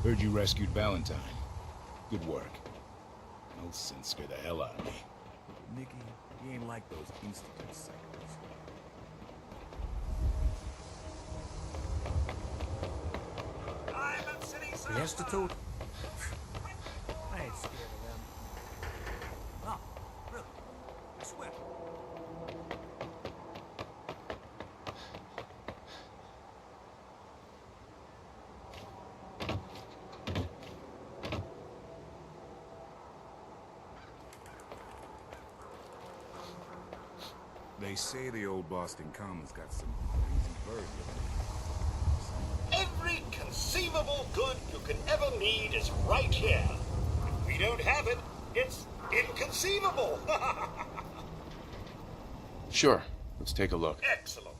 Heard you rescued Valentine. Good work. Those sins scare the hell out of me. Nicky, he ain't like those institute psychos. The institute? I ain't scared of them. No, really. I swear. They say the old Boston Commons got some crazy birds living. Every conceivable good you can ever need is right here. If we don't have it, it's inconceivable. Sure. Let's take a look. Excellent.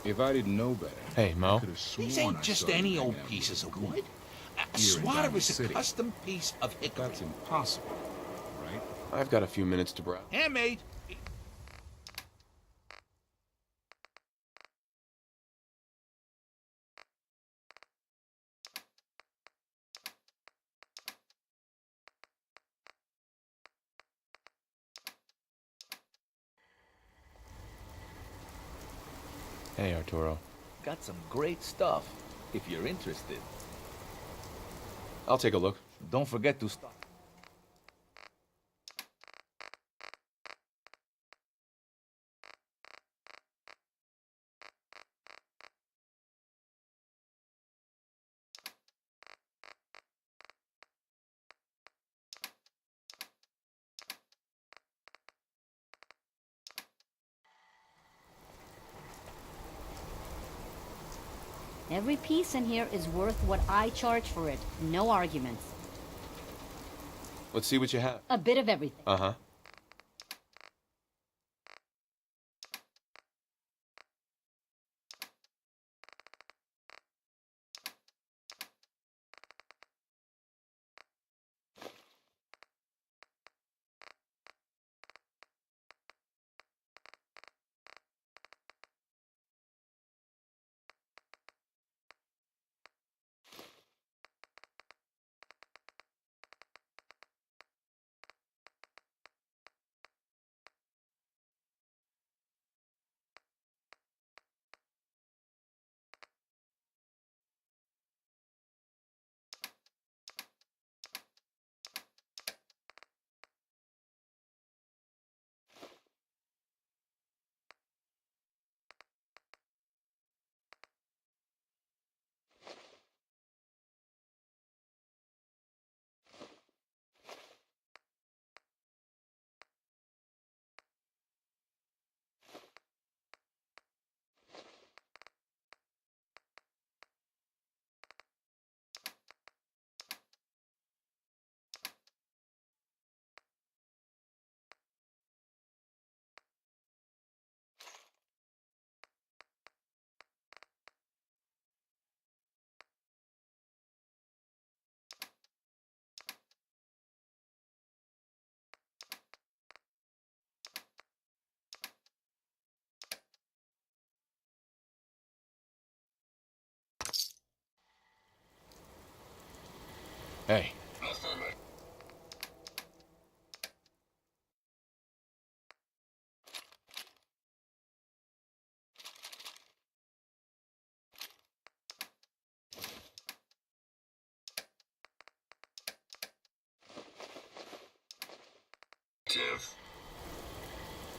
If I didn't know better, Hey, Mo. could have sworn These ain't I just saw you any hanging old out with pieces your of group. wood. A Here in swatter Diamond is a City. custom piece of hickory. That's impossible, right? I've got a few minutes to browse. Handmade. Hey, Arturo. Got some great stuff, if you're interested. I'll take a look. Don't forget to stop. Every piece in here is worth what I charge for it. No arguments. Let's see what you have. A bit of everything. Uh-huh. Hey.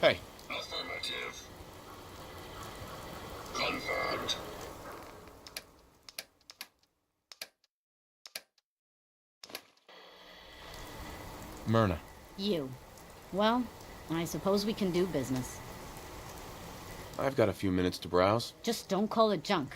Hey. Affirmative. Confirmed. Myrna. You. Well, I suppose we can do business. I've got a few minutes to browse. Just don't call it junk.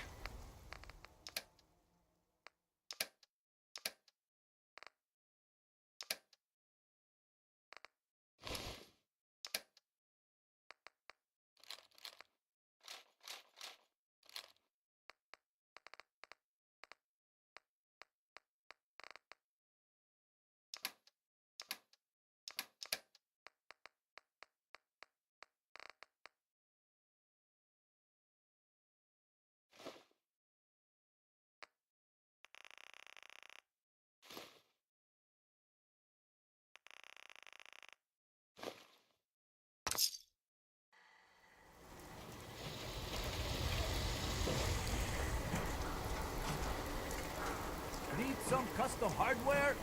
Need some custom hardware?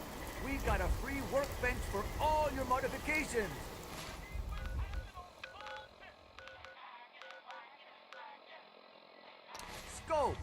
We got a free workbench for all your modifications. Scope.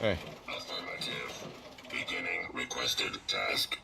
Hey. Affirmative. Beginning requested task.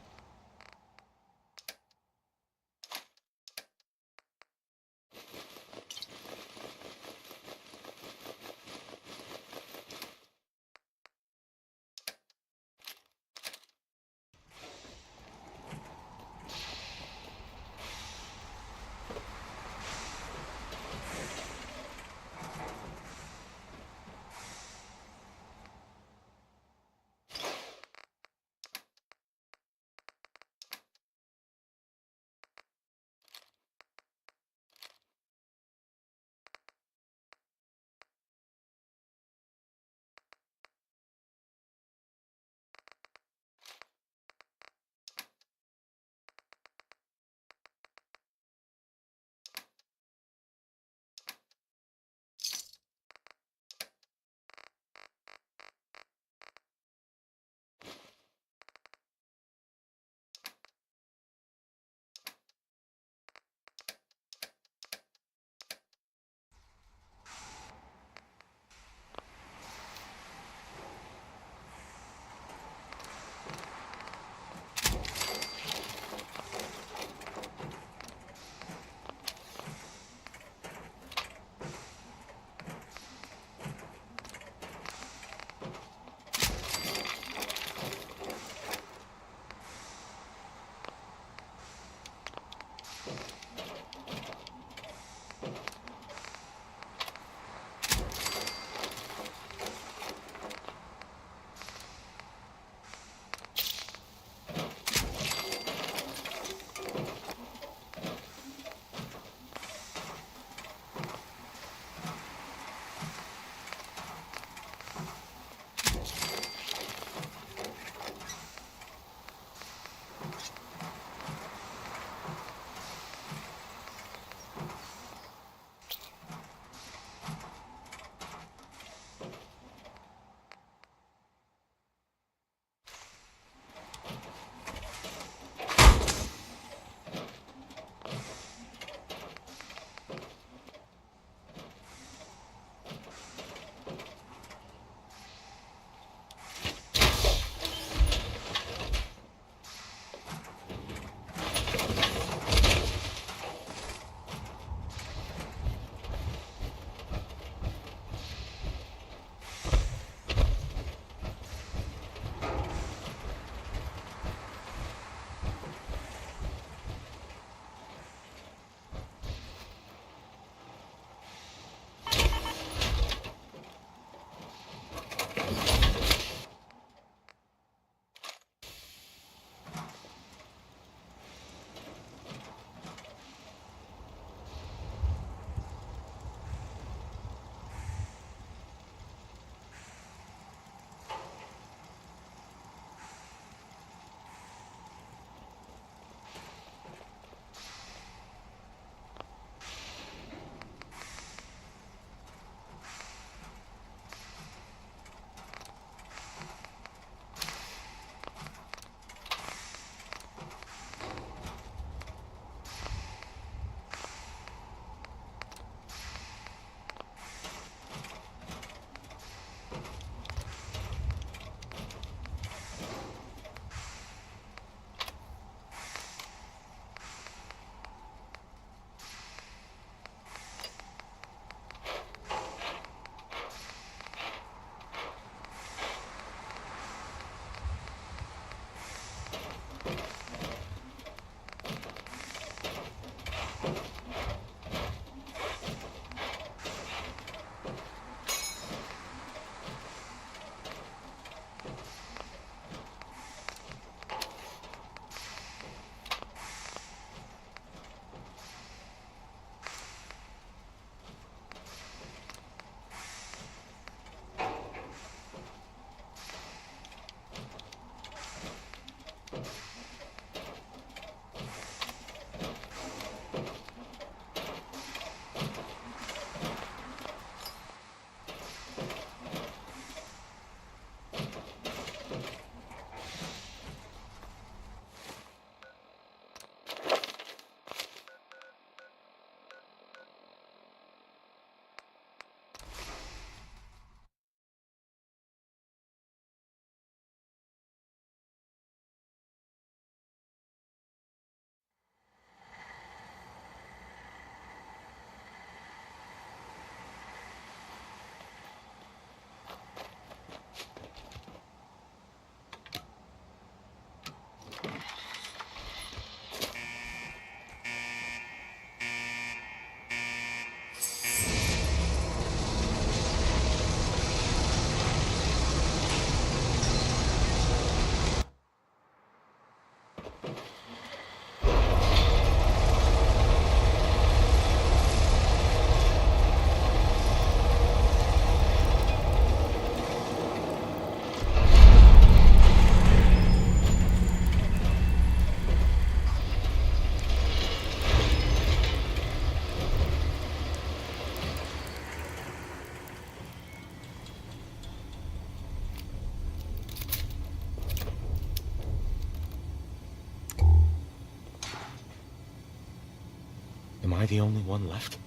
I the only one left?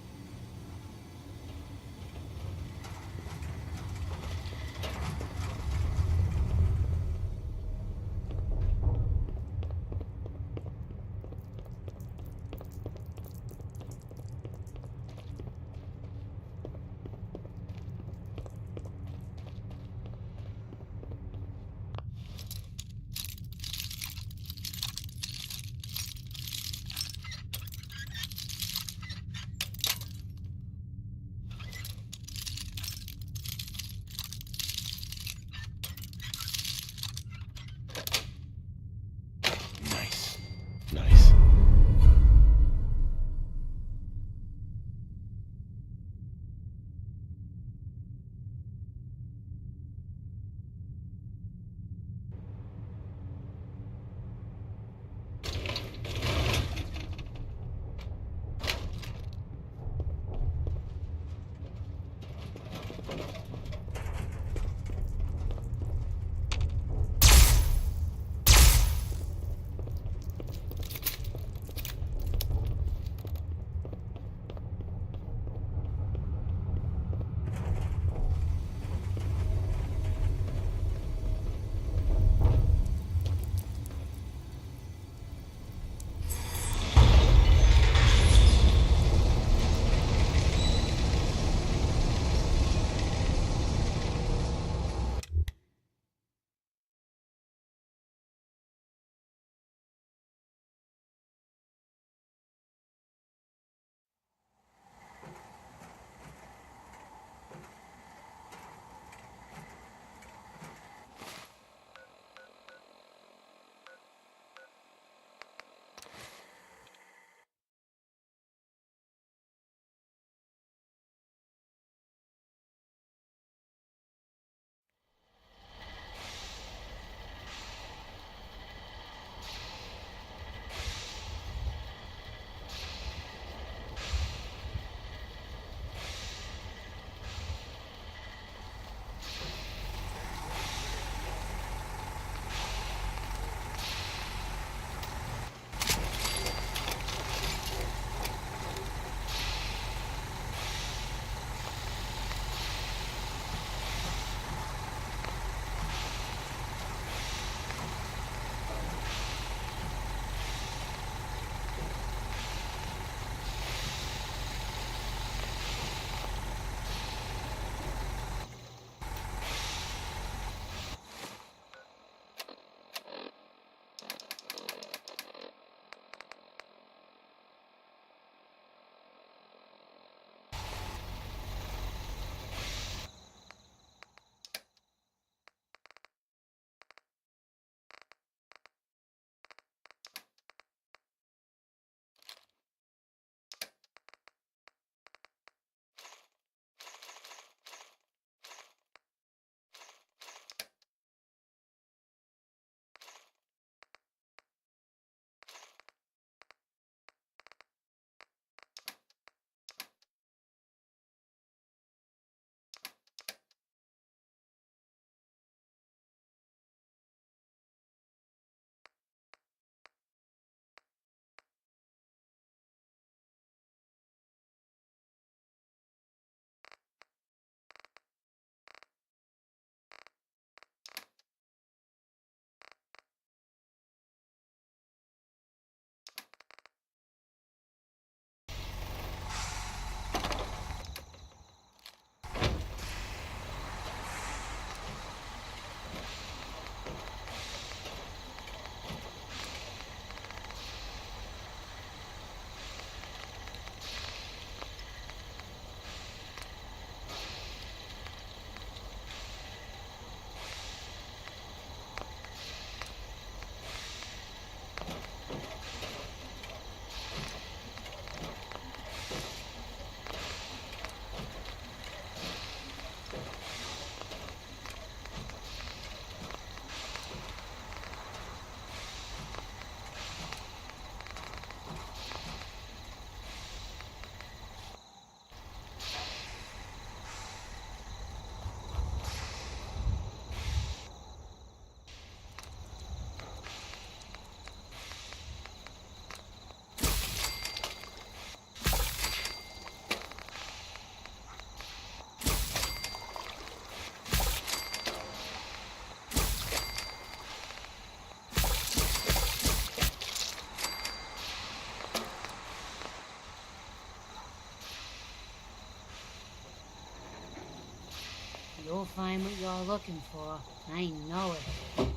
find what you're looking for. I know it.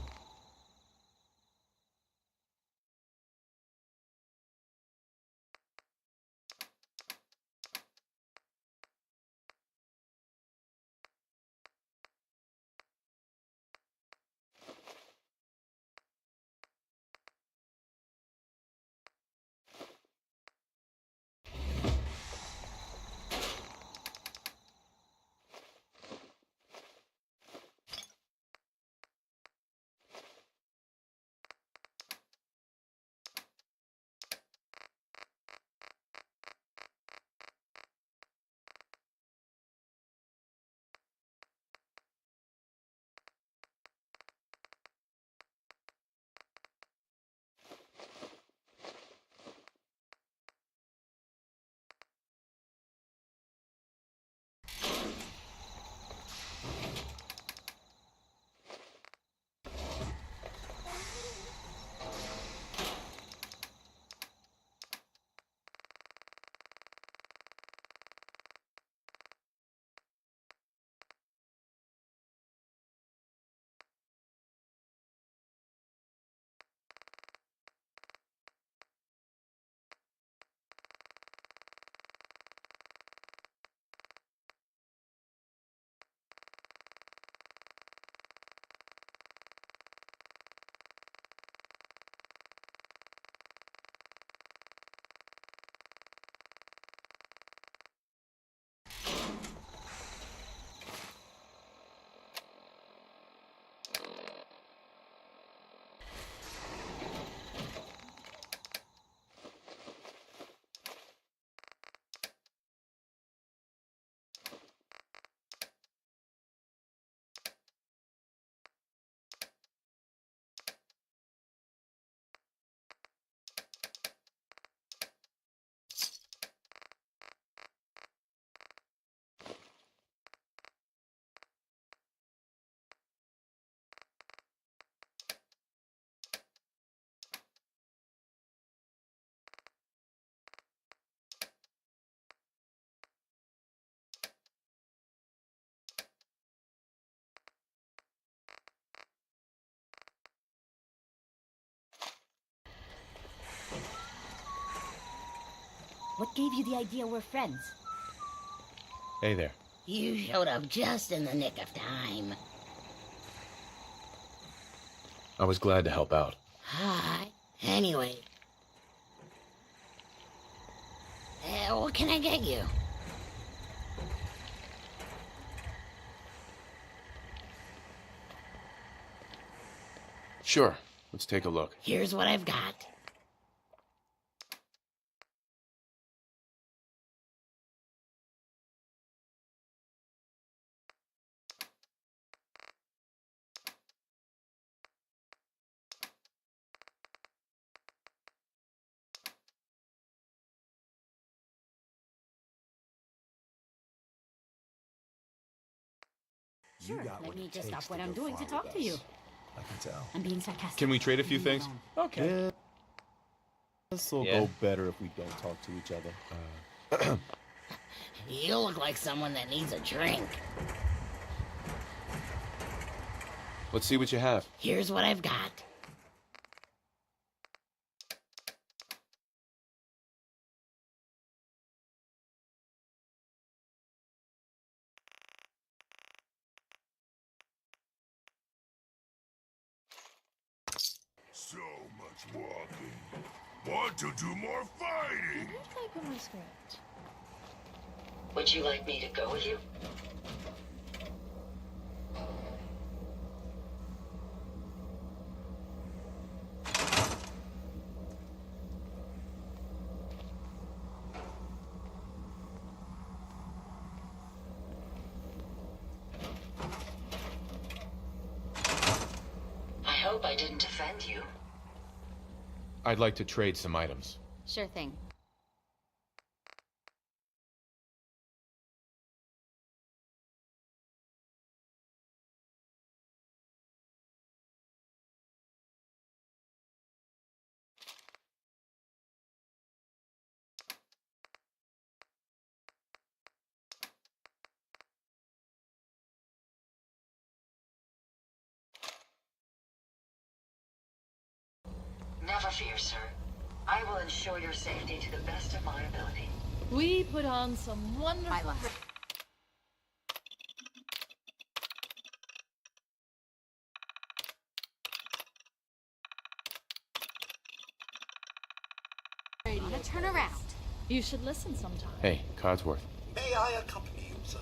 What gave you the idea we're friends? Hey there. You showed up just in the nick of time. I was glad to help out. Hi. Anyway. What can I get you? Sure. Let's take a look. Here's what I've got. Sure, let me just stop what I'm doing to talk to you. I can tell. I'm being sarcastic. Can we trade a few Leave me things? alone. Okay. Yeah. This will Yeah. go better if we don't talk to each other. You look like someone that needs a drink. Let's see what you have. Here's what I've got. So much walking. Want to do more fighting? Where did I put my script? Would you like me to go with you? I hope I didn't offend you. I'd like to trade some items. Sure thing. Here, sir. I will ensure your safety to the best of my ability. We put on some wonderful... Wanna turn around. You should listen sometime. Hey, Codsworth. May I accompany you, sir?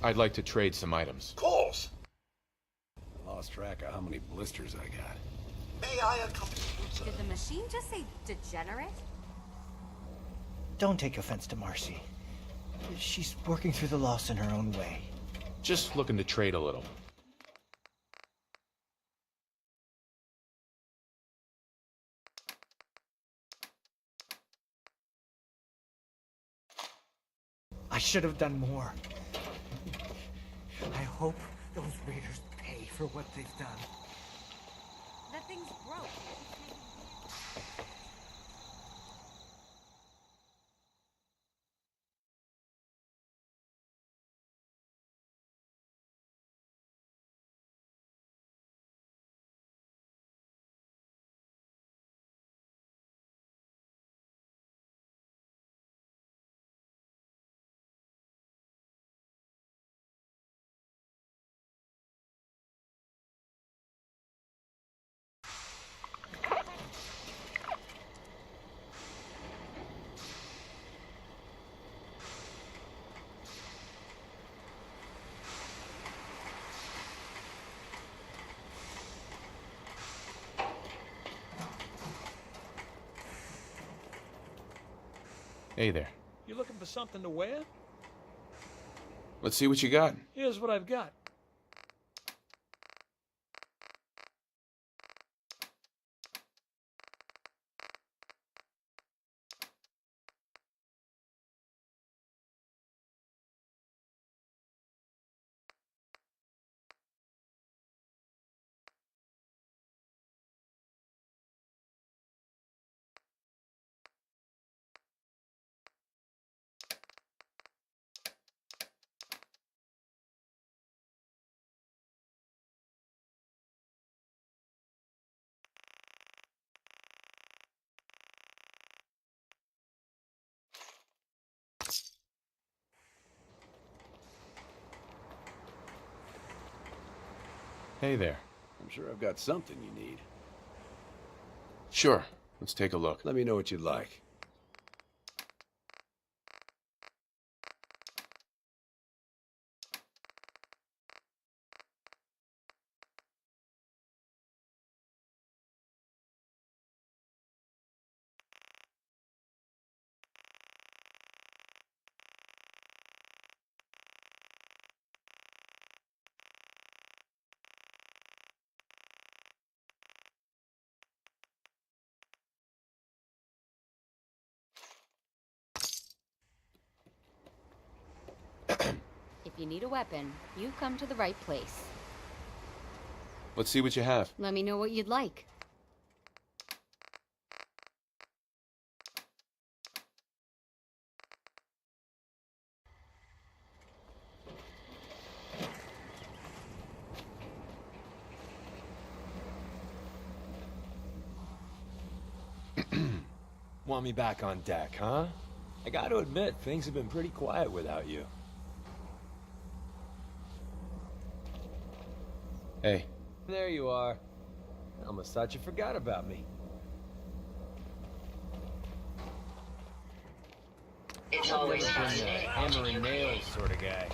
I'd like to trade some items. Of course. I lost track of how many blisters I got. May I accompany you, sir? Did the machine just say degenerate? Don't take offense to Marcy. She's working through the loss in her own way. Just looking to trade a little. I should have done more. I hope those raiders pay for what they've done. That thing's broke. Hey there. You looking for something to wear? Let's see what you got. Here's what I've got. Hey there. I'm sure I've got something you need. Sure. Let's take a look. Let me know what you'd like. If you need a weapon, you've come to the right place. Let's see what you have. Let me know what you'd like. Want me back on deck, huh? I gotta admit, things have been pretty quiet without you. Hey. There you are. I almost thought you forgot about me. It's always Been a fascinating. hammer and nails sort of guy.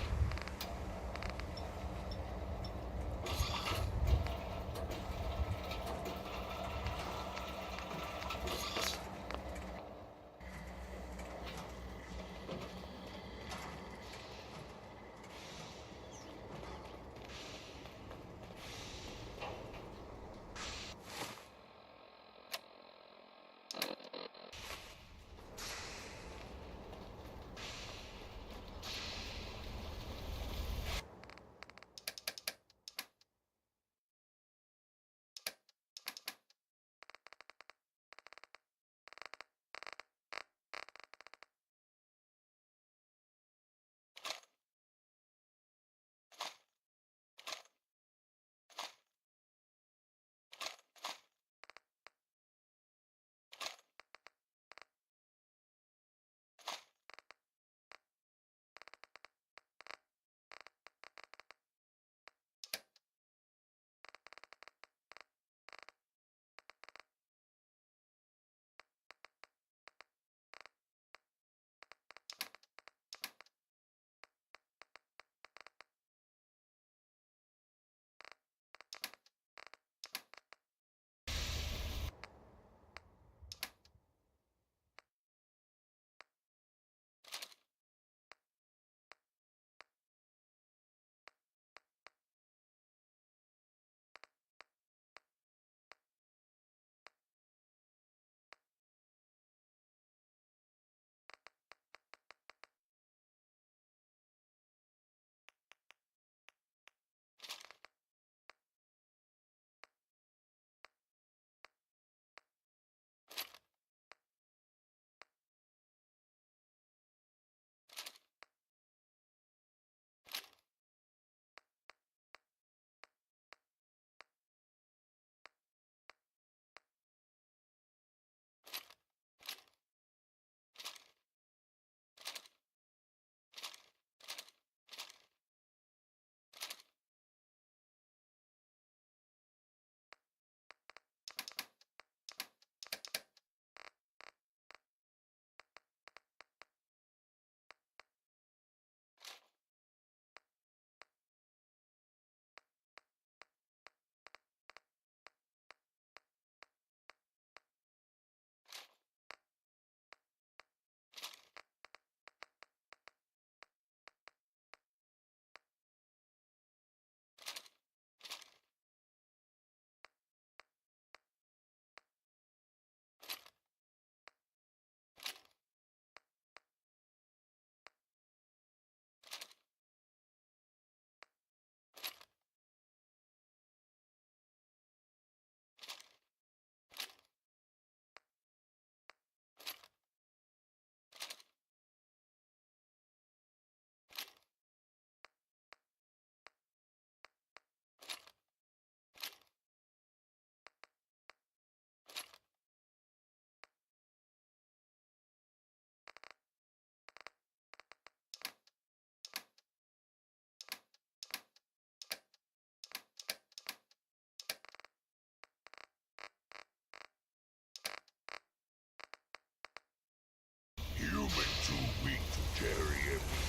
carry everything.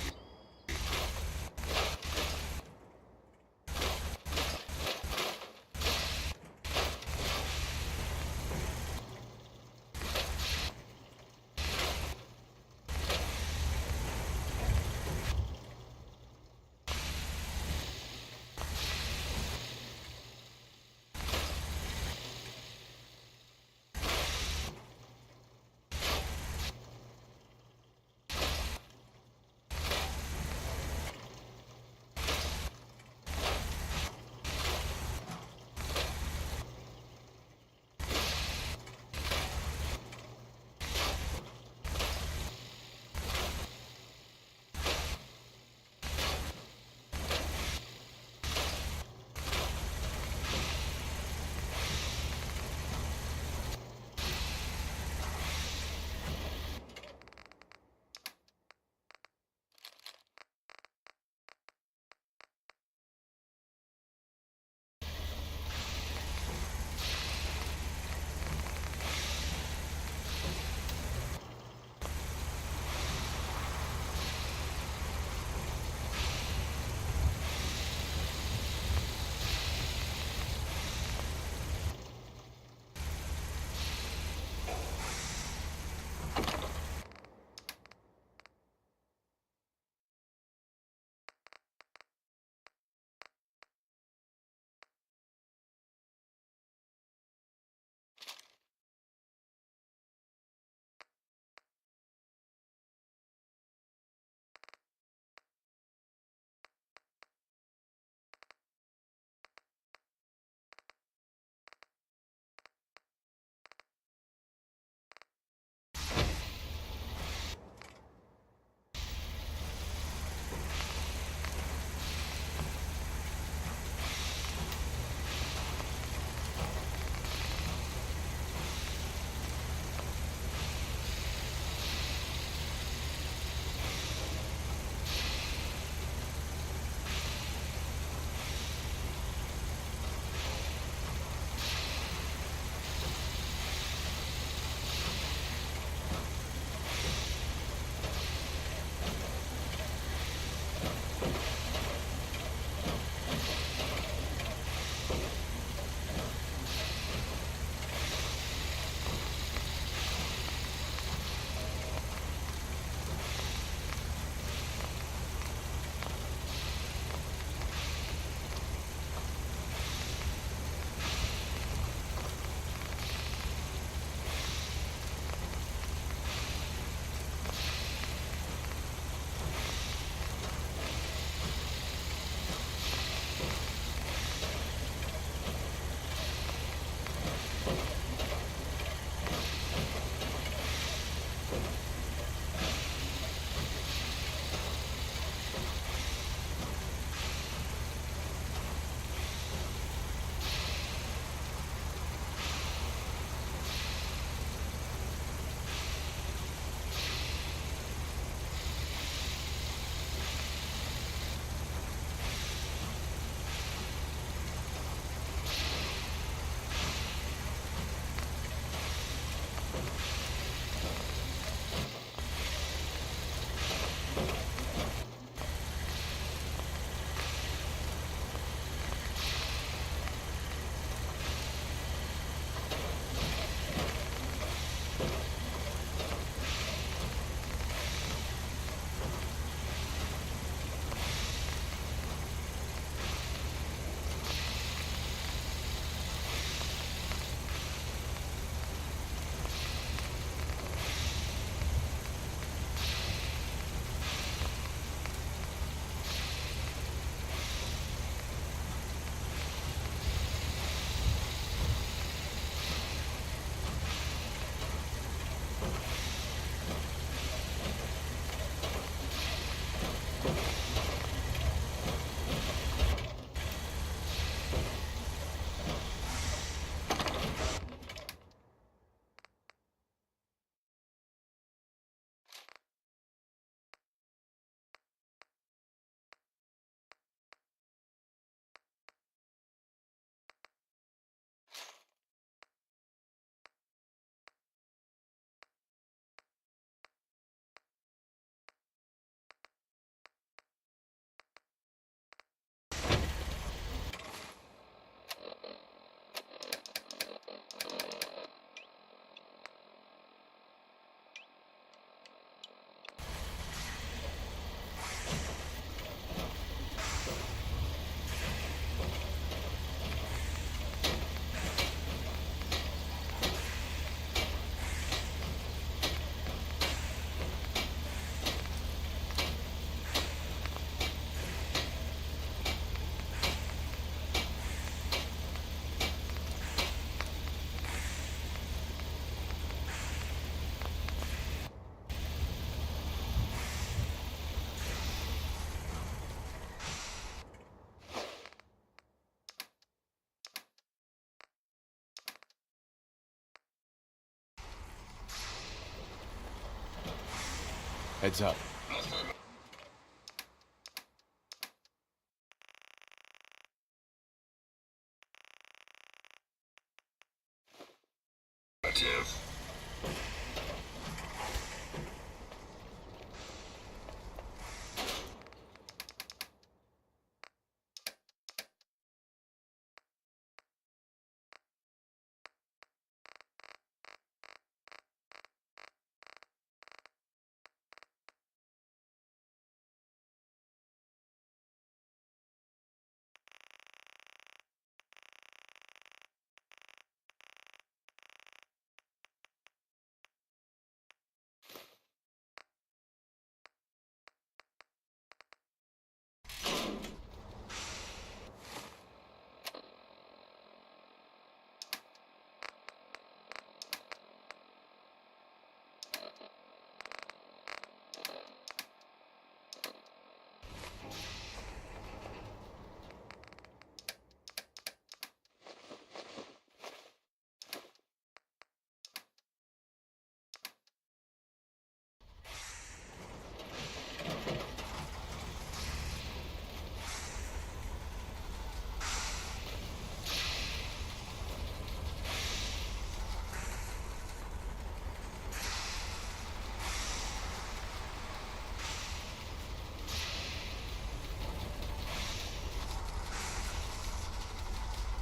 Heads up.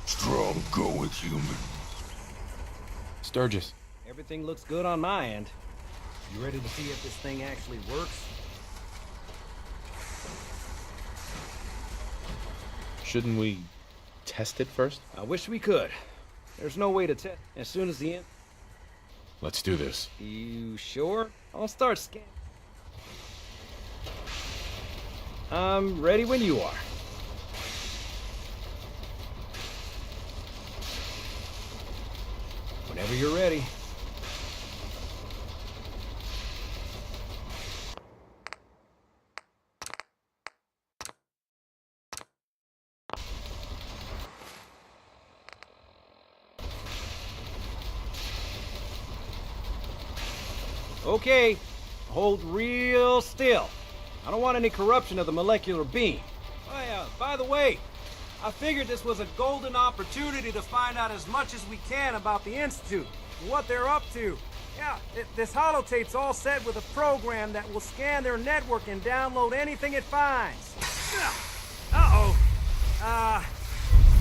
Strong going, human. Sturgis. Everything looks good on my end. You ready to see if this thing actually works? Shouldn't we test it first? I wish we could. There's no way to test. As soon as the end. Let's do this. You sure? I'll start scanning. I'm ready when you are. Whenever you're ready. Okay, hold real still. I don't want any corruption of the molecular beam. Oh yeah, by the way, I figured this was a golden opportunity to find out as much as we can about the Institute, and what they're up to. Yeah, this holotape's all set with a program that will scan their network and download anything it finds. Uh-oh.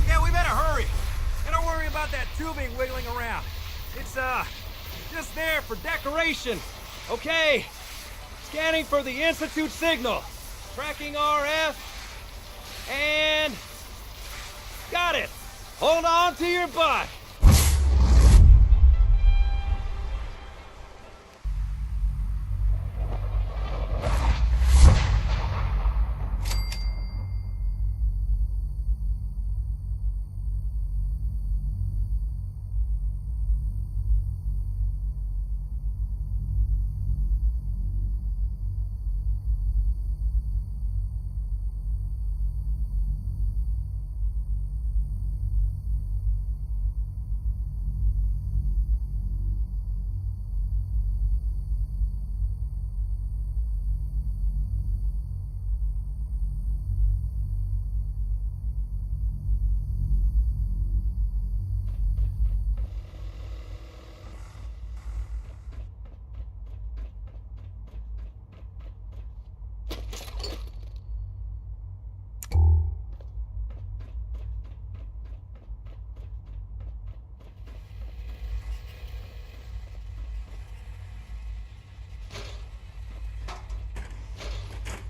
Yeah, we better hurry. And don't worry about that tubing wiggling around. It's, just there for decoration. Okay. Scanning for the Institute signal. Tracking RF. And... got it. Hold on to your butt.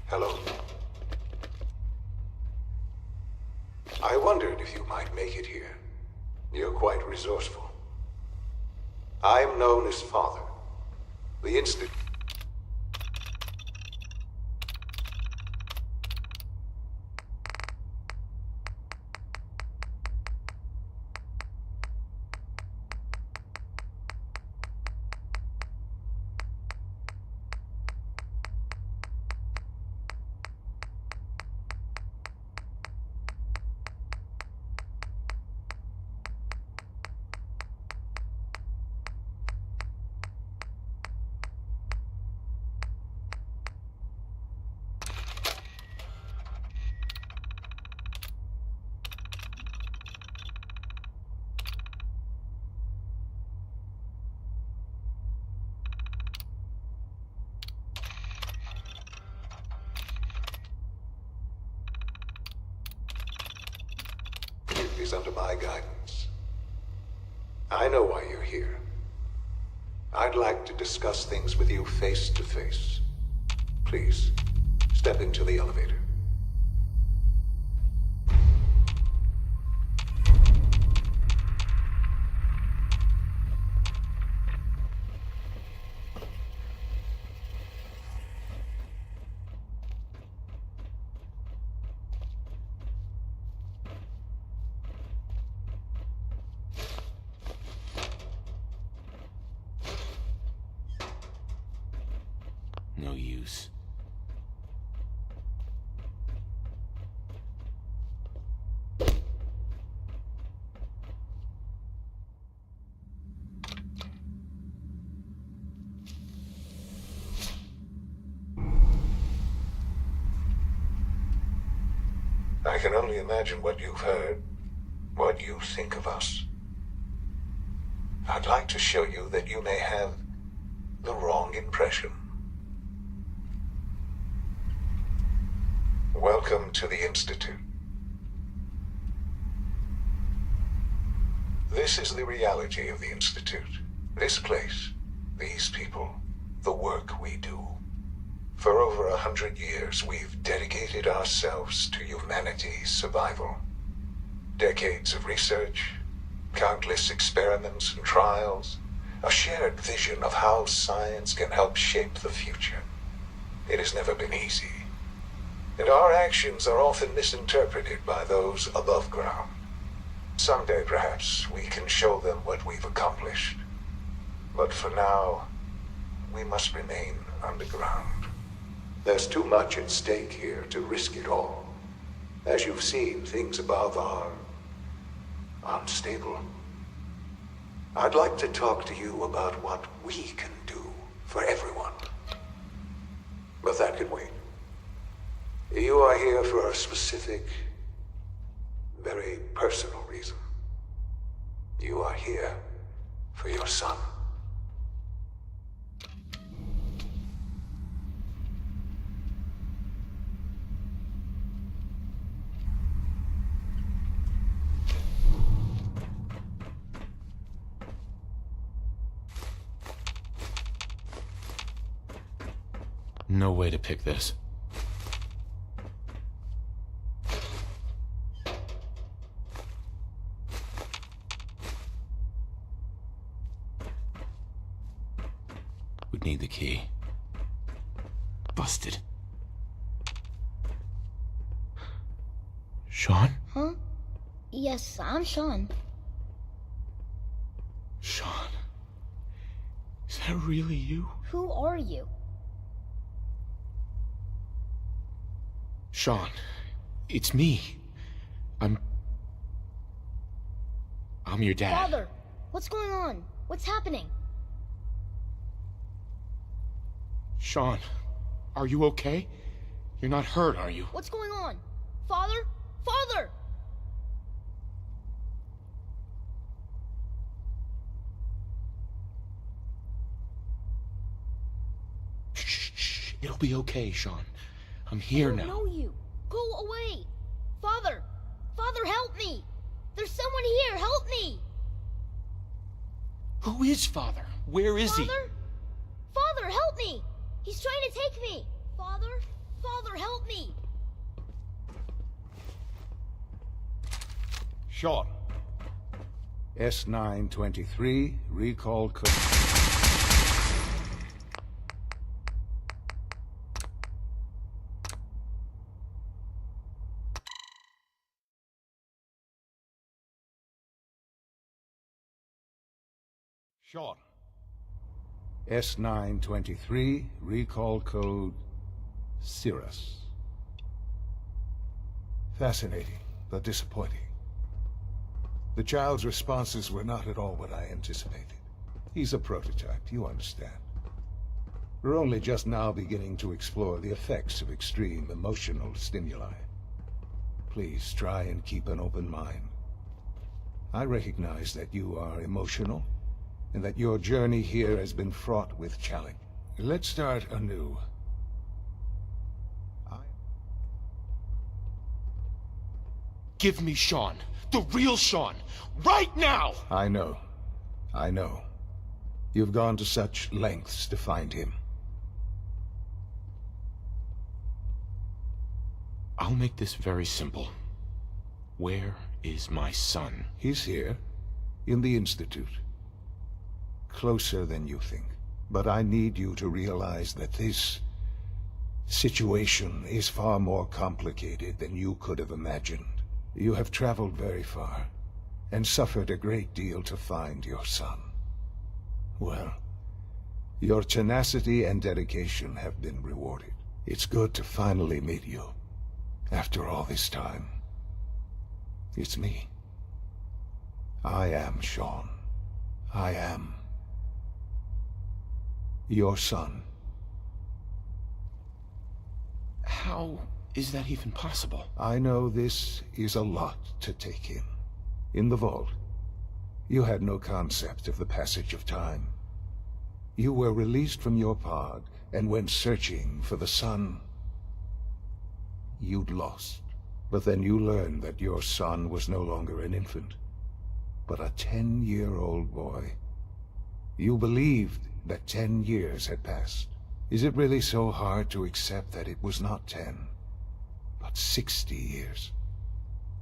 Hello. I wondered if you might make it here. You're quite resourceful. I'm known as Father. The Institute. is under my guidance. I know why you're here. I'd like to discuss things with you face to face. Please, step into the elevator. No use. I can only imagine what you've heard, what you think of us. I'd like to show you that you may have the wrong impression. Welcome to the Institute. This is the reality of the Institute. This place, these people, the work we do. For over 100 years, we've dedicated ourselves to humanity's survival. Decades of research, countless experiments and trials, a shared vision of how science can help shape the future. It has never been easy. And our actions are often misinterpreted by those above ground. Someday, perhaps, we can show them what we've accomplished. But for now, we must remain underground. There's too much at stake here to risk it all. As you've seen, things above are unstable. I'd like to talk to you about what we can do for everyone. But that can wait. You are here for a specific, very personal reason. You are here for your son. No way to pick this. Would need the key. Busted. Sean? Huh? Yes, I'm Sean. Sean? Is that really you? Who are you? Sean, it's me. I'm your dad. Father, what's going on? What's happening? Sean, are you okay? You're not hurt, are you? What's going on? Father? Father! Shh. It'll be okay, Sean. I'm here now. I don't know you. Go away. Father! Father, help me! There's someone here. Help me! Who is Father? Where is he? Father, help me! He's trying to take me! Father? Father, help me! Sean. S923, recall code. Sean. S923, recall code Cirrus. Fascinating, but disappointing. The child's responses were not at all what I anticipated. He's a prototype, you understand. We're only just now beginning to explore the effects of extreme emotional stimuli. Please try and keep an open mind. I recognize that you are emotional, and that your journey here has been fraught with challenge. Let's start anew. Give me Sean. The real Sean. Right now! I know. I know. You've gone to such lengths to find him. I'll make this very simple. Where is my son? He's here, in the Institute. Closer than you think. But I need you to realize that this situation is far more complicated than you could have imagined. You have traveled very far, and suffered a great deal to find your son. Well, your tenacity and dedication have been rewarded. It's good to finally meet you, after all this time. It's me. I am Sean. I am your son. How is that even possible? I know this is a lot to take in. In the vault, you had no concept of the passage of time. You were released from your pod and went searching for the sun you'd lost. But then you learned that your son was no longer an infant, but a 10-year-old boy. You believed that 10 years had passed. Is it really so hard to accept that it was not 10, but 60 years?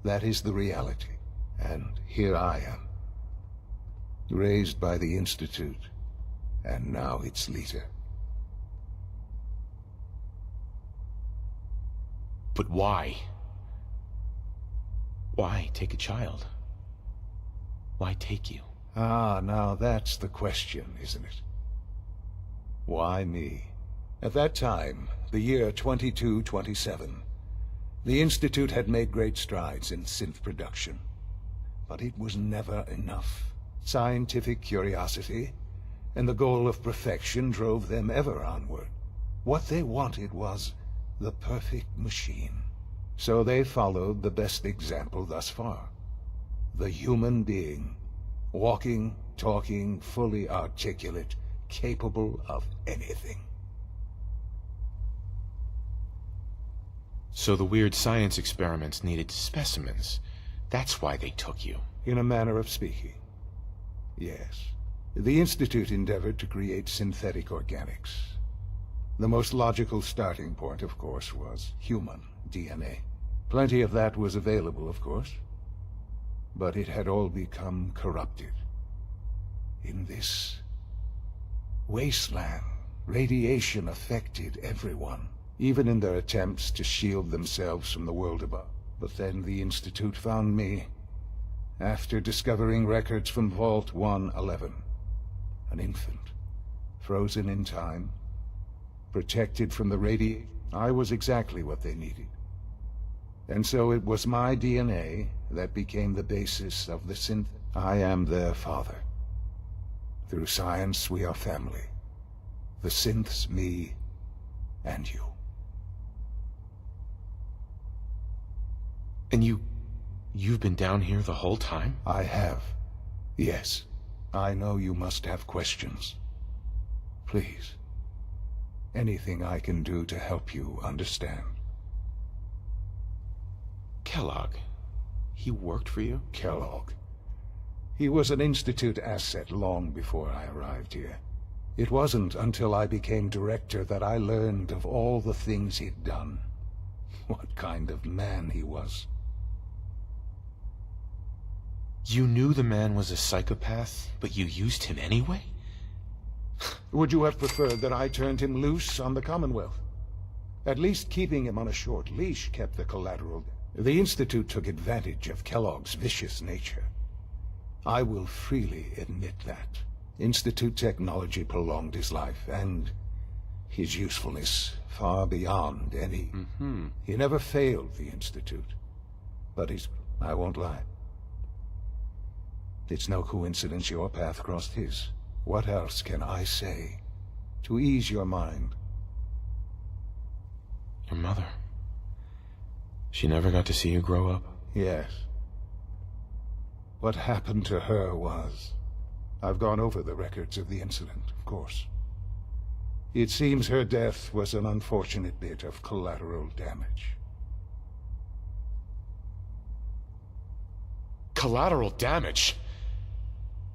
That is the reality. And here I am, raised by the Institute, and now its leader. But why? Why take a child? Why take you? Ah, now that's the question, isn't it? Why me? At that time, the year 2227, the Institute had made great strides in synth production. But it was never enough. Scientific curiosity and the goal of perfection drove them ever onward. What they wanted was the perfect machine. So they followed the best example thus far. The human being. Walking, talking, fully articulate, capable of anything. So the weird science experiments needed specimens. That's why they took you. In a manner of speaking. Yes. The Institute endeavored to create synthetic organics. The most logical starting point, of course, was human DNA. Plenty of that was available, of course. But it had all become corrupted. In this wasteland, radiation affected everyone, even in their attempts to shield themselves from the world above. But then the Institute found me, after discovering records from Vault 111. An infant, frozen in time, protected from the radiation. I was exactly what they needed. And so it was my DNA that became the basis of the synth. I am their father. Through science, we are family. The synths, me, and you. And you've been down here the whole time? I have. Yes. I know you must have questions. Please. Anything I can do to help you understand. Kellogg. He worked for you? Kellogg. He was an Institute asset long before I arrived here. It wasn't until I became director that I learned of all the things he'd done. What kind of man he was. You knew the man was a psychopath, but you used him anyway? Would you have preferred that I turned him loose on the Commonwealth? At least keeping him on a short leash kept the collateral. The Institute took advantage of Kellogg's vicious nature. I will freely admit that. Institute technology prolonged his life, and his usefulness far beyond any... He never failed the Institute. But I won't lie. It's no coincidence your path crossed his. What else can I say to ease your mind? Your mother. She never got to see you grow up? Yes. What happened to her was... I've gone over the records of the incident, of course. It seems her death was an unfortunate bit of collateral damage. Collateral damage?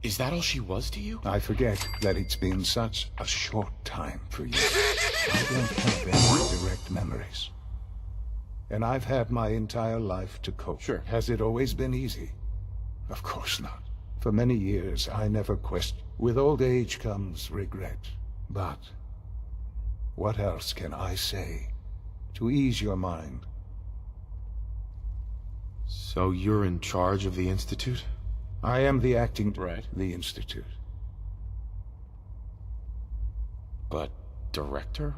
Is that all she was to you? I forget that it's been such a short time for you. I don't have any direct memories. And I've had my entire life to cope. Sure. Has it always been easy? Of course not. For many years, I never questioned. With old age comes regret. But what else can I say to ease your mind? So you're in charge of the Institute? I am the acting... Right. The Institute. But director?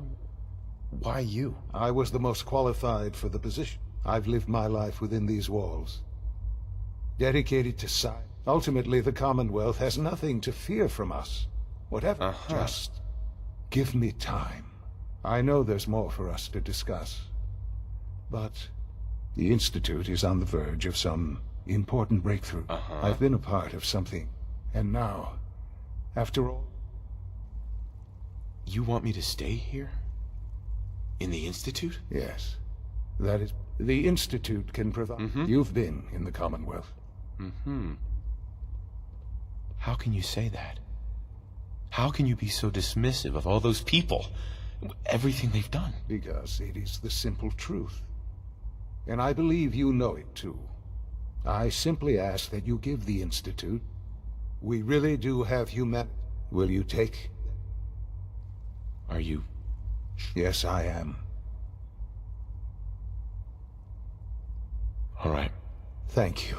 Why you? I was the most qualified for the position. I've lived my life within these walls. Dedicated to science. Ultimately, the Commonwealth has nothing to fear from us. Whatever. Just give me time. I know there's more for us to discuss. But the Institute is on the verge of some important breakthrough. I've been a part of something. And now, after all... You want me to stay here? In the Institute? Yes. That is... The Institute can provide... You've been in the Commonwealth. How can you say that? How can you be so dismissive of all those people? Everything they've done? Because it is the simple truth. And I believe you know it too. I simply ask that you give the Institute. We really do have humanity. Will you take... Are you... Yes, I am. All right. Thank you.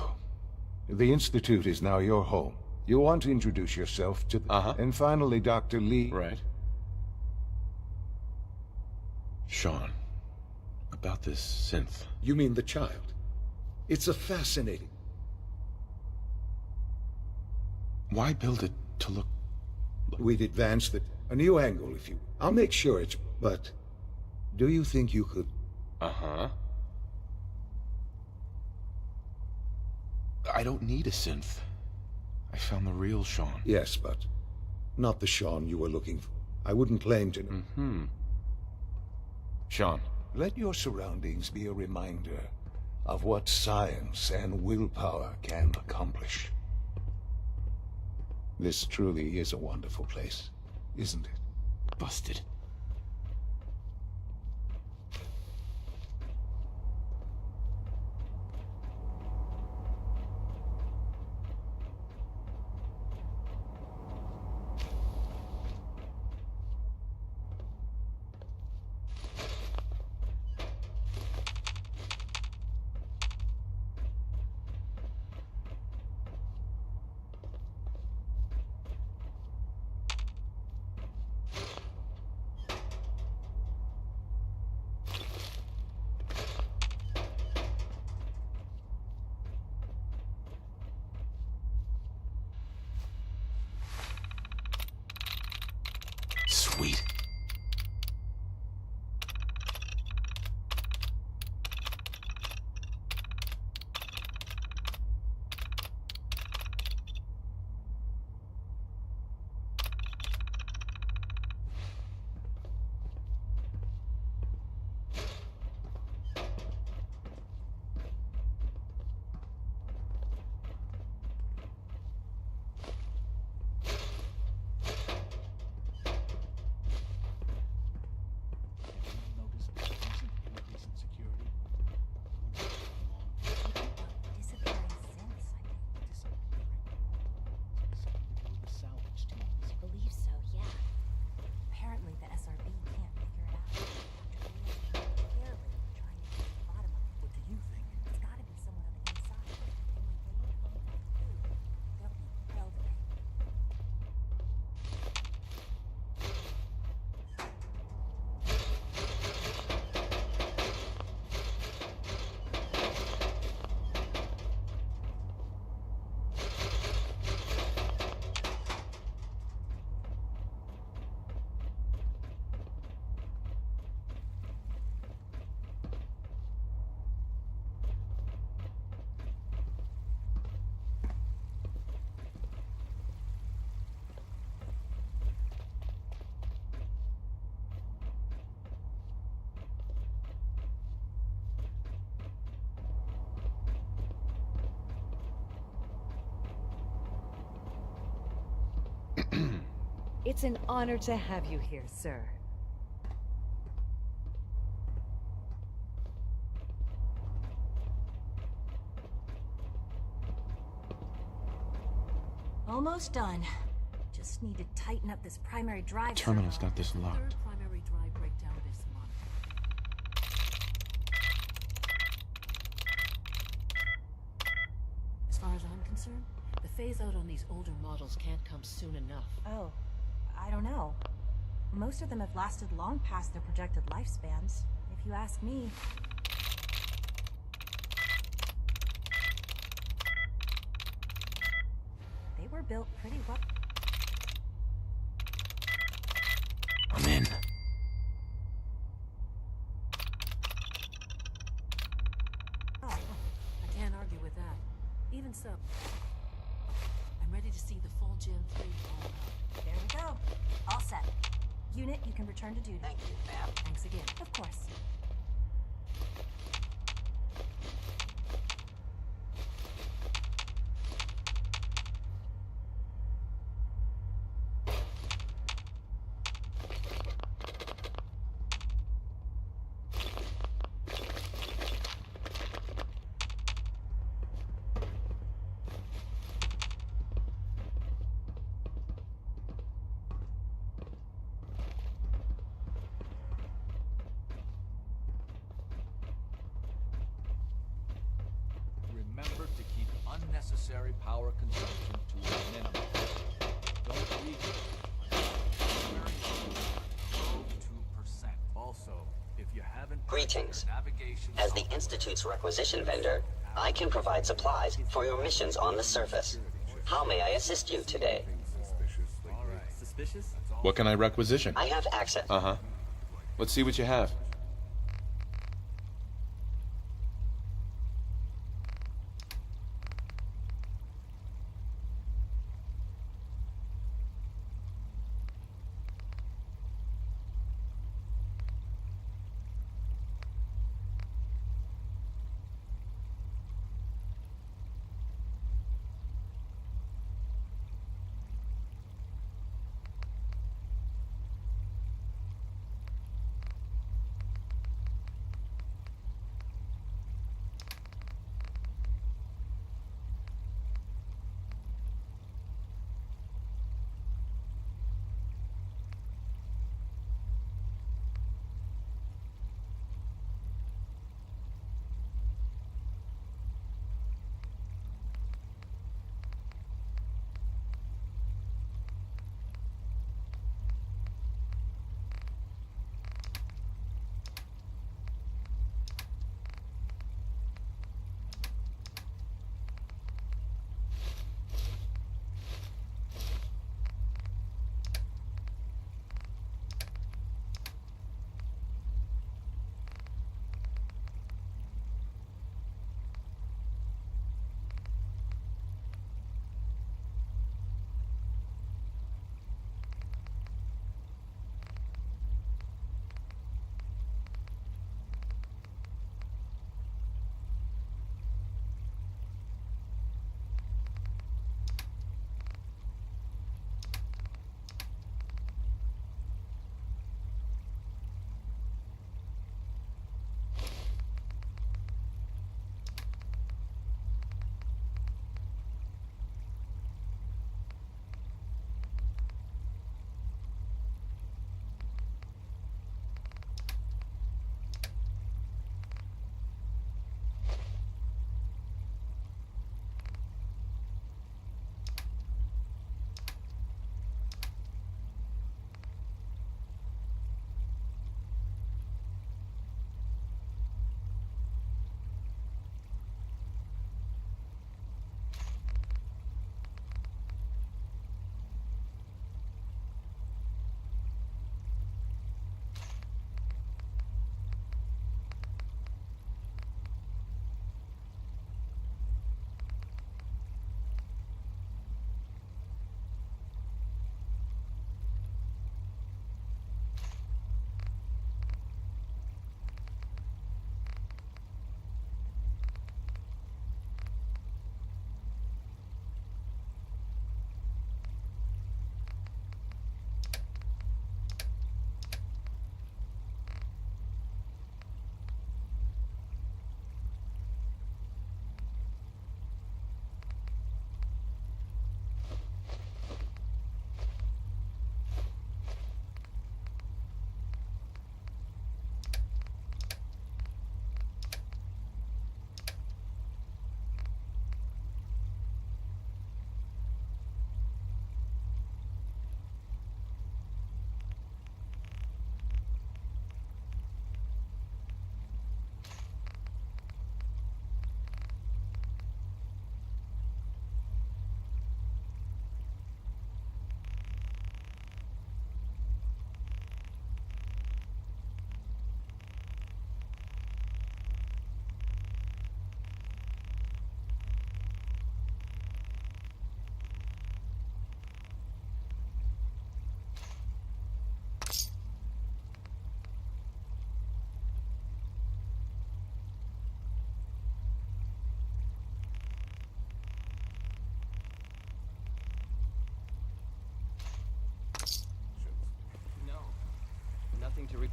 The Institute is now your home. You want to introduce yourself to... And finally, Dr. Lee... Right. Sean, about this synth. You mean the child? It's a fascinating... Why build it to look... We'd advance the... A new angle, if you... I'll make sure it's... But... Do you think you could... I don't need a synth. I found the real Sean. Yes, but... Not the Sean you were looking for. I wouldn't claim to... Sean. Let your surroundings be a reminder of what science and willpower can accomplish. This truly is a wonderful place, isn't it? Busted. It's an honor to have you here, sir. Almost done. Just need to tighten up this primary drive. Terminal's got this locked. Third primary drive breakdown this month. As far as I'm concerned, the phase out on these older models can't come soon enough. Oh, I don't know. Most of them have lasted long past their projected lifespans, if you ask me. They were built pretty well. I'm in. Oh, I can't argue with that. Even so, I'm ready to see the full Gen 3 all out. There we go. All set. Unit, you can return to duty. Thank you, ma'am. Thanks again. Of course. Remember to keep unnecessary power consumption to a minimum. Don't leave it. 2%. Also, if you haven't... Greetings. As the Institute's requisition vendor, I can provide supplies for your missions on the surface. How may I assist you today? Suspicious? What can I requisition? I have access. Uh-huh. Let's see what you have.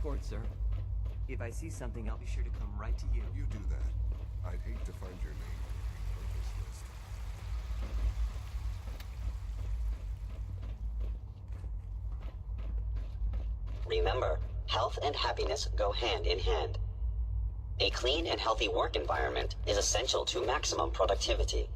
report, sir. If I see something, I'll be sure to come right to you. You do that. I'd hate to find your name on the purchase list. Remember, health and happiness go hand in hand. A clean and healthy work environment is essential to maximum productivity.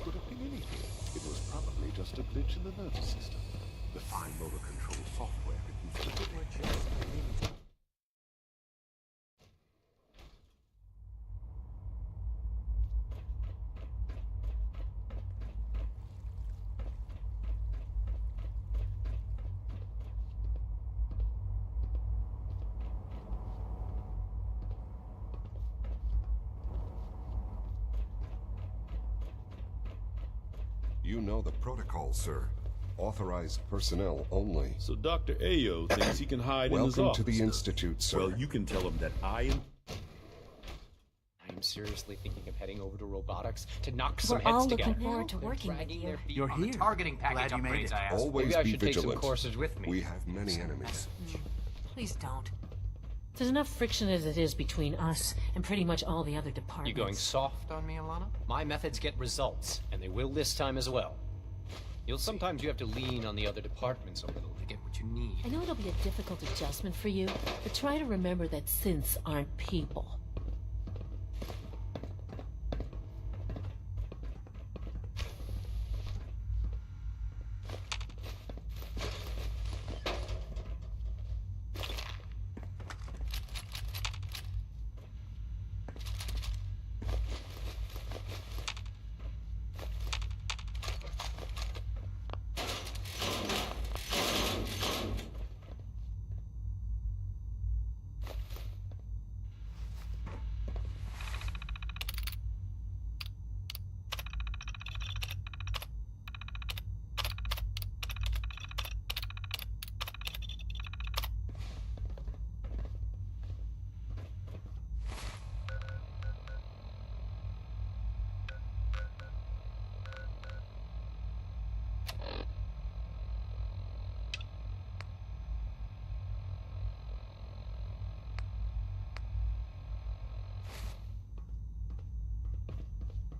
Could have been anything. It was probably just a glitch in the nervous system. The fine motor control software it used to You know the protocol, sir. Authorized personnel only. So Dr. Ayo thinks he can hide in his Welcome office. to the Institute, sir. Well, you can tell him that I am... I'm seriously thinking of heading over to robotics to knock some We're heads all together. looking forward to working with you. You're On the here. targeting package Glad you made upgrades it. I asked. Always Maybe I be should take some vigilant. courses with me. We have many enemies. Please don't. There's enough friction as it is between us and pretty much all the other departments. You going soft on me, Alana? My methods get results, and they will this time as well. Sometimes you have to lean on the other departments a little to get what you need. I know it'll be a difficult adjustment for you, but try to remember that synths aren't people.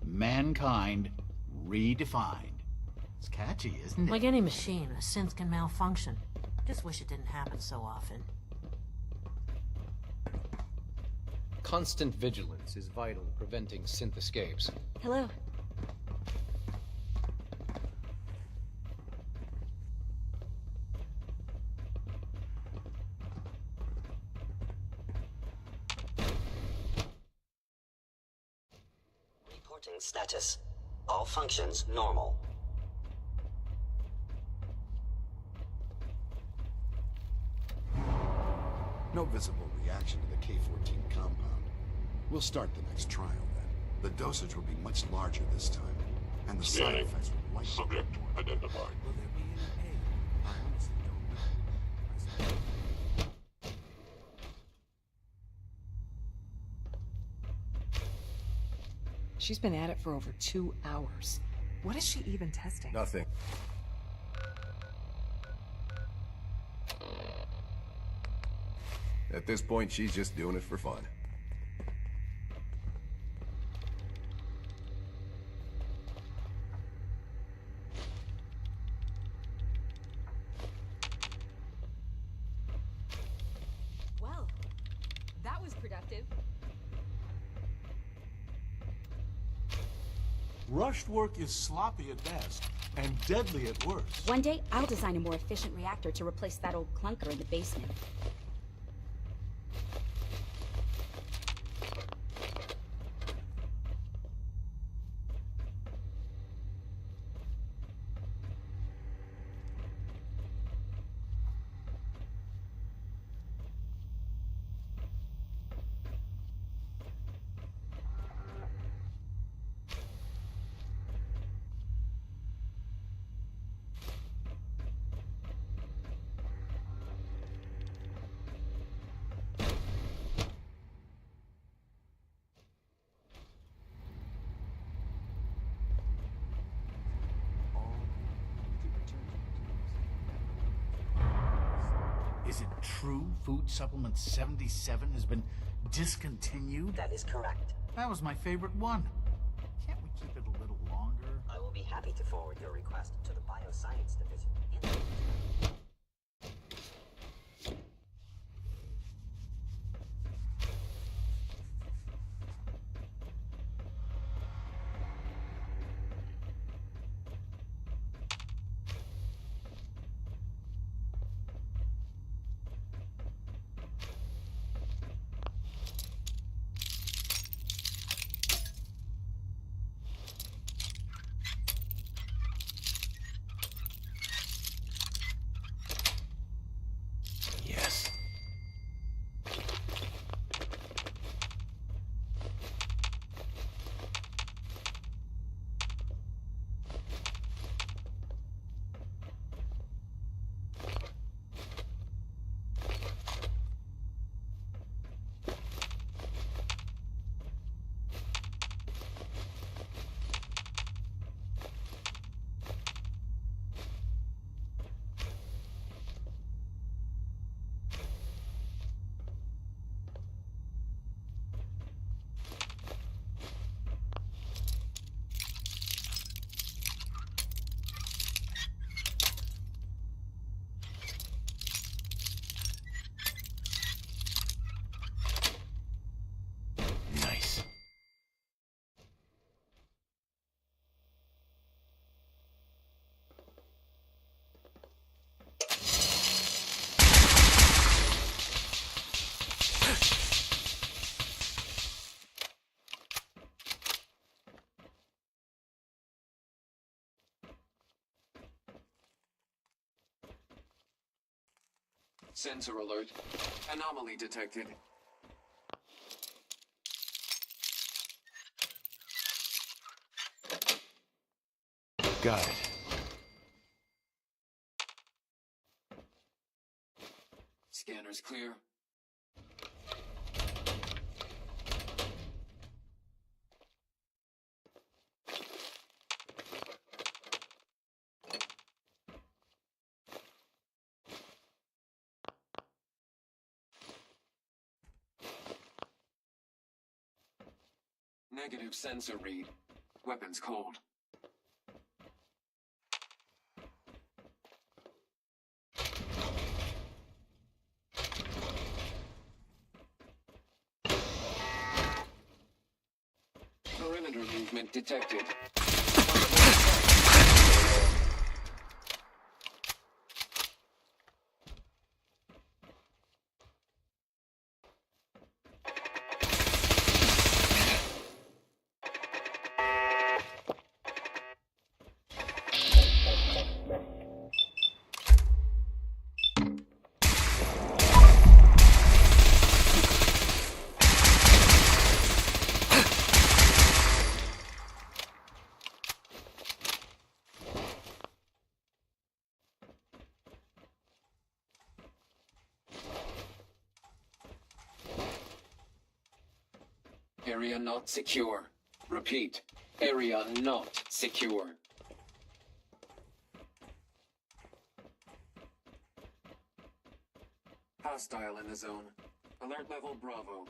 Mankind redefined. It's catchy, isn't it? Like any machine, a synth can malfunction. Just wish it didn't happen so often. Constant vigilance is vital in preventing synth escapes. Hello. Reporting status. All functions normal. No visible reaction to the K-14 compound. We'll start the next trial then. The dosage will be much larger this time, and the side effects will likely... Subject identified. Will there be any pain? I honestly don't know. She's been at it for over 2 hours. What is she even testing? Nothing. At this point, she's just doing it for fun. Well, that was productive. Rushed work is sloppy at best, and deadly at worst. One day, I'll design a more efficient reactor to replace that old clunker in the basement. Is it true Food Supplement 77 has been discontinued? That is correct. That was my favorite one. Can't we keep it a little longer? I will be happy to forward your request to the Bioscience Division. Yes. Nice. Sensor alert. Anomaly detected. Got it. Scanner's clear. Negative sensor read. Weapons cold. Perimeter movement detected. Area not secure. Repeat. Area not secure. Hostile in the zone. Alert level Bravo.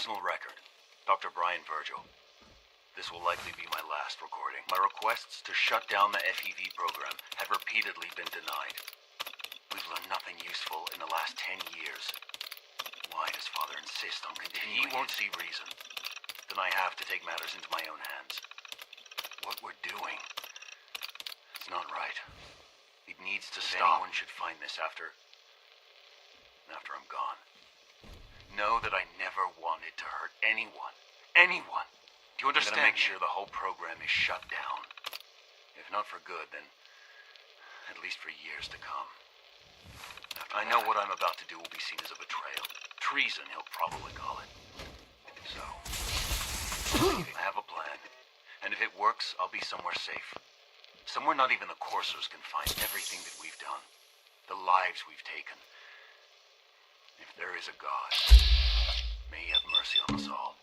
Personal record. Dr. Brian Virgil. This will likely be my last recording. My requests to shut down the FEV program have repeatedly been denied. We've learned nothing useful in the last 10 years. Why does Father insist on continuing? He won't see reason. Then I have to take matters into my own hands. What we're doing, it's not right. It needs to stop. Anyone should find this after I'm gone. Know that I never wanted to hurt anyone. Anyone. Do you understand? I'm gonna make sure the whole program is shut down. If not for good, then at least for years to come. I know what I'm about to do will be seen as a betrayal. Treason, he'll probably call it. So, I have a plan. And if it works, I'll be somewhere safe. Somewhere not even the coursers can find everything that we've done. The lives we've taken. If there is a God, may he have mercy on us all.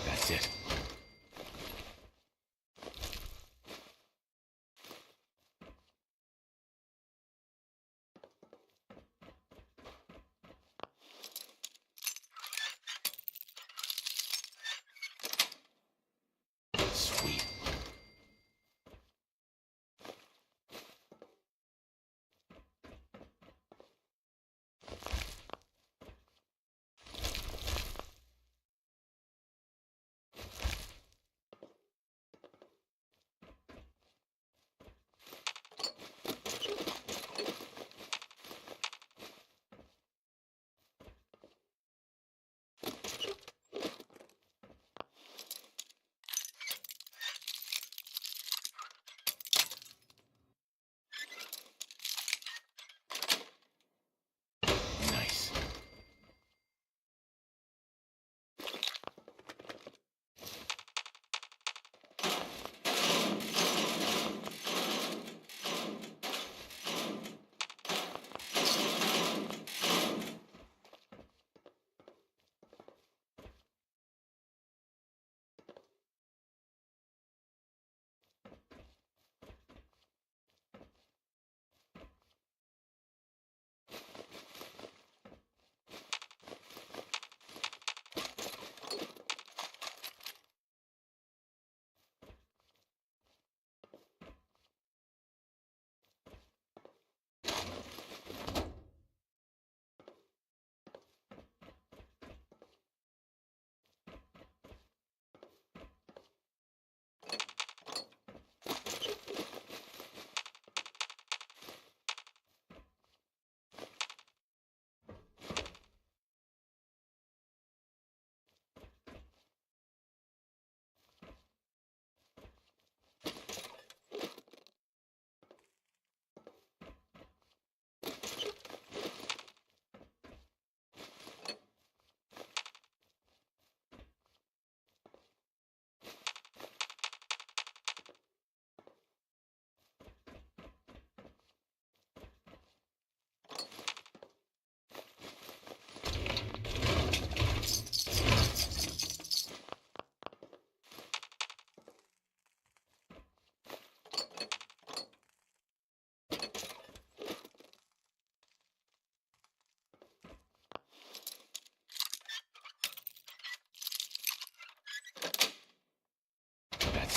That's it. Sweet.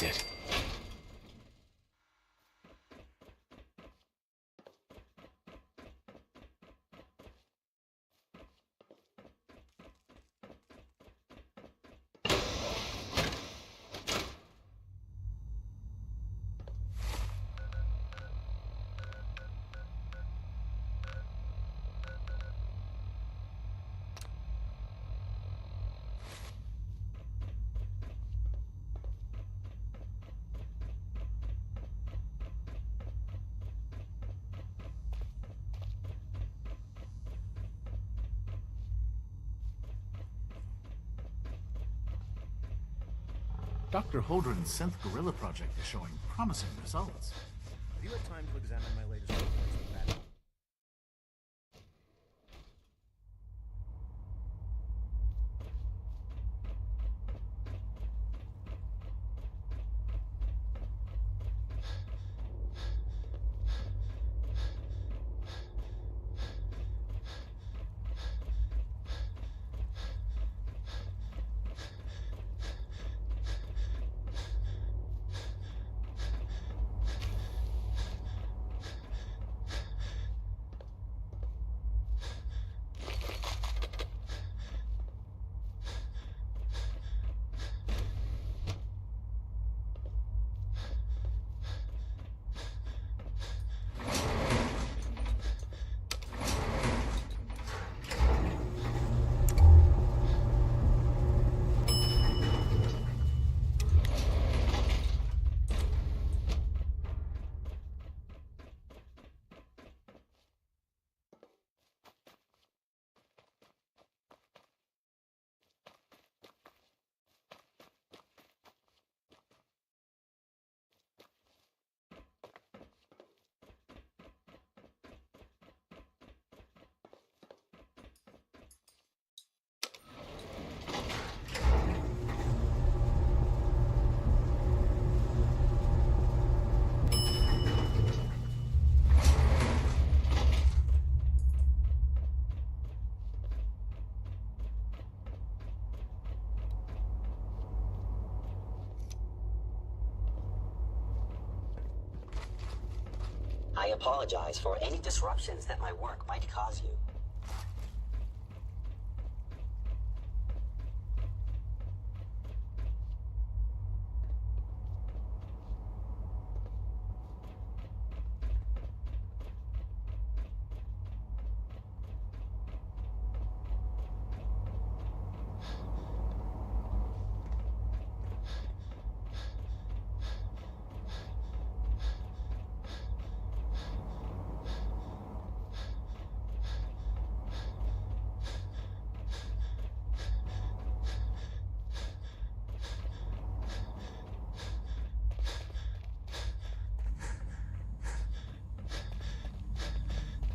That's it. Dr. Holdren's synth gorilla project is showing promising results. Have you had time to examine my latest replacement battery? I apologize for any disruptions that my work might cause you.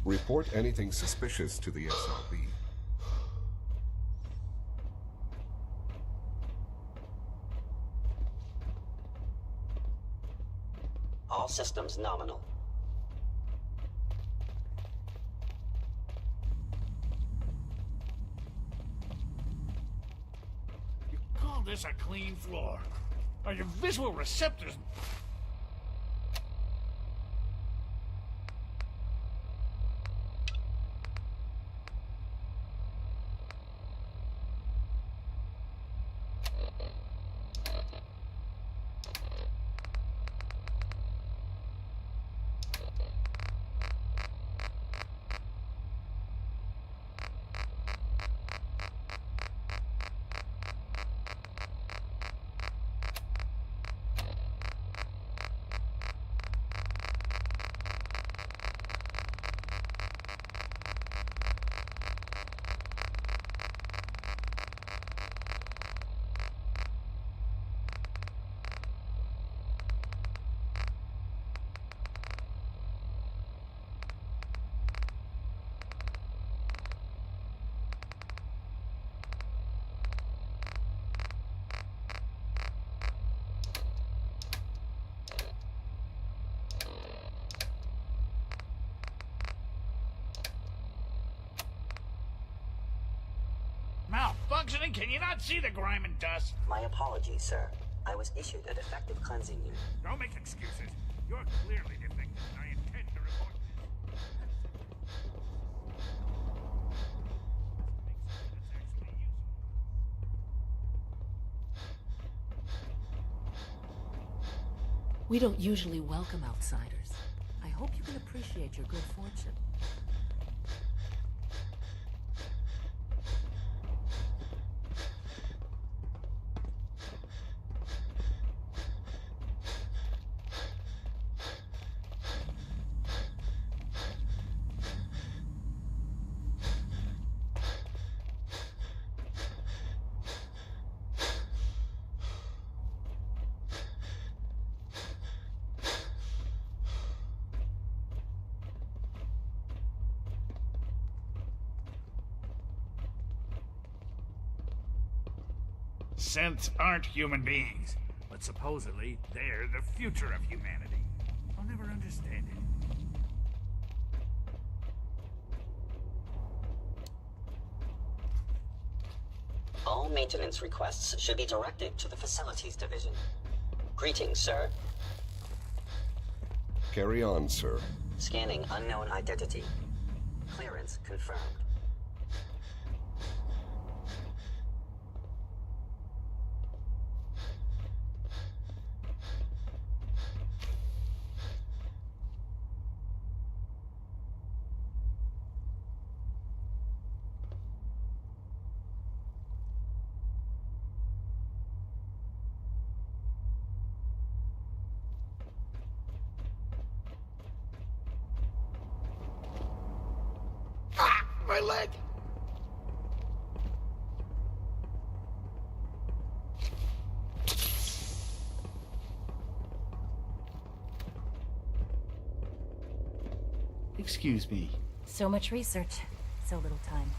Report anything suspicious to the SRB. All systems nominal. You call this a clean floor? Are your visual receptors... Malfunctioning? Can you not see the grime and dust? My apologies, sir. I was issued a defective cleansing unit. Don't make excuses. You're clearly defective, and I intend to report this. We don't usually welcome outsiders. I hope you can appreciate your good fortune. Synths aren't human beings, but supposedly they're the future of humanity. I'll never understand it. All maintenance requests should be directed to the Facilities Division. Greetings, sir. Carry on, sir. Scanning unknown identity. Clearance confirmed. My leg! Excuse me. So much research, so little time.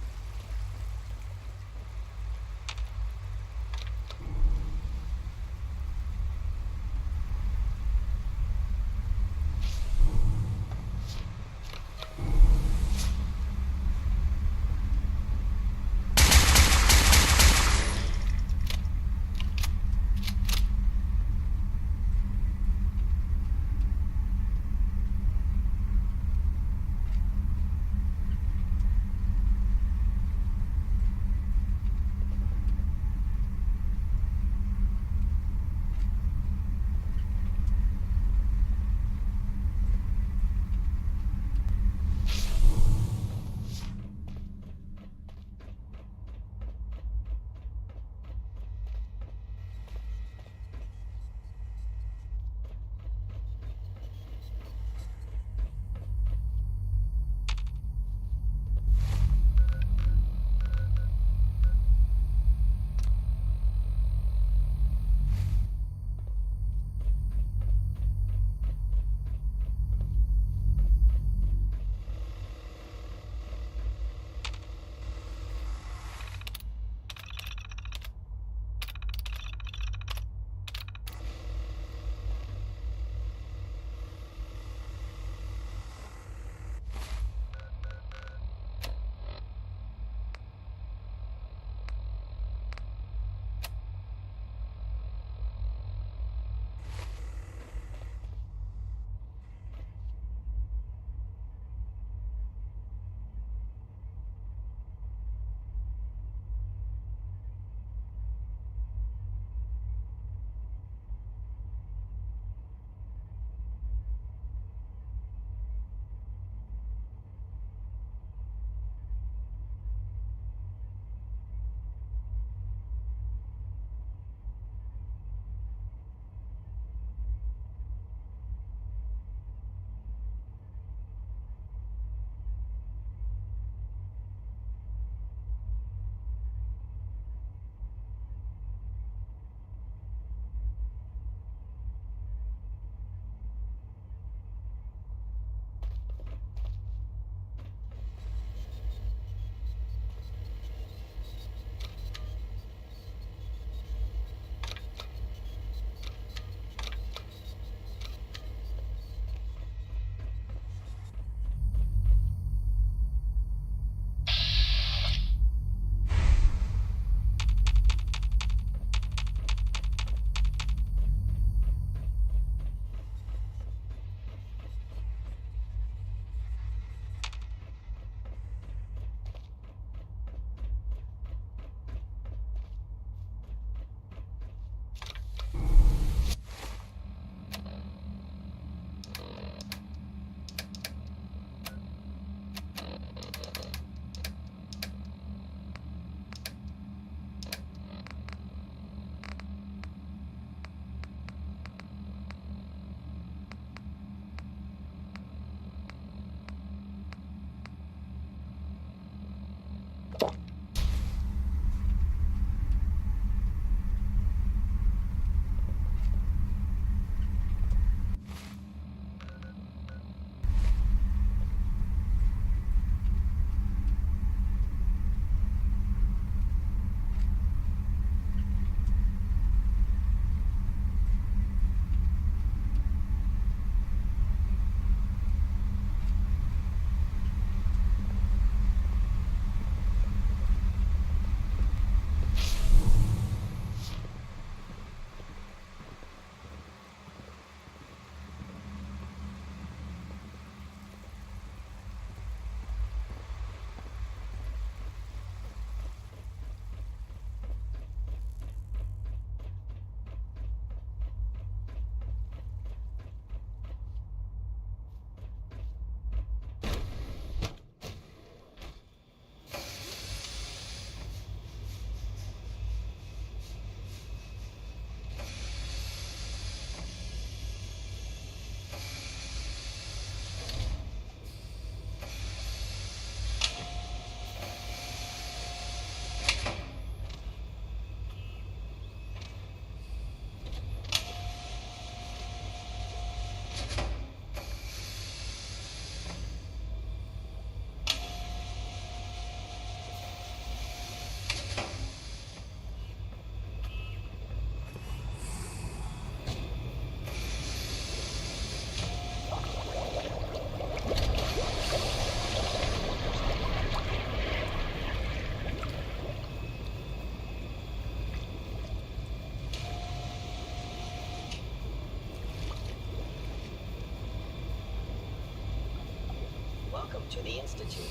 to the Institute.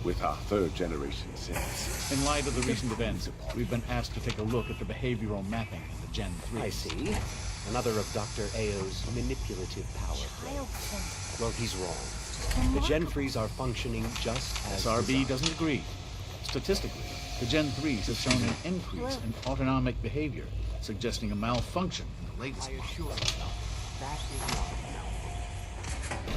With our third-generation synths. In light of the recent events, we've been asked to take a look at the behavioral mapping of the Gen 3. I see. Another of Dr. Ao's manipulative power. Well, he's wrong. The Gen 3s are functioning just as SRB designed. doesn't agree. Statistically, the Gen 3s have shown an increase in autonomic behavior, suggesting a malfunction in the latest model. I assure you, that is not a malfunction.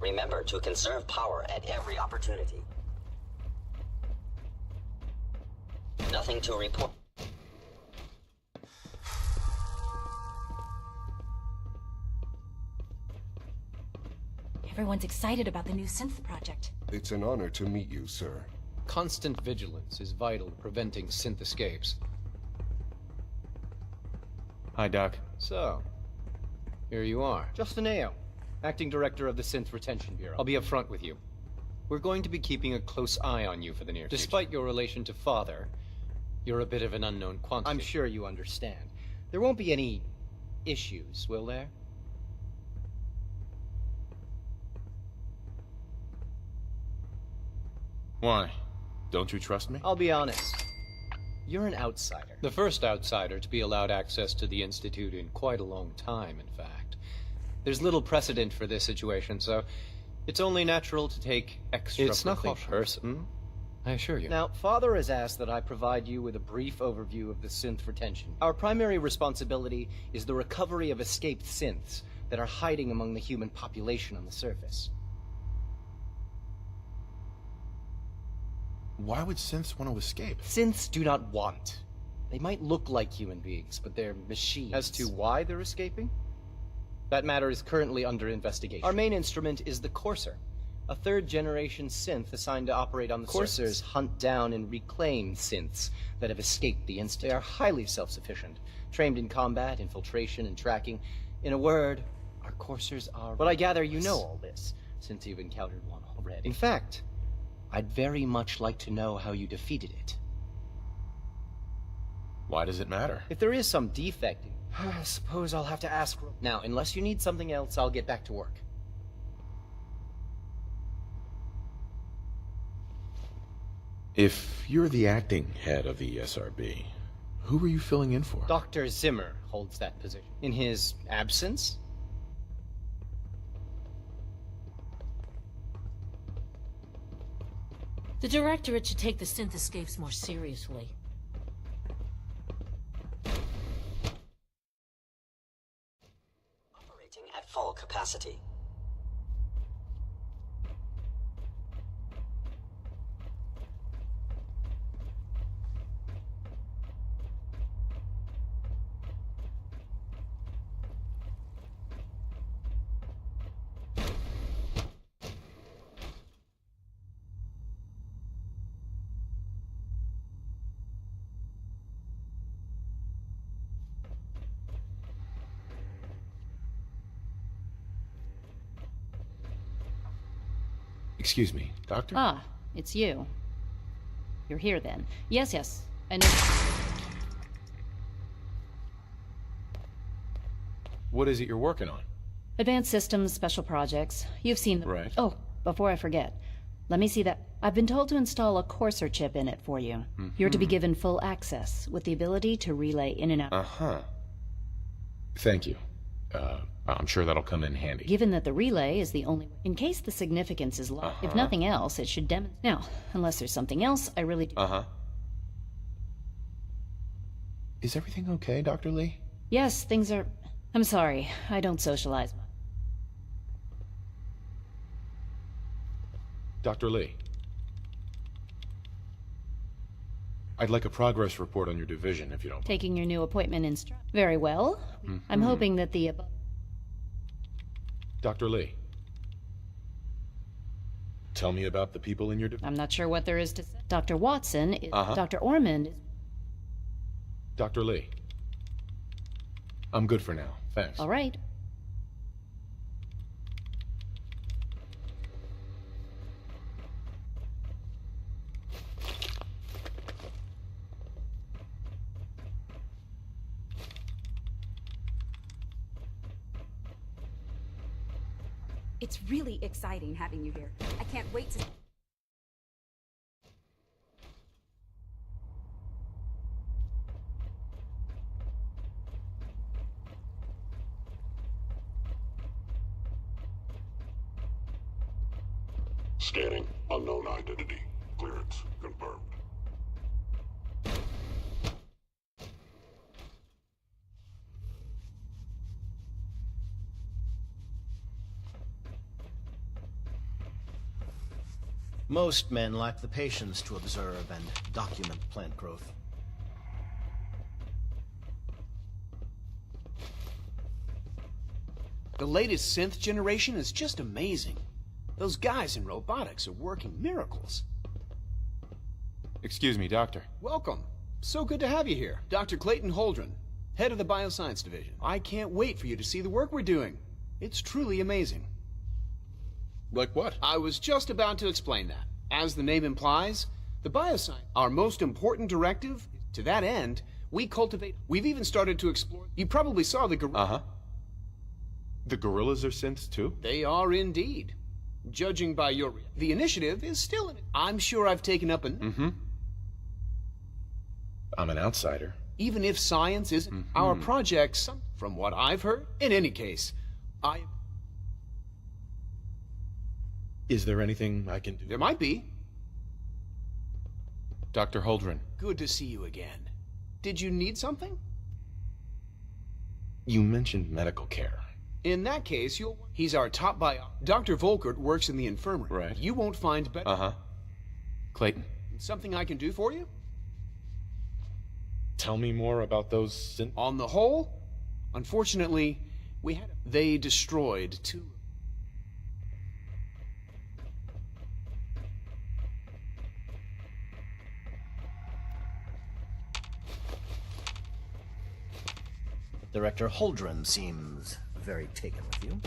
Remember to conserve power at every opportunity. Nothing to report. Everyone's excited about the new synth project. It's an honor to meet you, sir. Constant vigilance is vital to preventing synth escapes. Hi, Doc. So, here you are. Justin Ao, Acting Director of the Synth Retention Bureau. I'll be upfront with you. We're going to be keeping a close eye on you for the near future. Despite your relation to Father, you're a bit of an unknown quantity. I'm sure you understand. There won't be any issues, will there? Why? Don't you trust me? I'll be honest. You're an outsider. The first outsider to be allowed access to the Institute in quite a long time, in fact. There's little precedent for this situation, so it's only natural to take extra It's nothing precautions. personal. I assure you. Now, Father has asked that I provide you with a brief overview of the synth retention. Our primary responsibility is the recovery of escaped synths that are hiding among the human population on the surface. Why would synths want to escape? Synths do not want. They might look like human beings, but they're machines. As to why they're escaping? That matter is currently under investigation. Our main instrument is the Courser, a third-generation synth assigned to operate on the Coursers hunt down and reclaim synths that have escaped the Institute. They are highly self-sufficient, trained in combat, infiltration, and tracking. In a word, our Coursers are... But I gather you know all this, since you've encountered one already. In fact, I'd very much like to know how you defeated it. Why does it matter? If there is some defect, I suppose I'll have to ask... Now, unless you need something else, I'll get back to work. If you're the acting head of the SRB, who are you filling in for? Dr. Zimmer holds that position. In his absence? The Directorate should take the synth escapes more seriously. Operating at full capacity. Excuse me, Doctor? Ah, it's you. You're here then. Yes, yes. I know. What is it you're working on? Advanced systems, special projects. You've seen them. Right. Oh, before I forget. Let me see that. I've been told to install a Courser chip in it for you. You're to be given full access, with the ability to relay in and out. Uh-huh. Thank you. I'm sure that'll come in handy. Given that the relay is the only... In case the significance is low. If nothing else, it should demonstrate... Now, unless there's something else, I really do... Uh-huh. Is everything okay, Dr. Lee? Yes, things are... I'm sorry, I don't socialize much. Dr. Lee. I'd like a progress report on your division, if you don't mind. Taking your new appointment in... Very well. I'm hoping that the... Dr. Lee. Tell me about the people in your division. I'm not sure what there is to say. Dr. Watson is... Dr. Ormond is... Dr. Lee. I'm good for now, thanks. All right. It's really exciting having you here. I can't wait to... Scanning. Unknown identity. Clearance confirmed. Most men lack the patience to observe and document plant growth. The latest synth generation is just amazing. Those guys in robotics are working miracles. Excuse me, Doctor. Welcome. So good to have you here. Dr. Clayton Holdren, head of the Bioscience Division. I can't wait for you to see the work we're doing. It's truly amazing. Like what? I was just about to explain that. As the name implies, the bioscience, our most important directive, to that end, we cultivate... We've even started to explore... You probably saw the Uh-huh. The gorillas are synths too? They are indeed. Judging by your... The initiative is still in it. I'm sure I've taken up an... Mm-hmm. I'm an outsider. Even if science isn't our project, from what I've heard, in any case, Is there anything I can do? There might be. Dr. Holdren. Good to see you again. Did you need something? You mentioned medical care. In that case, He's our top bio... Dr. Volkert works in the infirmary. Right. You won't find better... Uh-huh. Clayton. Something I can do for you? Tell me more about those On the whole, unfortunately, They destroyed two... Director Holdren seems very taken with you.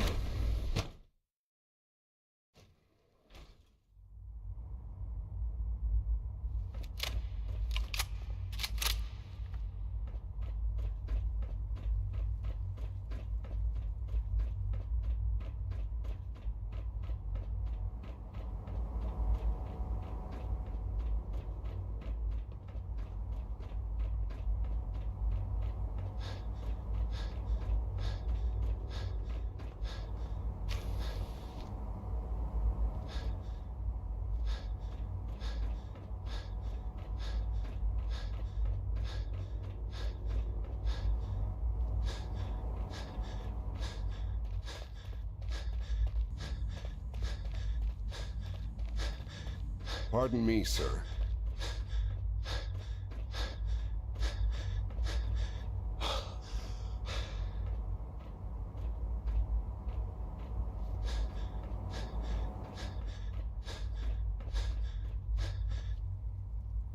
Pardon me, sir.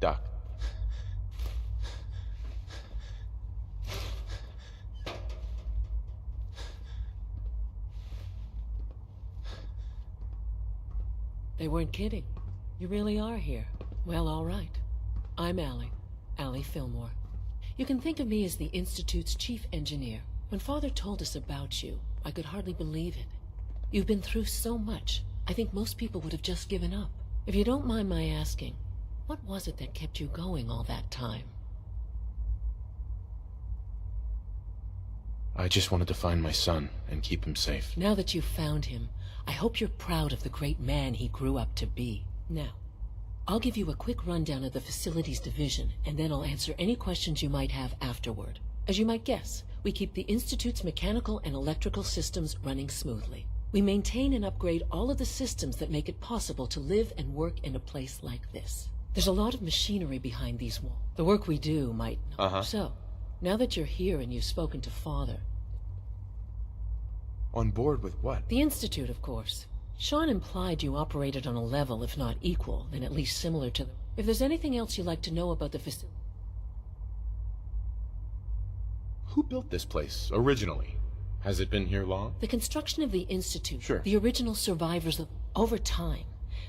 Doc. They weren't kidding. You really are here. Well, all right. I'm Allie Fillmore. You can think of me as the Institute's chief engineer. When Father told us about you, I could hardly believe it. You've been through so much, I think most people would have just given up. If you don't mind my asking, what was it that kept you going all that time? I just wanted to find my son and keep him safe. Now that you've found him, I hope you're proud of the great man he grew up to be. Now, I'll give you a quick rundown of the facilities division, and then I'll answer any questions you might have afterward. As you might guess, we keep the Institute's mechanical and electrical systems running smoothly. We maintain and upgrade all of the systems that make it possible to live and work in a place like this. There's a lot of machinery behind these walls. The work we do might not. So, now that you're here and you've spoken to Father... On board with what? The Institute, of course. Sean implied you operated on a level, if not equal, then at least similar to them. If there's anything else you'd like to know about the facility... Who built this place, originally? Has it been here long? The construction of the Institute, Sure. the original survivors of... Over time,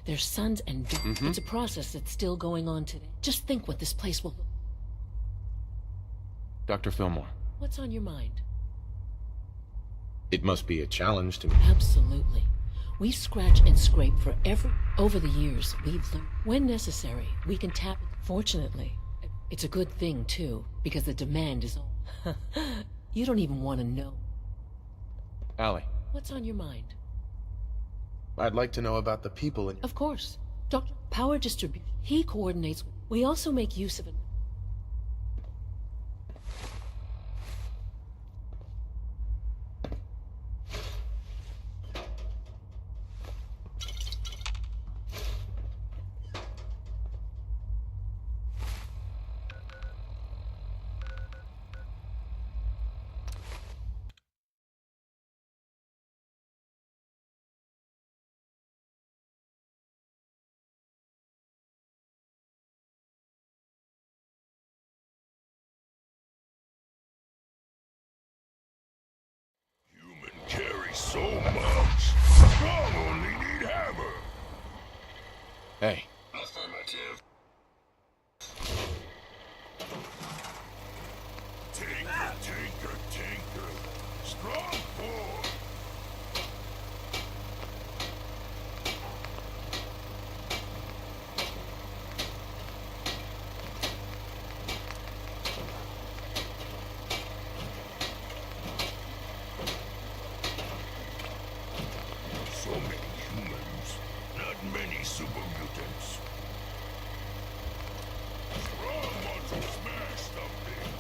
their sons and... It's a process that's still going on today. Just think what this place will... Dr. Fillmore, What's on your mind? it must be a challenge to me. Absolutely. We scratch and scrape for every... Over the years, we've learned... When necessary, we can tap... Fortunately, it's a good thing, too, because the demand is... You don't even want to know. Allie, What's on your mind? I'd like to know about the people in... Of course. Dr. Power Distribution. He coordinates... We also make use of it. Carry so much. Strong only need hammer. Hey, Affirmative. Tinker. Strong forward. So many humans, not many super mutants. Strong wants to smash something.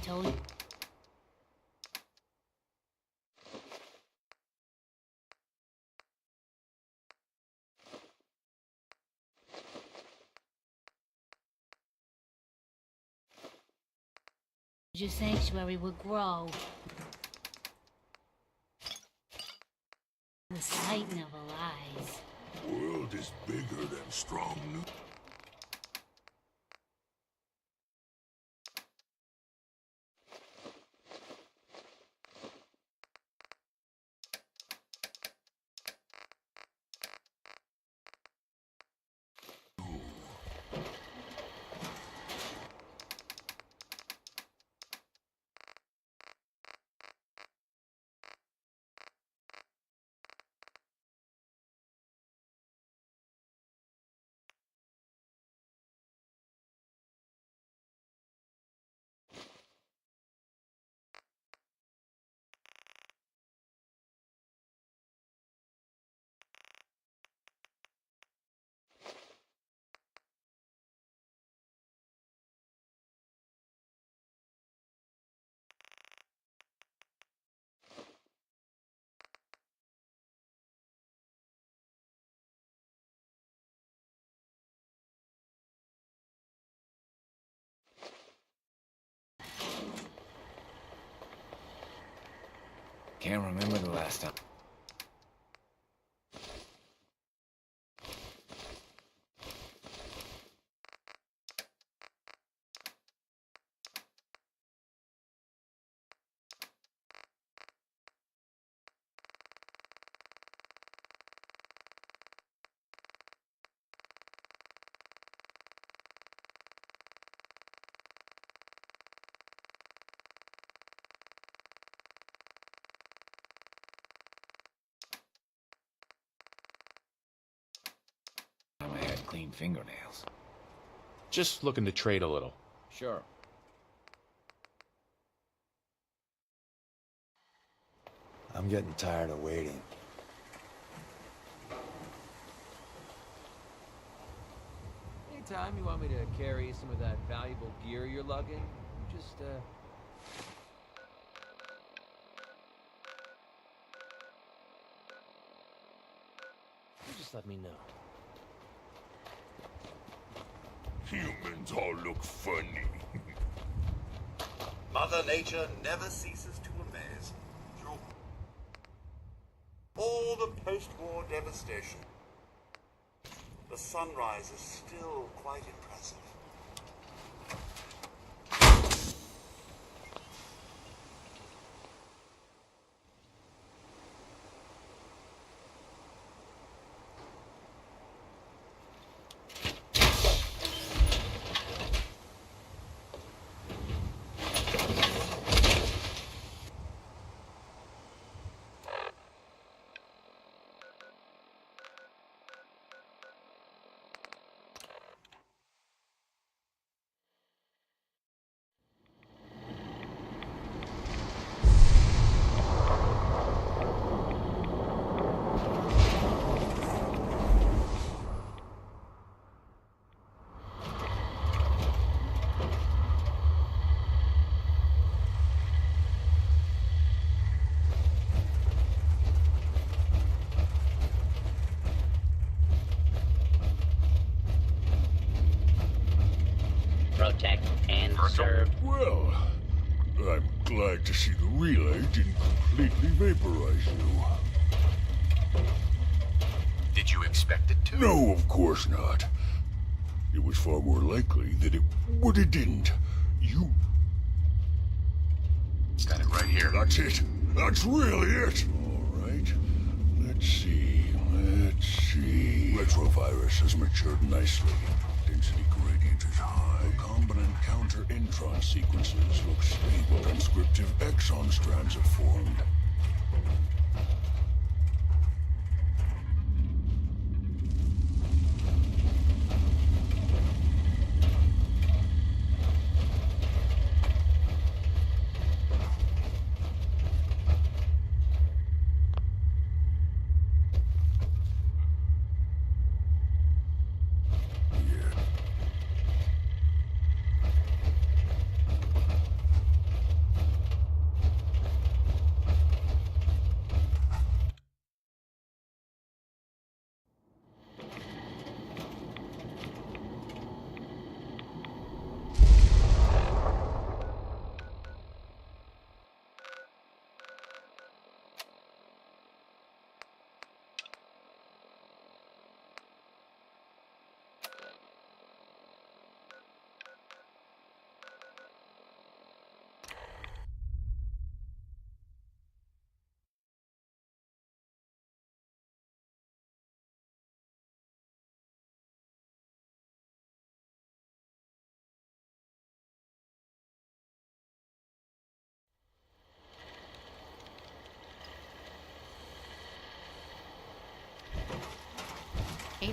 told you. Your sanctuary would grow. The sight never lies. World is bigger than strong new. Can't remember the last time. I had clean fingernails. Just looking to trade a little. Sure. I'm getting tired of waiting. Anytime you want me to carry some of that valuable gear you're lugging, just, you just let me know. Humans all look funny. Mother Nature never ceases to amaze. Through all the post-war devastation, the sunrise is still quite impressive. Protect and serve. Well, I'm glad to see the relay didn't completely vaporize you. Did you expect it to? No, of course not. It was far more likely that it would have didn't. You... Got it right here. That's it. That's really it. All right. Let's see. Retrovirus has matured nicely. Density gradient is high. Recombinant counter-intron sequences look stable. Transcriptive exon strands have formed.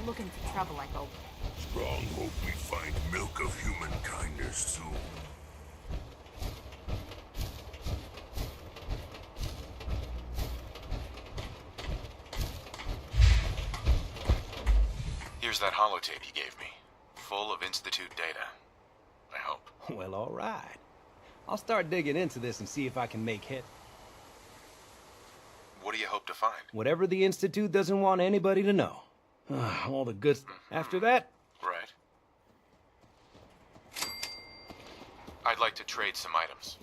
looking for trouble, I hope. Strong hope we find milk of human kindness soon. Here's that holotape you gave me, full of Institute data. I hope. Well, all right. I'll start digging into this and see if I can make head. What do you hope to find? Whatever the Institute doesn't want anybody to know. All the good stuff. After that... Right. I'd like to trade some items.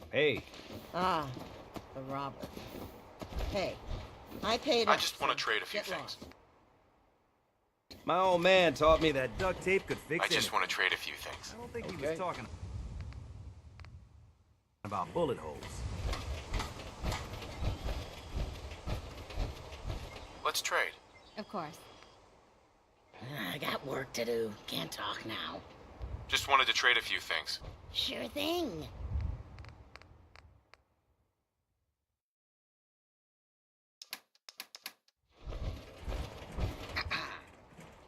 Hey. Ah, the robber. Hey, I paid I just want to trade a few things. My old man taught me that duct tape could fix I just want to trade a few things. I don't think he was talking about bullet holes. Let's trade. Of course. I got work to do. Can't talk now. Just wanted to trade a few things. Sure thing.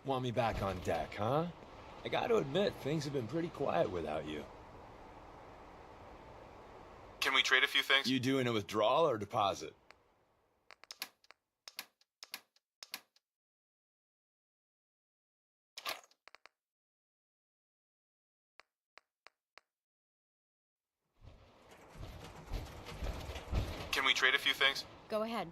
Want me back on deck, huh? I gotta admit, things have been pretty quiet without you. Can we trade a few things? You doing a withdrawal or deposit? Can we trade a few things? Go ahead.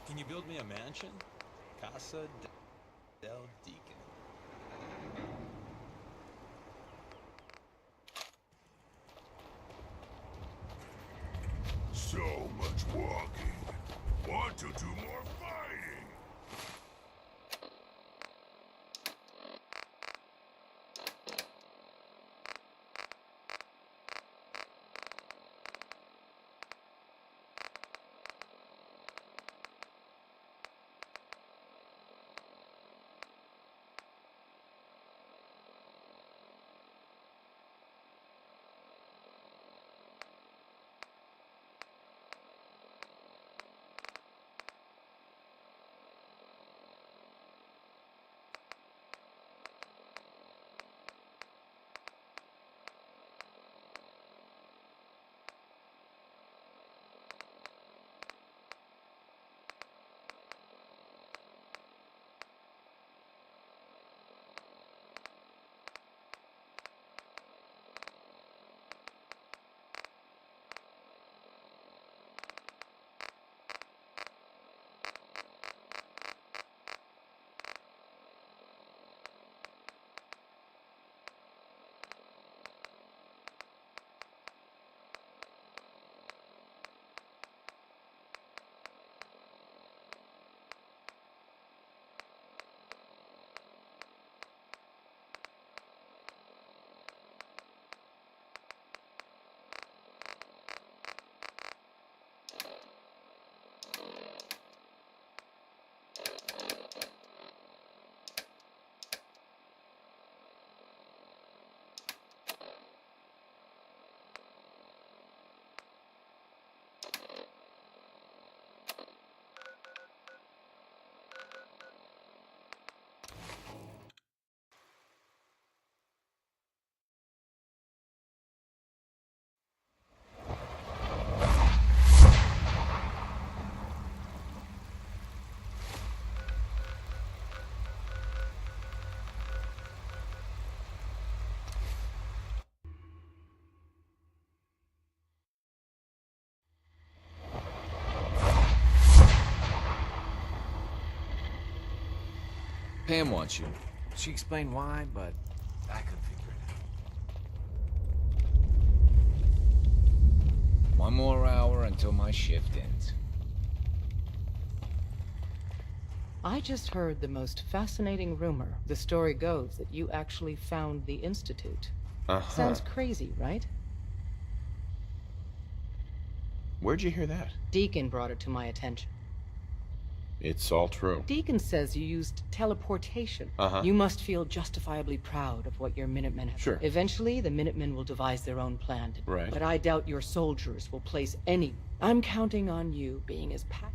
Can you build me a mansion? Casa del Deacon. So much walking. Want to do more fighting? Pam wants you. She explained why, but I couldn't figure it out. One more hour until my shift ends. I just heard the most fascinating rumor. The story goes that you actually found the Institute. Sounds crazy, right? Where'd you hear that? Deacon brought it to my attention. It's all true. Deacon says you used teleportation. You must feel justifiably proud of what your Minutemen have. Sure. Eventually, the Minutemen will devise their own plan. Right. But I doubt your soldiers will place any. I'm counting on you being as passionate.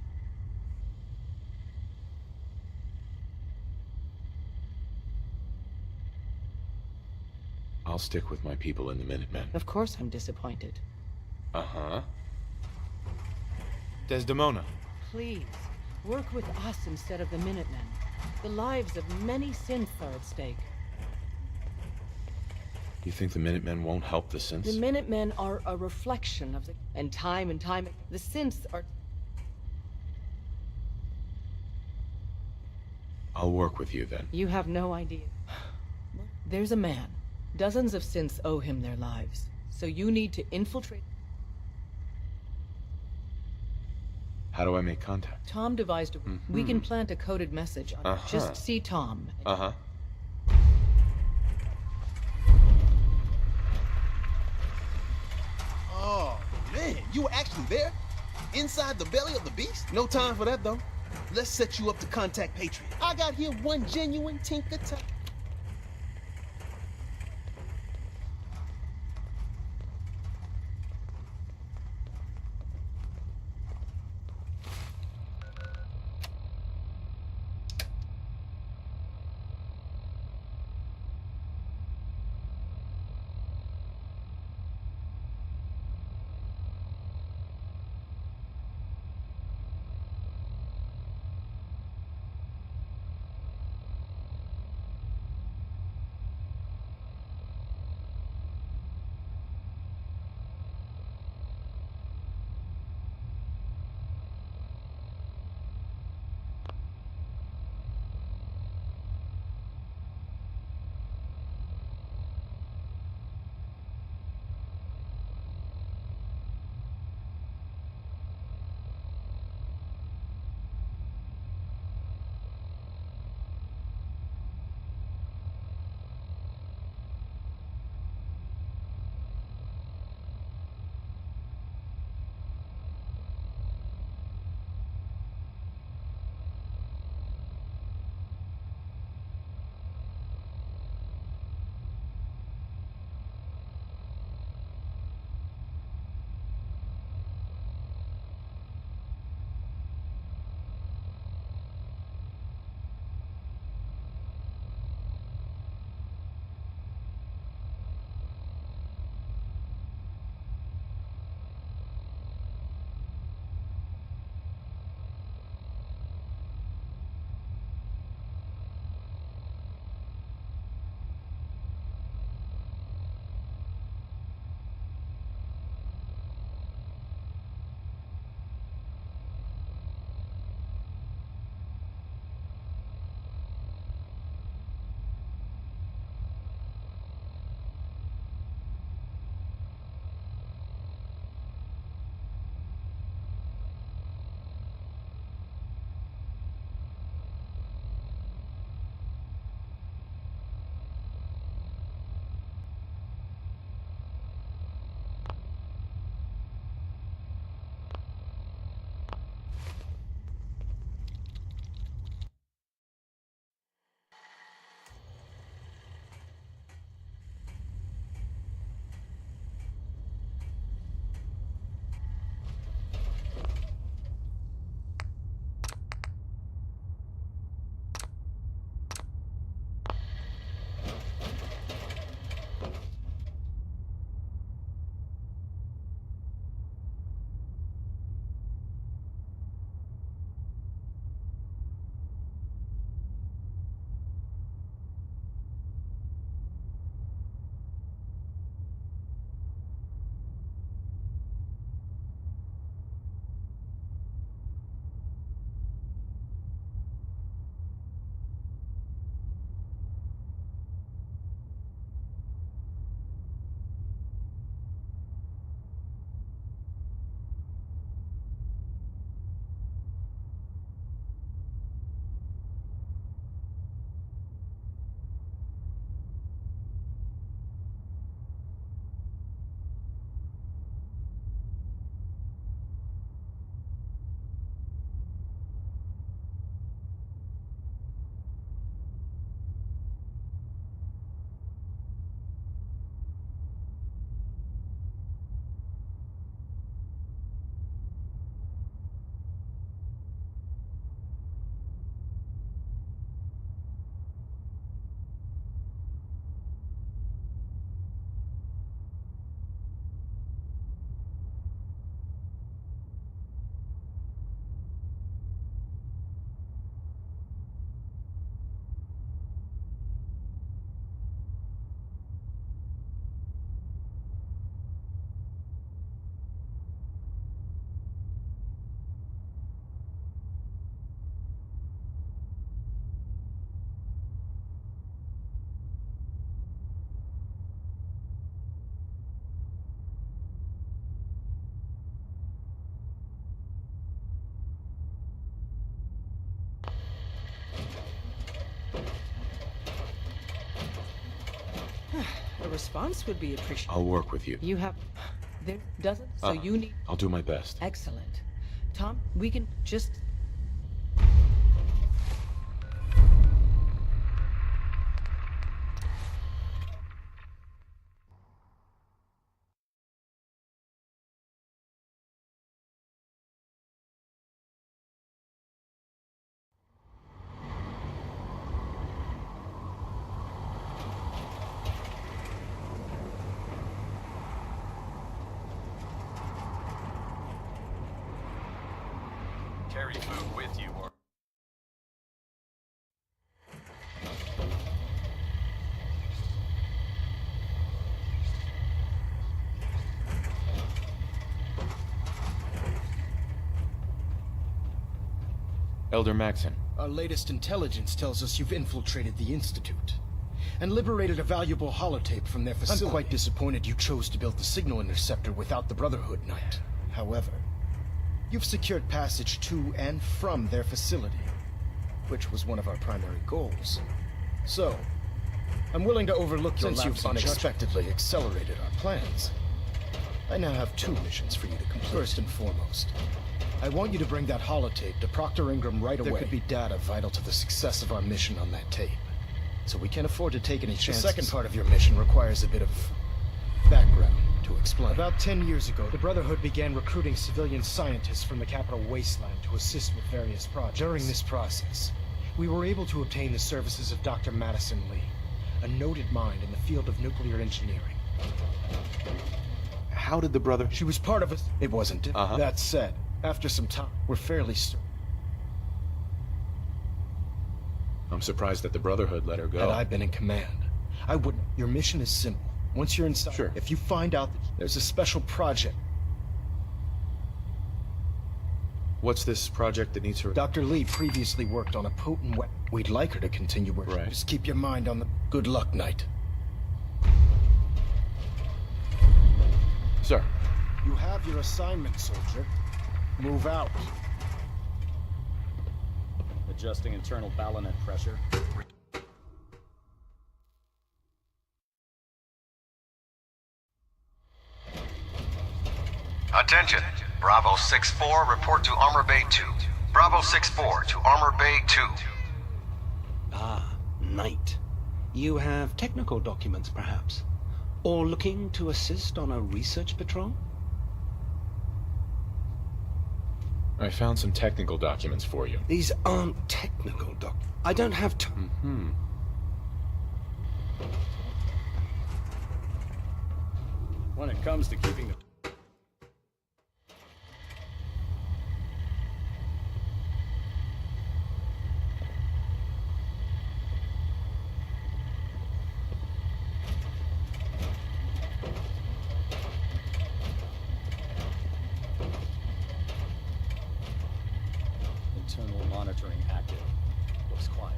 I'll stick with my people in the Minutemen. Of course I'm disappointed. Desdemona. Please, work with us instead of the Minutemen. The lives of many synths are at stake. You think the Minutemen won't help the synths? The Minutemen are a reflection of the... And time, the synths are... I'll work with you then. You have no idea. There's a man. Dozens of synths owe him their lives. So you need to infiltrate... How do I make contact? Tom devised a... We can plant a coded message on it. Just see Tom. Oh, man, you were actually there? Inside the belly of the beast? No time for that, though. Let's set you up to contact Patriot. I got here one genuine tinker type. response would be appreciated. I'll work with you. You have... There doesn't, so you need... I'll do my best. Excellent. Tom, we can just... Carry food with you, or... Elder Maxon. Our latest intelligence tells us you've infiltrated the Institute and liberated a valuable holotape from their facility. I'm quite disappointed you chose to build the signal interceptor without the Brotherhood Knight. However, you've secured passage to and from their facility, which was one of our primary goals. So, I'm willing to overlook your lapse in judgment. Since you've unexpectedly accelerated our plans, I now have 2 missions for you to complete. First and foremost, I want you to bring that holotape to Proctor Ingram right away. There could be data vital to the success of our mission on that tape, so we can't afford to take any chances. The second part of your mission requires a bit of background to explain. About 10 years ago, the Brotherhood began recruiting civilian scientists from the capital wasteland to assist with various projects. During this process, we were able to obtain the services of Dr. Madison Lee, a noted mind in the field of nuclear engineering. How did the Brother... She was part of us. It wasn't. That said, after some time, we're fairly certain. I'm surprised that the Brotherhood let her go. And I've been in command. I wouldn't. Your mission is simple. Once you're inside, sure. If you find out that there's a special project... What's this project that needs her... Dr. Lee previously worked on a potent weapon. We'd like her to continue working. Right. Just keep your mind on the... Good luck, Knight. Sir. You have your assignment, soldier. Move out. Adjusting internal ballonet pressure. Attention. Bravo 6-4, report to Armor Bay 2. Bravo 6-4 to Armor Bay 2. Ah, Knight. You have technical documents, perhaps? Or looking to assist on a research patrol? I found some technical documents for you. These aren't technical I don't have time. When it comes to keeping the... Internal monitoring active. Looks quiet.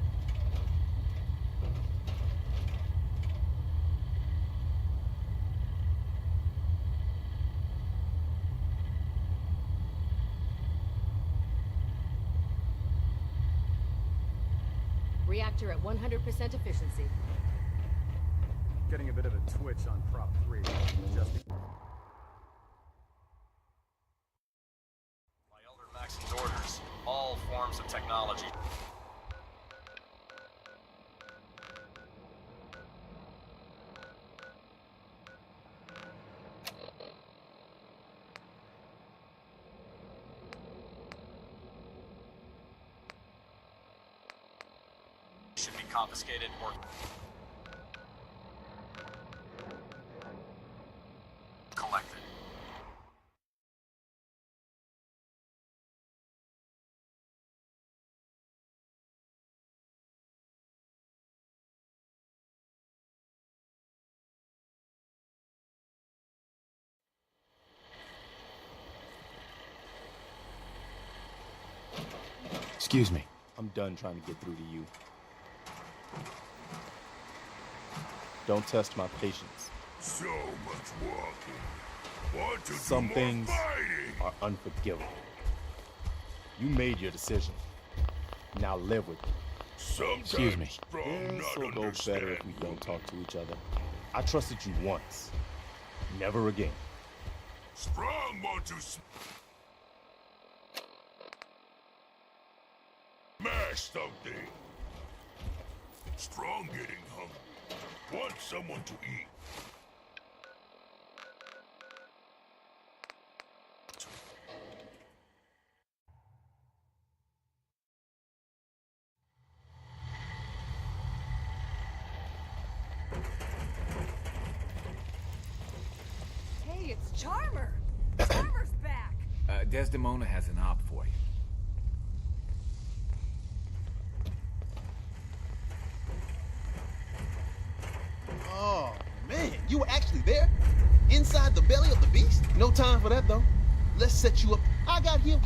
Reactor at 100% efficiency. Getting a bit of a twitch on Prop 3. Adjusting. By Elder Maxon's orders, all forms of technology. Should be confiscated or collected. Excuse me. I'm done trying to get through to you. Don't test my patience. So much walking. Want to Some do things more fighting? are unforgivable. You made your decision. Now live with it. Sometimes Excuse me. from This not will go better if we understanding. don't talk to each other. I trusted you once. Never again. Sprung want to smash something. Strong getting hungry. Want someone to eat. Hey, it's Charmer! Charmer's back! Desdemona has an op for you. Oh, man, you were actually there? Inside the belly of the beast? No time for that, though. Let's set you up. I got here.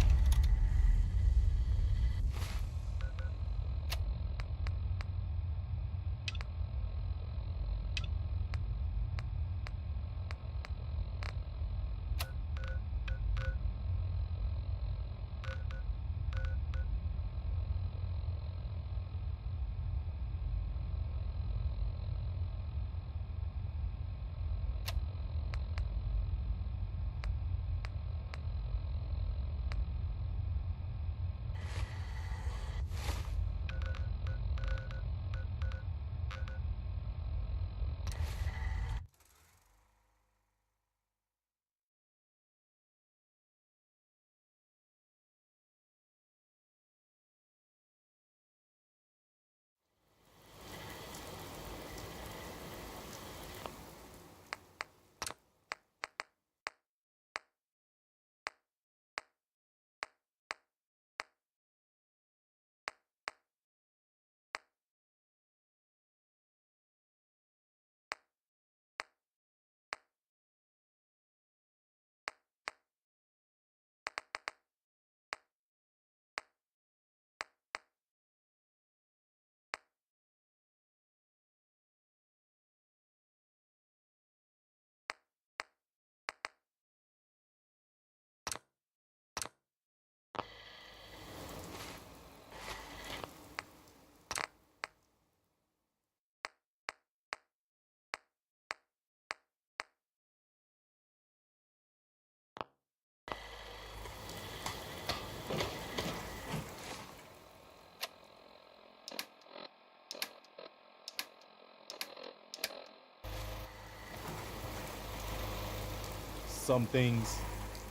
Some things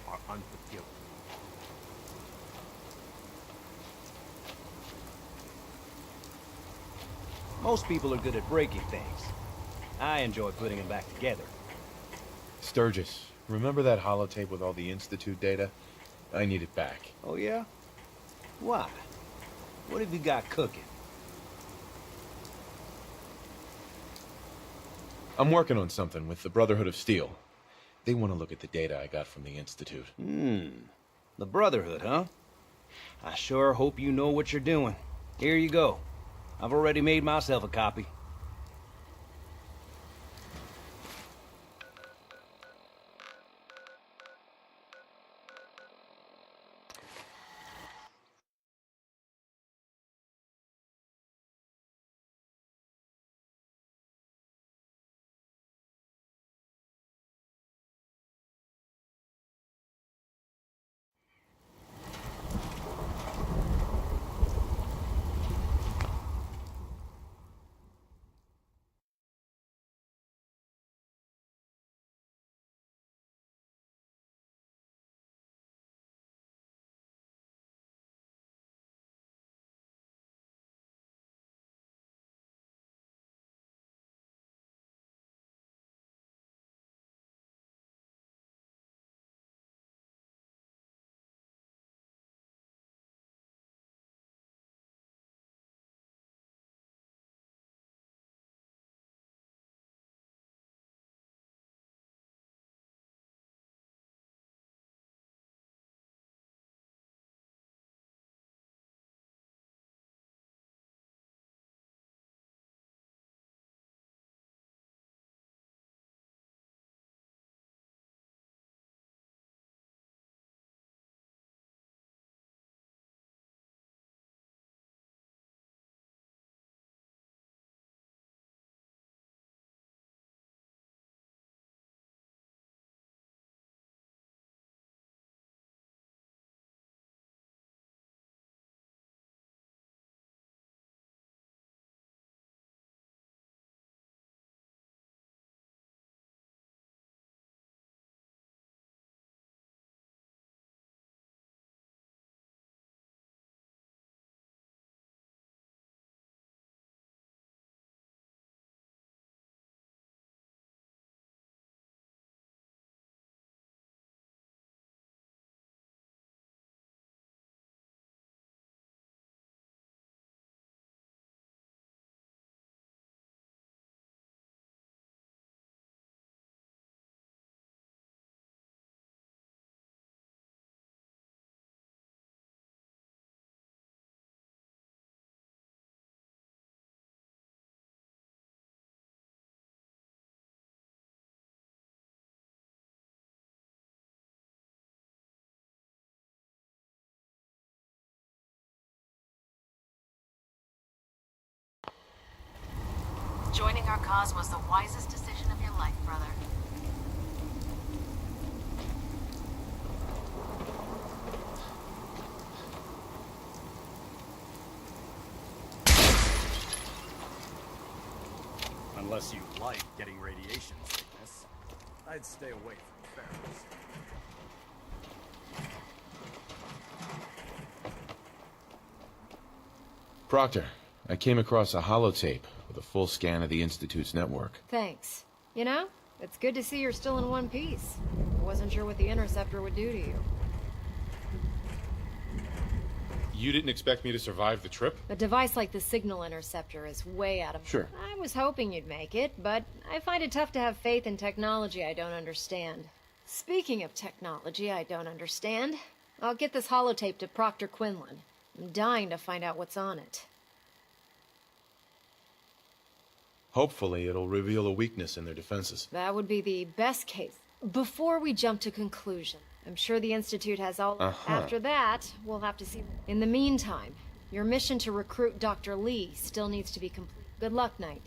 are unforgivable. Most people are good at breaking things. I enjoy putting them back together. Sturgis, remember that holotape with all the Institute data? I need it back. Oh, yeah? Why? What have you got cooking? I'm working on something with the Brotherhood of Steel. They want to look at the data I got from the Institute. The Brotherhood, huh? I sure hope you know what you're doing. Here you go. I've already made myself a copy. Joining our cause was the wisest decision of your life, brother. Unless you like getting radiation sickness, I'd stay away from ferrets. Proctor, I came across a holotape with a full scan of the Institute's network. Thanks. You know, it's good to see you're still in one piece. I wasn't sure what the interceptor would do to you. You didn't expect me to survive the trip? A device like the signal interceptor is way out of... Sure. I was hoping you'd make it, but I find it tough to have faith in technology I don't understand. Speaking of technology I don't understand, I'll get this holotape to Proctor Quinlan. I'm dying to find out what's on it. Hopefully it'll reveal a weakness in their defenses. That would be the best case. Before we jump to conclusion, I'm sure the Institute has all... After that, we'll have to see... In the meantime, your mission to recruit Dr. Lee still needs to be complete. Good luck, Knight.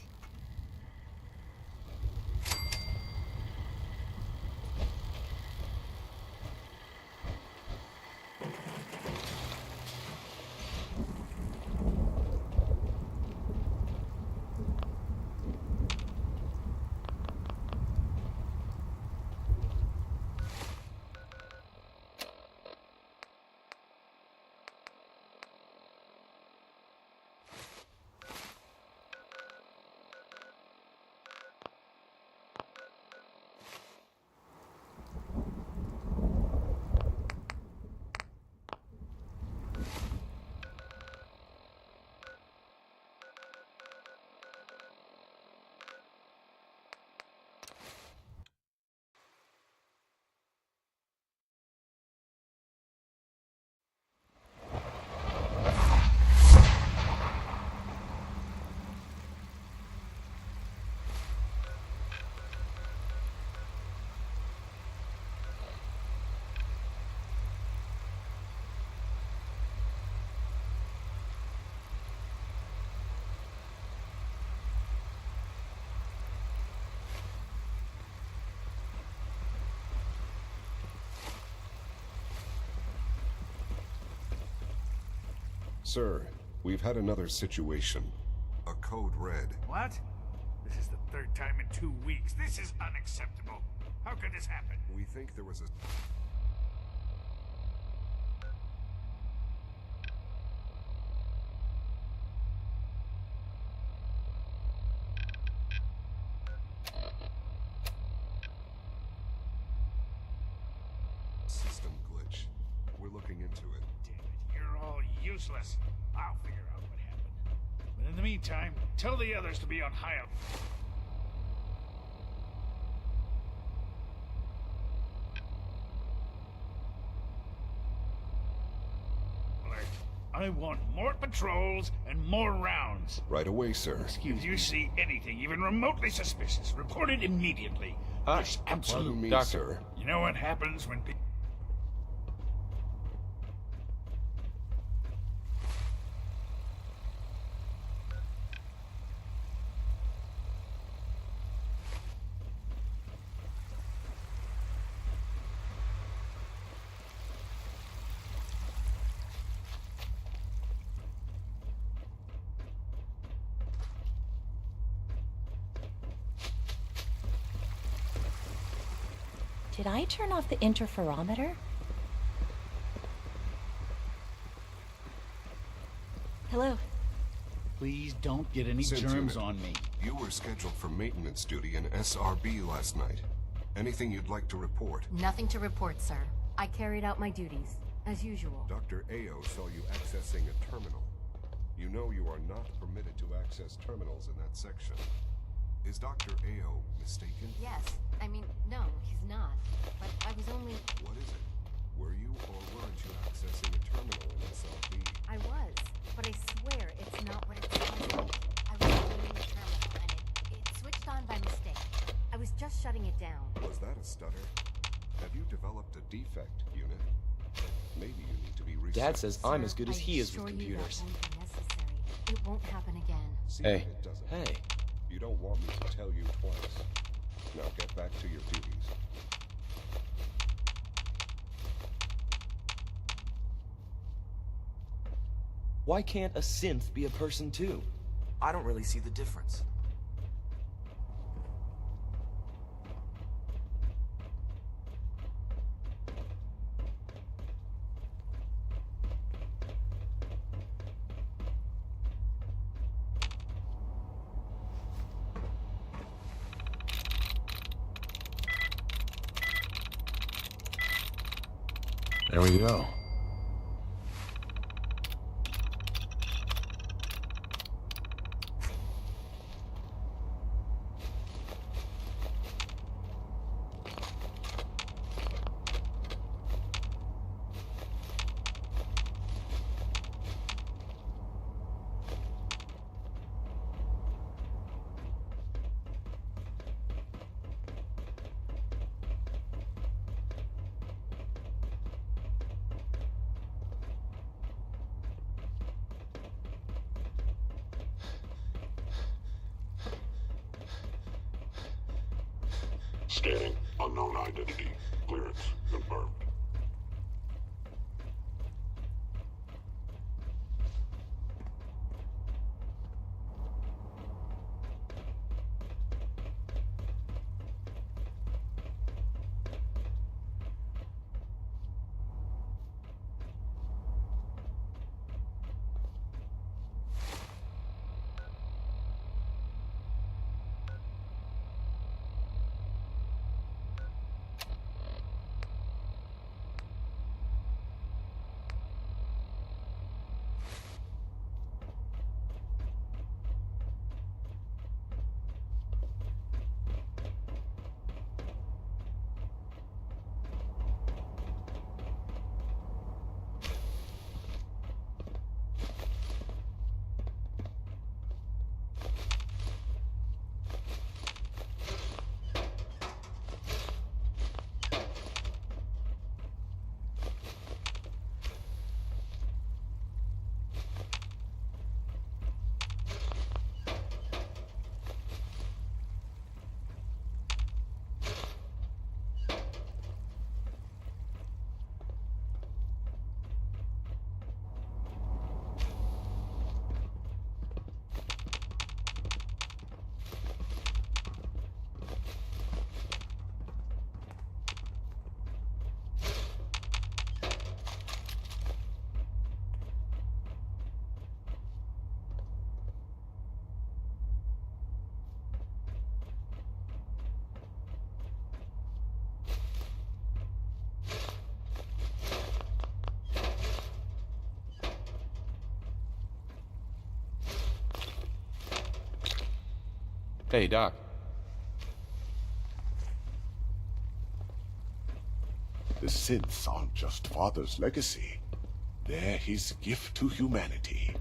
Sir, we've had another situation. A code red. What? This is the third time in 2 weeks. This is unacceptable. How could this happen? We think there was a... system glitch. We're looking into it. Damn it, you're all useless. I'll figure out what happened. But in the meantime, tell the others to be on high alert. I want more patrols and more rounds. Right away, sir. If you see anything even remotely suspicious, report it immediately. Just absolutely. Doctor. You know what happens when people... Did I turn off the interferometer? Hello? Please don't get any germs on me. You were scheduled for maintenance duty in SRB last night. Anything you'd like to report? Nothing to report, sir. I carried out my duties, as usual. Dr. Ao saw you accessing a terminal. You know you are not permitted to access terminals in that section. Is Dr. Ao mistaken? Yes. I mean, no, he's not. But I was only... What is it? Were you or weren't you accessing a terminal in SRB? I was, but I swear it's not what it sounds like. I was opening the terminal, and it switched on by mistake. I was just shutting it down. Was that a stutter? Have you developed a defect, unit? Maybe you need to be reset. Dad says I'm as good as he is with computers. That won't be necessary. It won't happen again. Hey. Hey. You don't want me to tell you twice. Now get back to your duties. Why can't a synth be a person too? I don't really see the difference. There we go. Scanning. Unknown identity. Clearance confirmed. Hey, Doc. The synths aren't just Father's legacy. They're his gift to humanity.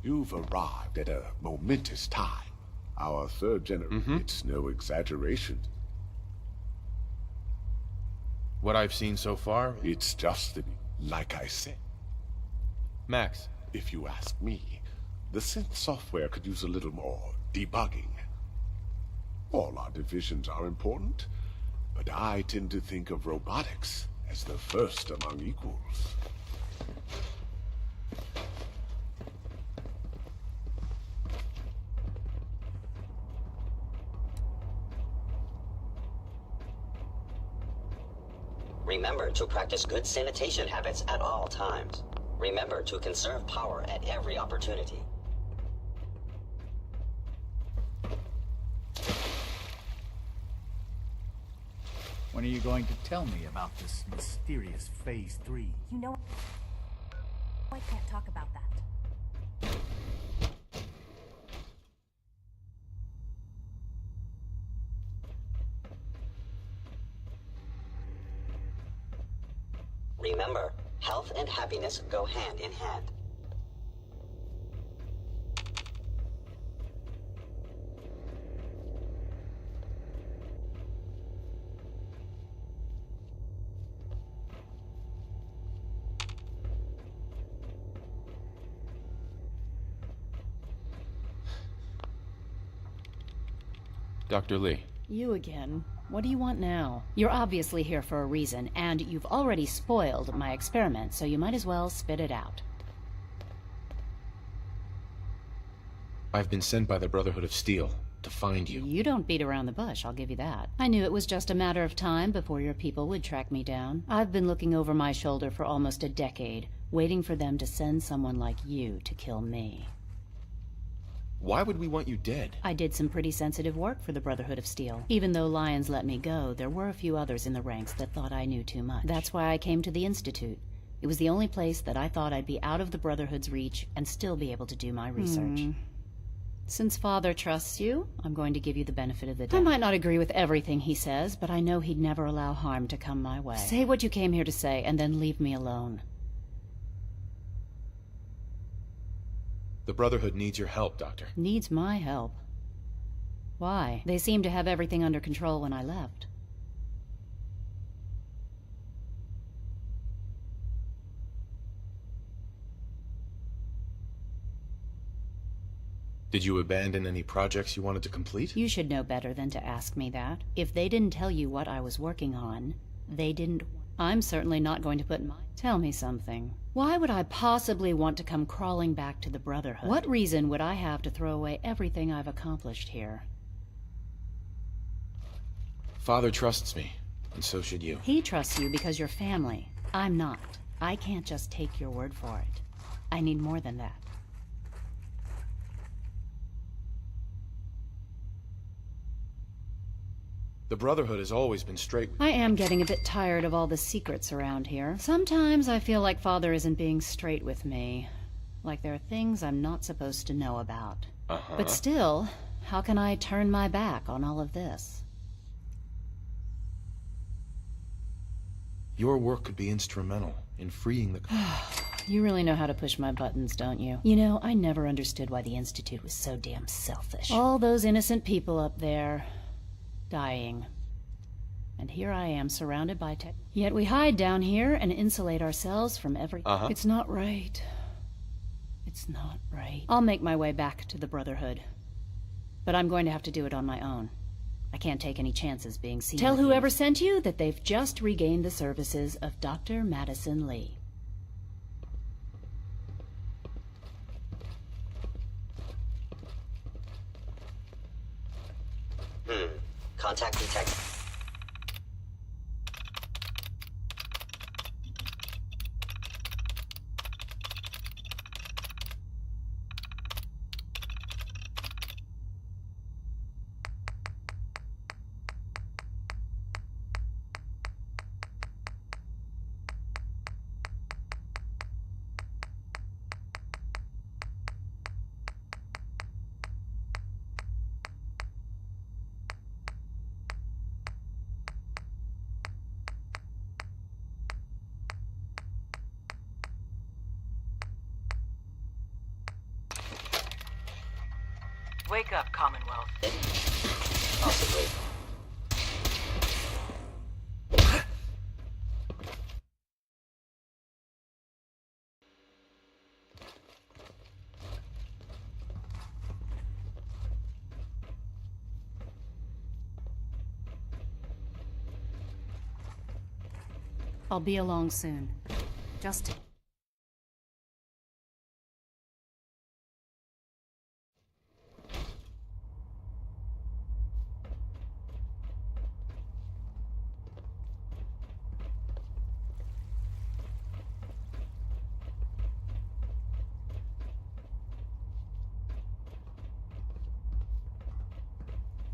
You've arrived at a momentous time. Our third generation. It's no exaggeration. What I've seen so far? It's just like I said. Max. If you ask me, the synth software could use a little more debugging. All our divisions are important, but I tend to think of robotics as the first among equals. Remember to practice good sanitation habits at all times. Remember to conserve power at every opportunity. When are you going to tell me about this mysterious Phase 3? You know, I can't talk about that. Remember, health and happiness go hand in hand. Dr. Lee. You again. What do you want now? You're obviously here for a reason, and you've already spoiled my experiment, so you might as well spit it out. I've been sent by the Brotherhood of Steel to find you. You don't beat around the bush, I'll give you that. I knew it was just a matter of time before your people would track me down. I've been looking over my shoulder for almost a decade, waiting for them to send someone like you to kill me. Why would we want you dead? I did some pretty sensitive work for the Brotherhood of Steel. Even though Lyons let me go, there were a few others in the ranks that thought I knew too much. That's why I came to the Institute. It was the only place that I thought I'd be out of the Brotherhood's reach and still be able to do my research. Since Father trusts you, I'm going to give you the benefit of the doubt. I might not agree with everything he says, but I know he'd never allow harm to come my way. Say what you came here to say, and then leave me alone. The Brotherhood needs your help, Doctor. Needs my help? Why? They seemed to have everything under control when I left. Did you abandon any projects you wanted to complete? You should know better than to ask me that. If they didn't tell you what I was working on, they didn't... I'm certainly not going to put my... Tell me something. Why would I possibly want to come crawling back to the Brotherhood? What reason would I have to throw away everything I've accomplished here? Father trusts me, and so should you. He trusts you because you're family. I'm not. I can't just take your word for it. I need more than that. The Brotherhood has always been straight with I am getting a bit tired of all the secrets around here. Sometimes I feel like Father isn't being straight with me. Like there are things I'm not supposed to know about. But still, how can I turn my back on all of this? Your work could be instrumental in freeing the... You really know how to push my buttons, don't you? You know, I never understood why the Institute was so damn selfish. All those innocent people up there... dying. And here I am, surrounded by tech. Yet we hide down here and insulate ourselves from every... It's not right. It's not right. I'll make my way back to the Brotherhood. But I'm going to have to do it on my own. I can't take any chances being seen. Tell whoever sent you that they've just regained the services of Dr. Madison Lee. Contact detected. Wake up, Commonwealth. Possibly. I'll be along soon. Just...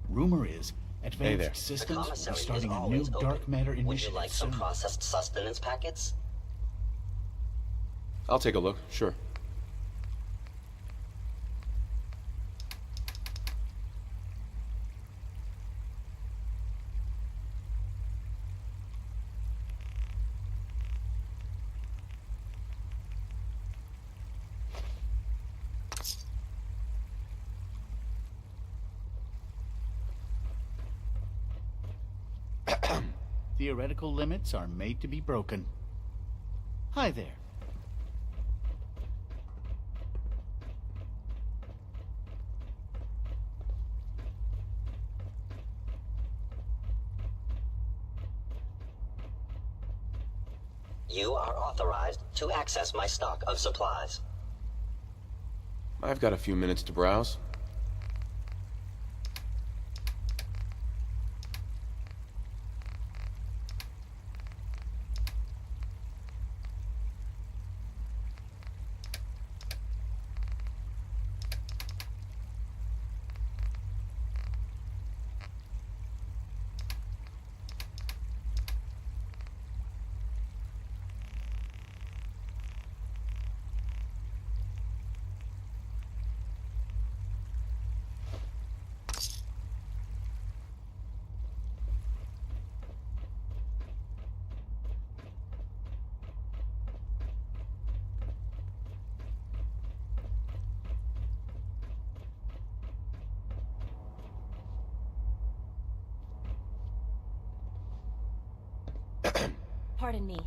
Rumor is, advanced The systems are commissary is starting a new always dark open. matter Would you initiative like some soon. processed sustenance packets? I'll take a look, sure. Theoretical limits are made to be broken. Hi there. You are authorized to access my stock of supplies. I've got a few minutes to browse. Pardon me.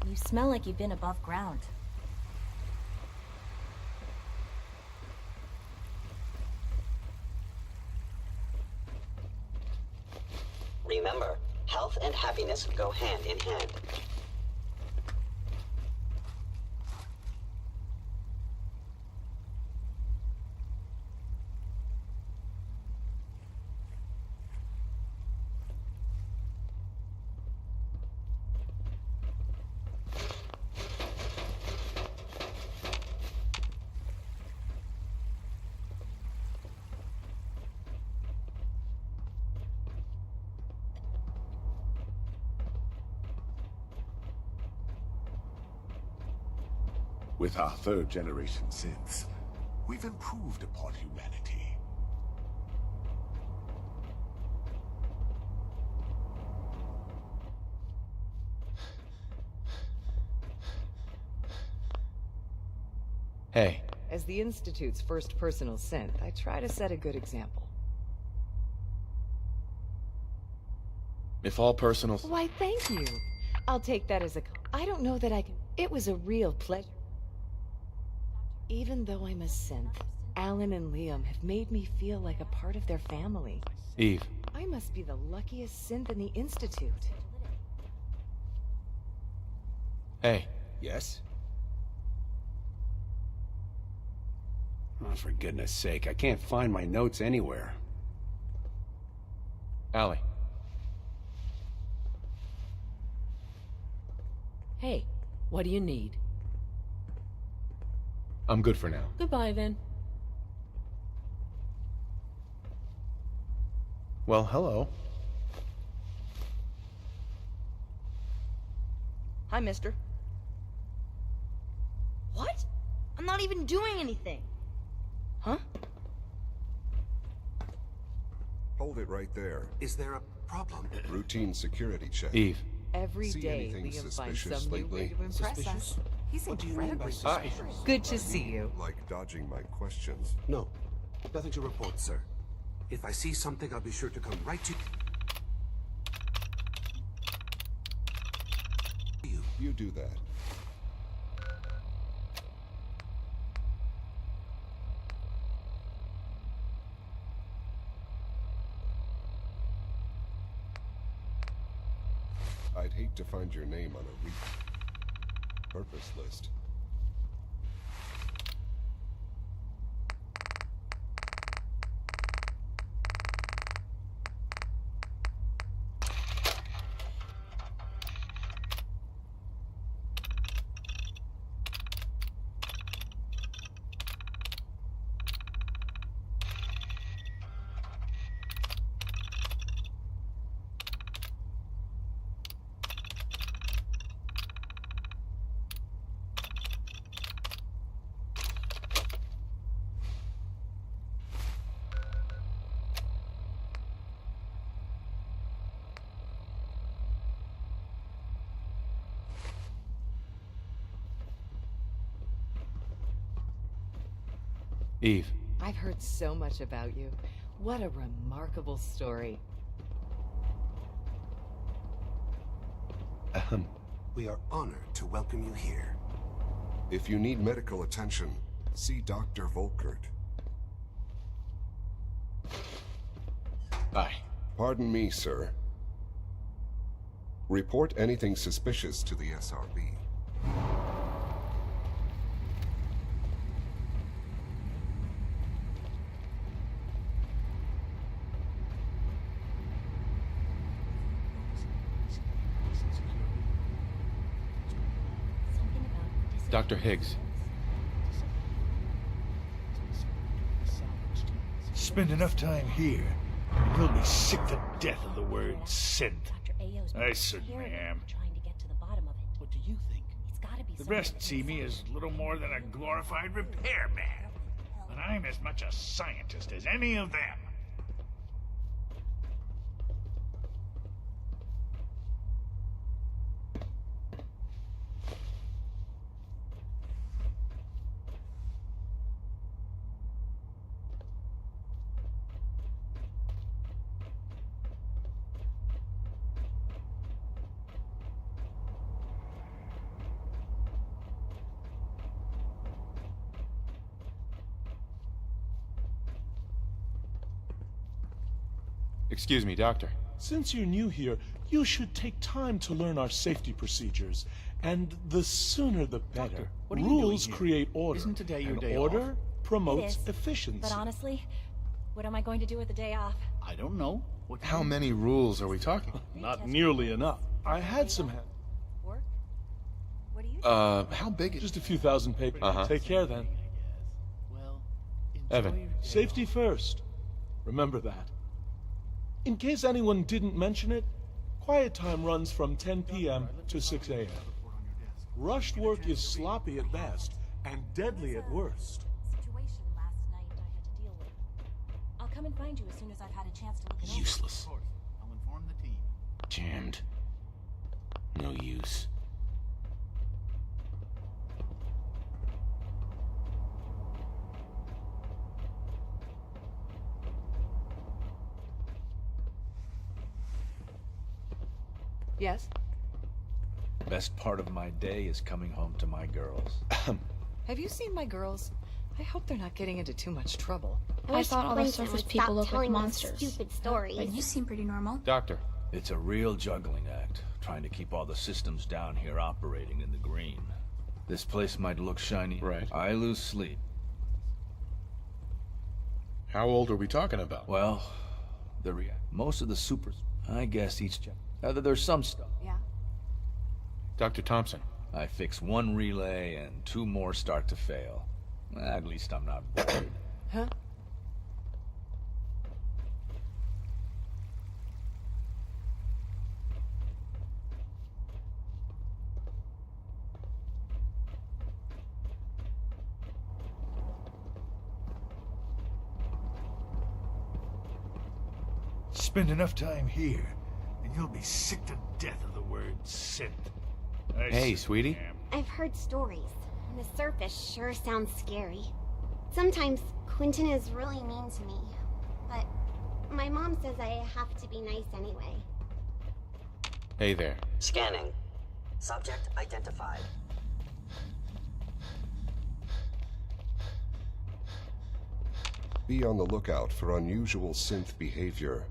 You smell like you've been above ground. Remember, health and happiness go hand in hand. With our third-generation synths, we've improved upon humanity. Hey. As the Institute's first personal synth, I try to set a good example. If all personal... Why, thank you. I'll take that as a... I don't know that I can... It was a real pleasure. Even though I'm a synth, Alan and Liam have made me feel like a part of their family. Eve. I must be the luckiest synth in the Institute. Hey. Yes? Oh, for goodness sake, I can't find my notes anywhere. Allie. Hey, what do you need? I'm good for now. Goodbye, then. Well, hello. Hi, mister. What? I'm not even doing anything. Huh? Hold it right there. Is there a problem? Routine security check. Eve. Every See day, anything Liam finds suspicious some new way lately? to impress us. He's What do you mean by incredibly suspicious? Good to see you. Like dodging my questions. No. Nothing to report, sir. If I see something, I'll be sure to come right to you. You do that. I'd hate to find your name on a purpose list. Eve. I've heard so much about you. What a remarkable story. We are honored to welcome you here. If you need medical attention, see Dr. Volkert. Aye. Pardon me, sir. Report anything suspicious to the SRB. Dr. Higgs. Spend enough time here, and you'll be sick to death of the word synth. I certainly am. What do you think? The rest see me as little more than a glorified repairman. But I'm as much a scientist as any of them. Excuse me, Doctor. Since you're new here, you should take time to learn our safety procedures. And the sooner the better. Doctor, what are you doing Rules here? create order. Isn't today your and day order off? promotes It is, efficiency. But honestly, what am I going to do with the day off? I don't know. How many rules are we talking? Not nearly enough. I had some Work? What do you How big is... Just a few thousand papers. Uh-huh. Take care then. Well, Evan. Safety first. Remember that. In case anyone didn't mention it, quiet time runs from 10 p.m. to 6 a.m. Rushed work is sloppy at best and deadly at worst. Situation last night I had to deal with. I'll come and find you as soon as I've had a chance to look it over. Useless. I'll inform the team. Jammed. No use. Yes? Best part of my day is coming home to my girls. Have you seen my girls? I hope they're not getting into too much trouble. I thought all the surface people looked like monsters. Stupid stories. But you seem pretty normal. Doctor. It's a real juggling act, trying to keep all the systems down here operating in the green. This place might look shiny. Right. I lose sleep. How old are we talking about? Well, most of the supers, I guess each there's some stuff. Yeah? Dr. Thompson. I fix one relay and 2 more start to fail. At least I'm not worried. Huh? Spend enough time here, and you'll be sick to death of the word synth. I Hey, certainly sweetie. am. I've heard stories. And the surface sure sounds scary. Sometimes Quentin is really mean to me. But my mom says I have to be nice anyway. Hey there. Scanning. Subject identified. Be on the lookout for unusual synth behavior.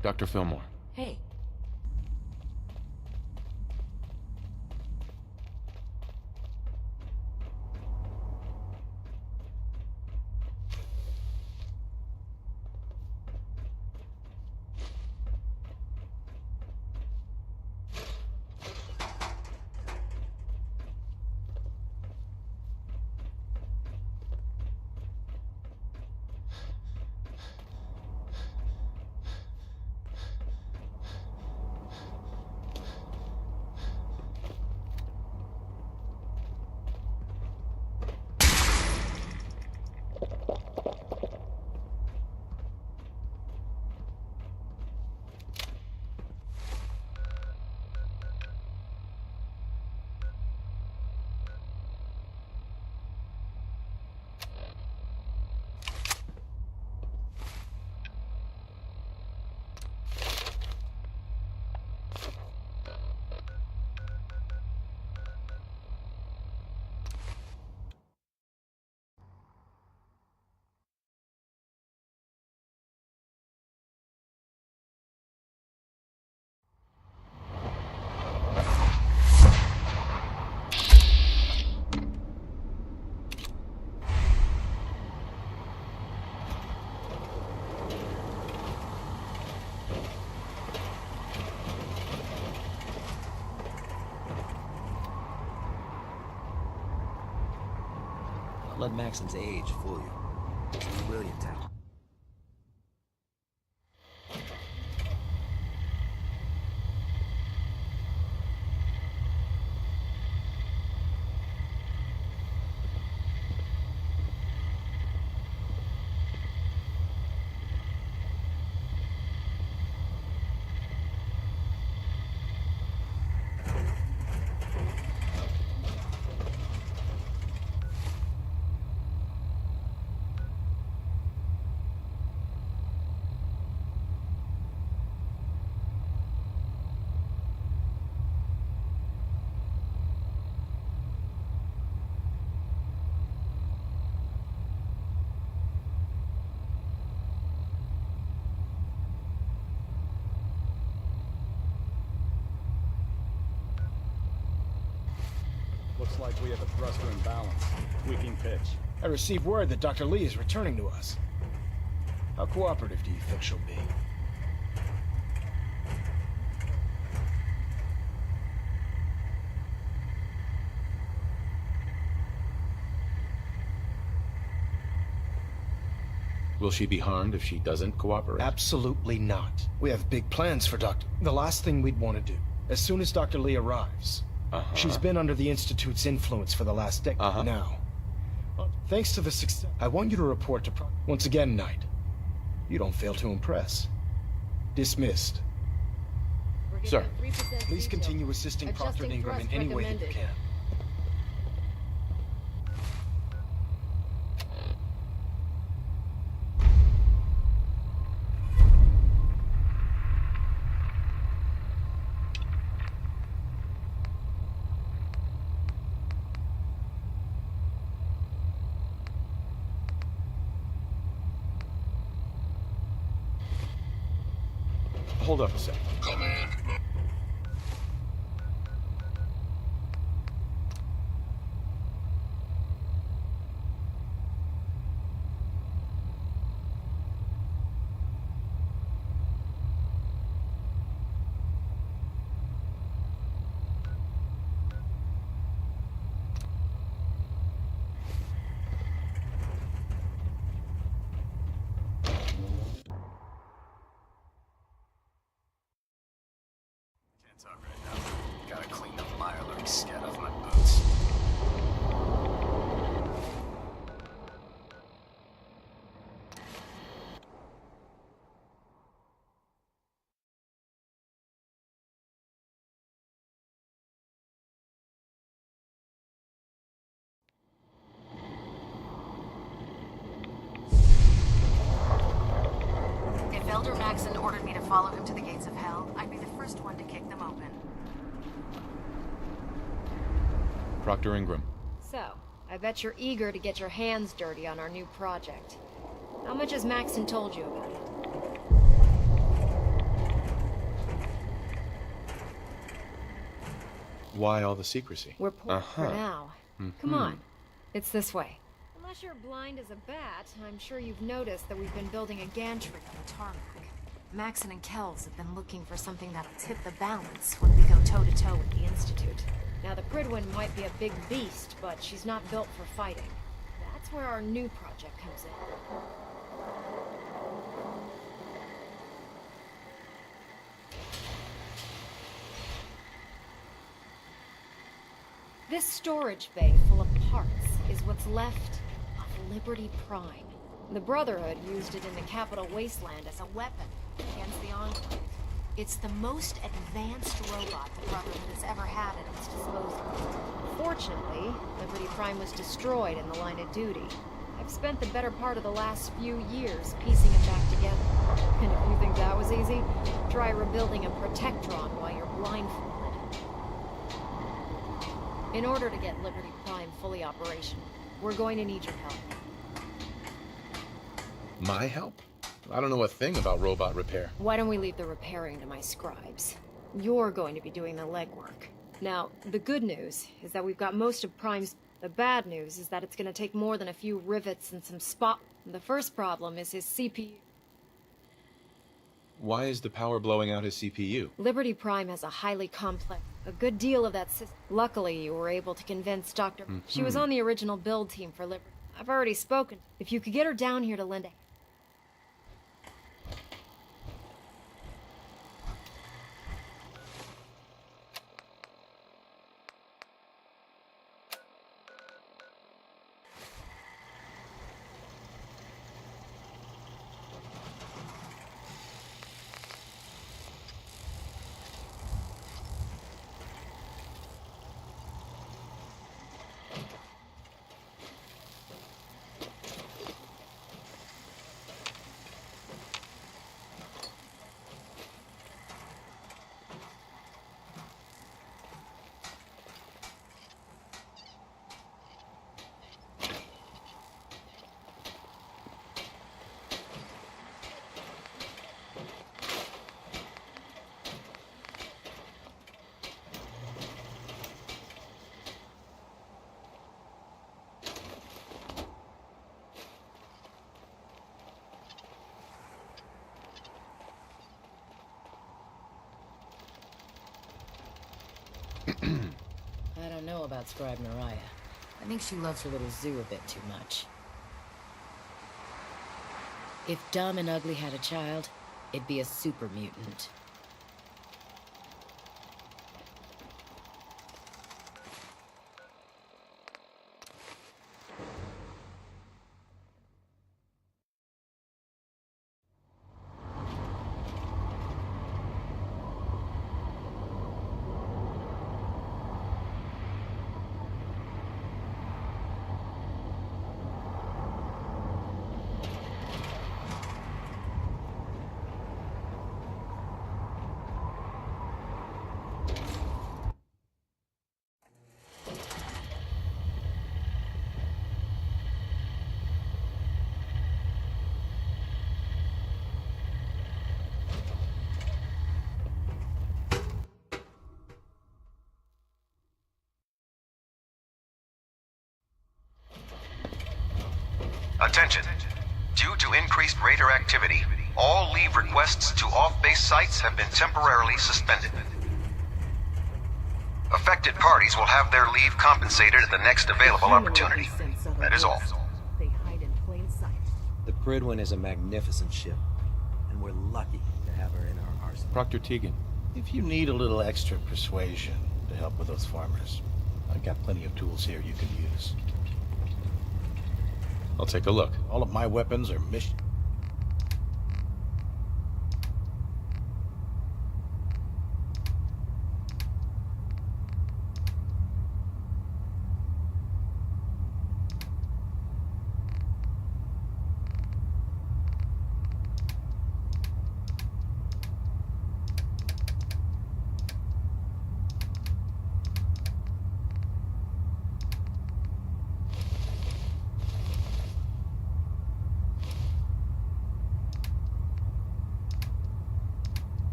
Dr. Fillmore. Hey. Don't let Maxon's age fool you. It's brilliant tech. Looks like we have a thruster imbalance. Tweaking pitch. I received word that Dr. Lee is returning to us. How cooperative do you think she'll be? Will she be harmed if she doesn't cooperate? Absolutely not. We have big plans for Dr. The last thing we'd want to do, as soon as Dr. Lee arrives. She's been under the Institute's influence for the last decade now. Thanks to the success, I want you to report to once again, Knight. You don't fail to impress. Dismissed. Sir. Please continue assisting Proctor and Ingram in any way that you can. Hold up a second. Command. Talk right now. Gotta clean the Mirelurk scat off my boots. If Elder Maxon ordered me to follow him to the gates of hell, I'd be the first one to kick them open. Proctor Ingram. So, I bet you're eager to get your hands dirty on our new project. How much has Maxon told you about it? Why all the secrecy? We're poor for now. Come on. It's this way. Unless you're blind as a bat, I'm sure you've noticed that we've been building a gantry on the tarmac. Maxon and Kells have been looking for something that'll tip the balance when we go toe-to-toe with the Institute. Now, the Prydwen might be a big beast, but she's not built for fighting. That's where our new project comes in. This storage bay full of parts is what's left of Liberty Prime. The Brotherhood used it in the Capital Wasteland as a weapon against the Enclave. It's the most advanced robot the Brotherhood has ever had at its disposal. Fortunately, Liberty Prime was destroyed in the line of duty. I've spent the better part of the last few years piecing it back together. And if you think that was easy, try rebuilding a Protectron while you're blindfolded. In order to get Liberty Prime fully operational, we're going to need your help. My help? I don't know a thing about robot repair. Why don't we leave the repairing to my scribes? You're going to be doing the legwork. Now, the good news is that we've got most of Prime's... The bad news is that it's going to take more than a few rivets and some spot... The first problem is his CPU. Why is the power blowing out his CPU? Liberty Prime has a highly complex... A good deal of that system... Luckily, you were able to convince Dr... She was on the original build team for Liberty. I've already spoken. If you could get her down here to lend a... I don't know about Scribe Mariah. I think she loves her little zoo a bit too much. If Dumb and Ugly had a child, it'd be a super mutant. Attention. Due to increased raider activity, all leave requests to off-base sites have been temporarily suspended. Affected parties will have their leave compensated at the next available opportunity. That is all. They hide in plain sight. The Pridwin is a magnificent ship, and we're lucky to have her in our arsenal. Proctor Tegan. If you need a little extra persuasion to help with those farmers, I've got plenty of tools here you can use. I'll take a look. All of my weapons are mission.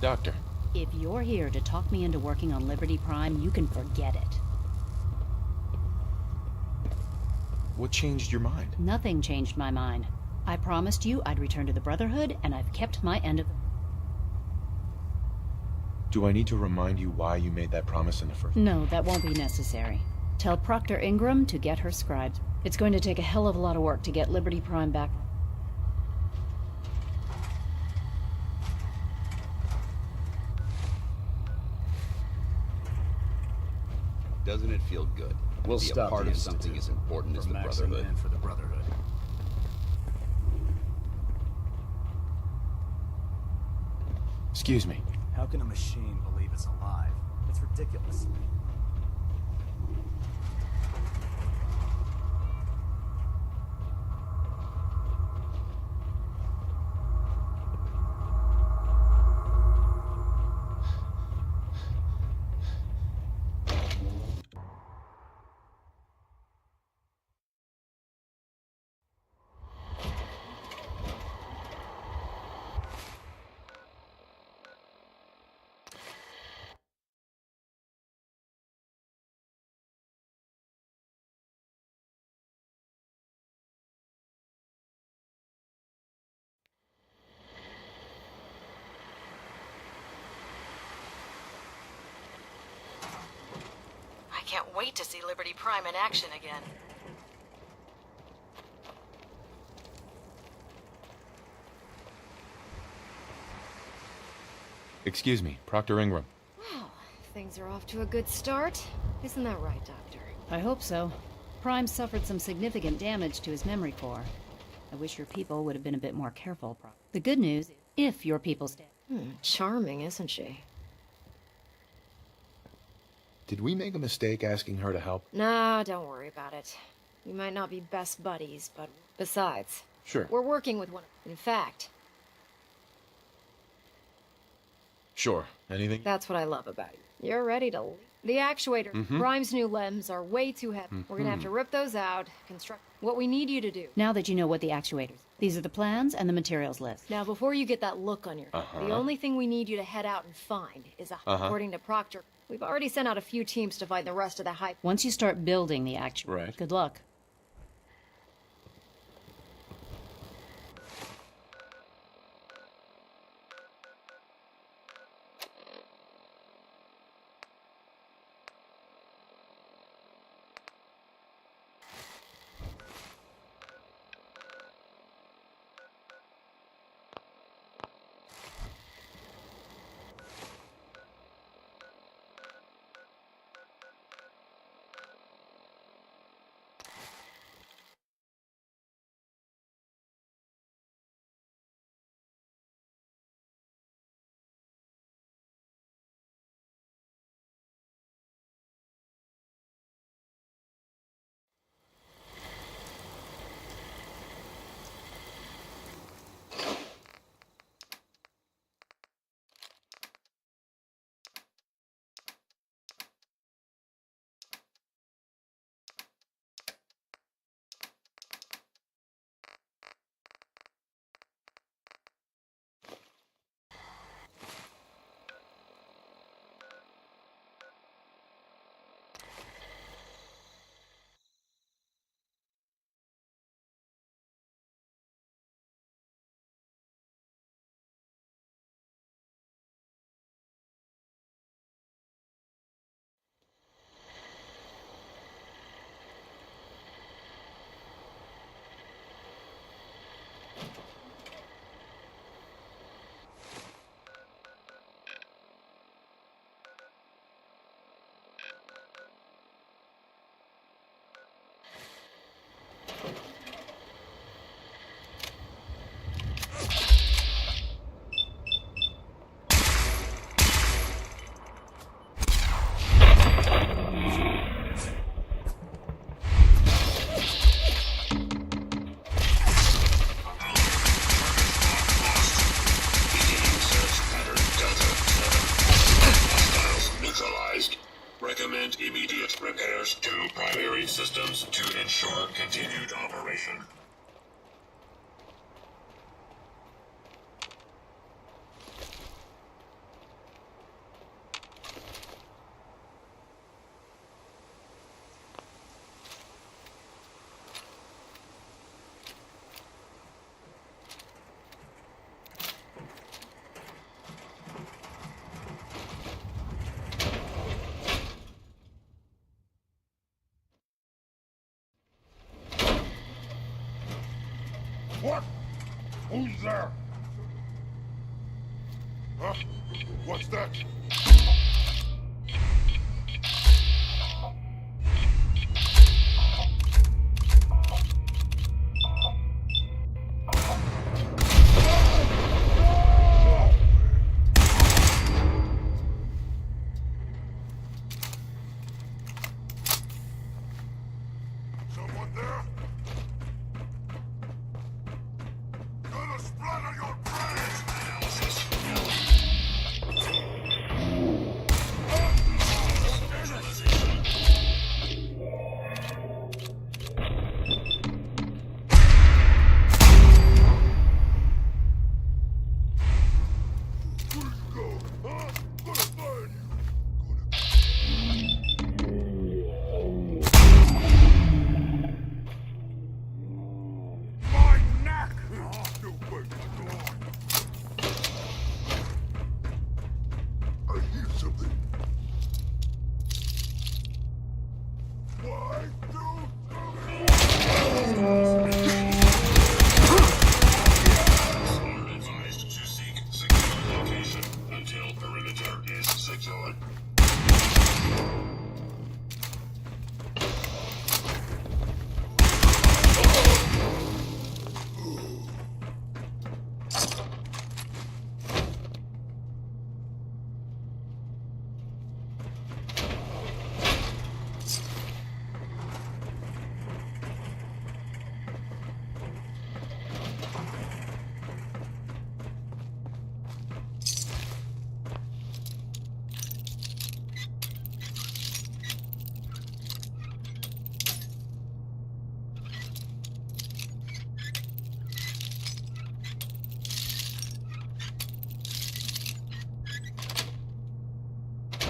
Doctor. If you're here to talk me into working on Liberty Prime, you can forget it. What changed your mind? Nothing changed my mind. I promised you I'd return to the Brotherhood, and I've kept my end of the... Do I need to remind you why you made that promise in the first place? No, that won't be necessary. Tell Proctor Ingram to get her scribed. It's going to take a hell of a lot of work to get Liberty Prime back. Doesn't it feel good? We'll to be stop a part the of something as important as the maxing Brotherhood. in for the Brotherhood. Excuse me. How can a machine believe it's alive? It's ridiculous. can't wait to see Liberty Prime in action again. Excuse me, Proctor Ingram. Wow, things are off to a good start. Isn't that right, Doctor? I hope so. Prime suffered some significant damage to his memory core. I wish your people would have been a bit more careful. The good news, if your people stay. Charming, isn't she? Did we make a mistake asking her to help? Nah, don't worry about it. We might not be best buddies, but besides... Sure. We're working with one... In fact... Sure. Anything? That's what I love about you. You're ready to leave. The actuator. Prime's new limbs are way too heavy. We're gonna have to rip those out, construct... What we need you to do. Now that you know what the actuators... These are the plans and the materials list. Now, before you get that look on your face, the only thing we need you to head out and find is a... According to Proctor, we've already sent out a few teams to find the rest of the hype. Once you start building the actuators... Right. Good luck. Recommend immediate repairs to primary systems to ensure continued operation. What? Who's there? Huh? What's that? Someone there? Gonna splatter your brains!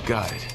Got it.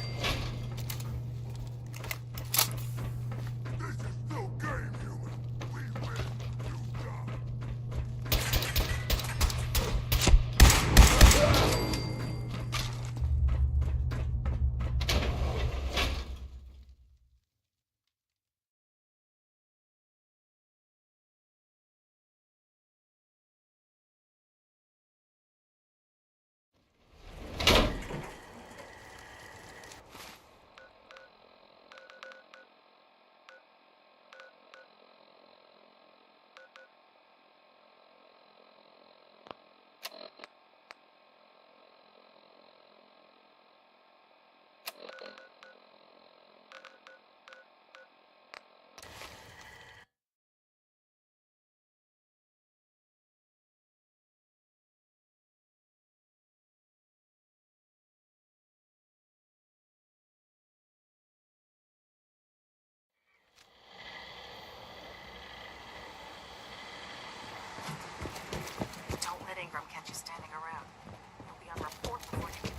Don't let Ingram catch you standing around. You'll be on report before you...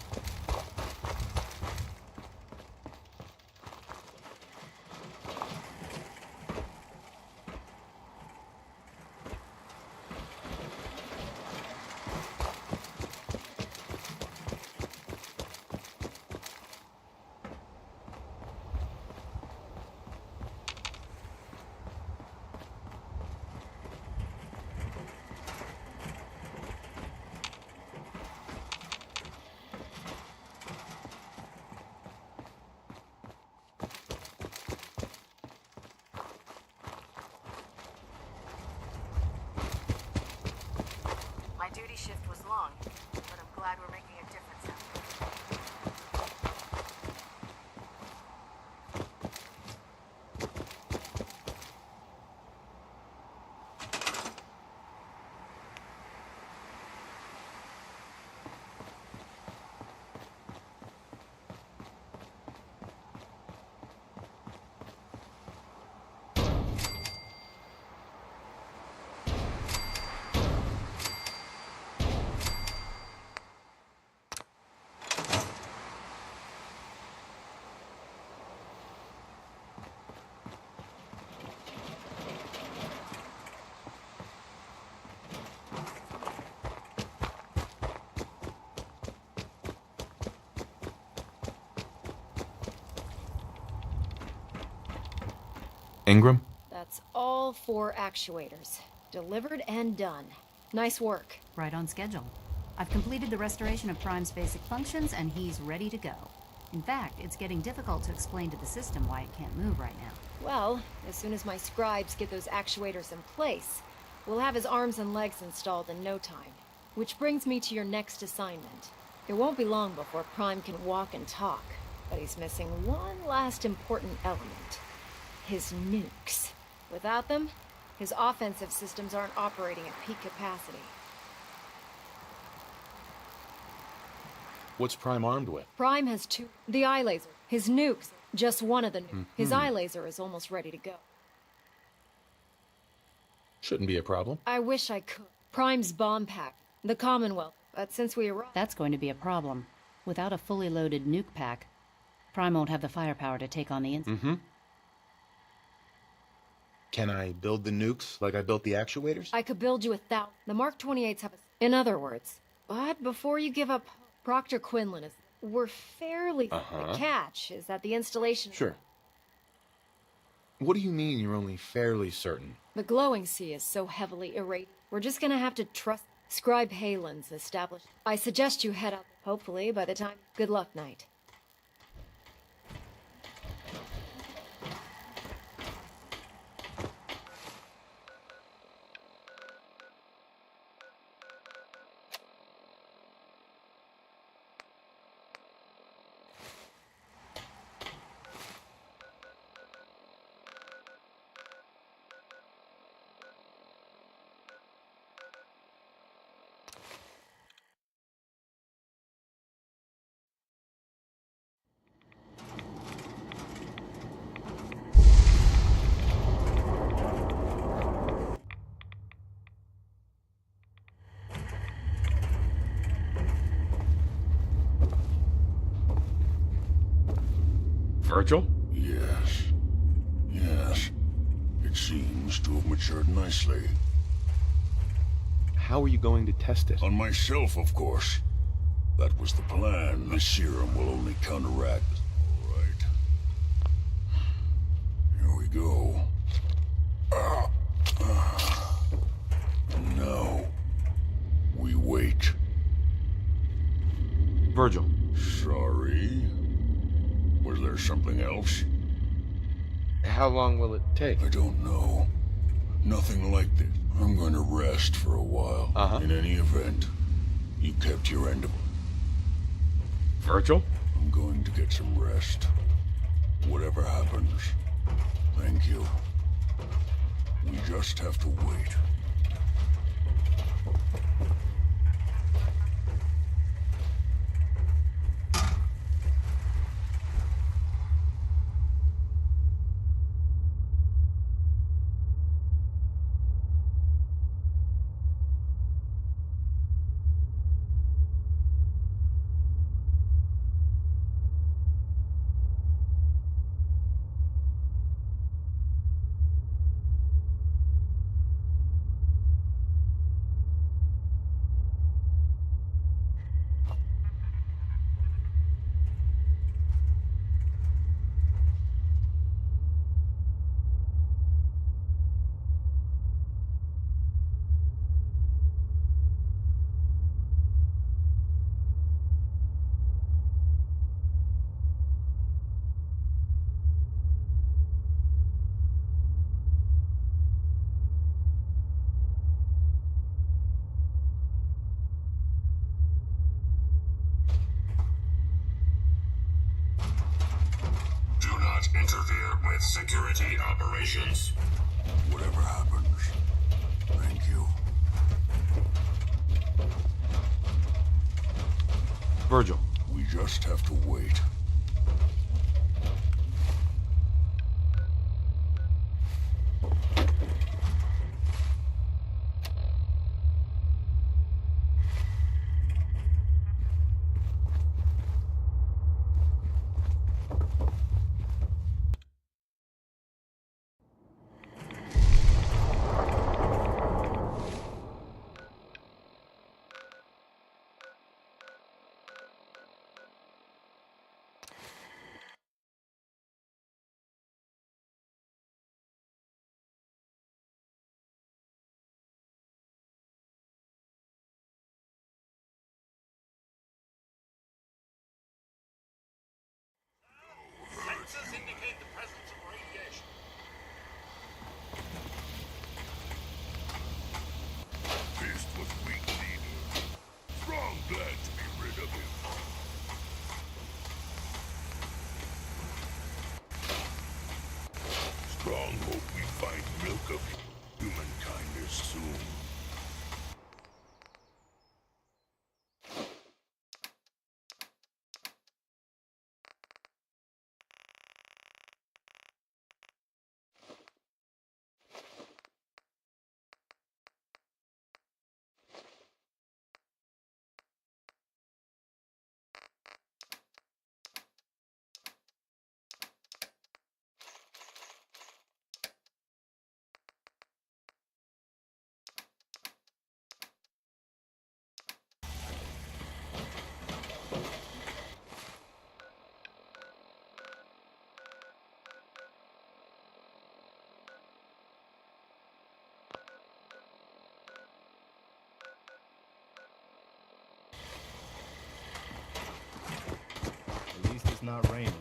My duty shift was long, but I'm glad we're making a difference out there. Ingram? That's all 4 actuators. Delivered and done. Nice work. Right on schedule. I've completed the restoration of Prime's basic functions, and he's ready to go. In fact, it's getting difficult to explain to the system why it can't move right now. Well, as soon as my scribes get those actuators in place, we'll have his arms and legs installed in no time. Which brings me to your next assignment. It won't be long before Prime can walk and talk, but he's missing one last important element. His nukes. Without them, his offensive systems aren't operating at peak capacity. What's Prime armed with? Prime has 2. The eye laser. His nukes. Just one of the nukes. His eye laser is almost ready to go. Shouldn't be a problem. I wish I could. Prime's bomb pack. The Commonwealth. But since we arrived... That's going to be a problem. Without a fully loaded nuke pack, Prime won't have the firepower to take on the institute. Can I build the nukes like I built the actuators? I could build you 1,000. The Mark 28s have a... In other words. But before you give up, Proctor Quinlan is... We're fairly... The catch is that the installation... Sure. What do you mean you're only fairly certain? The glowing sea is so heavily irradiated. We're just gonna have to trust... Scribe Halen's established. I suggest you head up. Hopefully, by the time... Good luck, Knight. Virgil? Yes. Yes. It seems to have matured nicely. How are you going to test it? On myself, of course. That was the plan. The serum will only counteract. All right. Here we go. Now, we wait. Virgil. Sorry. Was there something else? How long will it take? I don't know. Nothing like this. I'm going to rest for a while. In any event, you kept your end of it. Virgil? I'm going to get some rest. Whatever happens, thank you. We just have to wait. Do not interfere with security operations. Whatever happens, thank you. Virgil. We just have to wait. Sensors indicate the presence of radiation. Fist was weak leader. Strong glad to be rid of him. Strong hope we find milk of humankind as soon. At least it's not raining.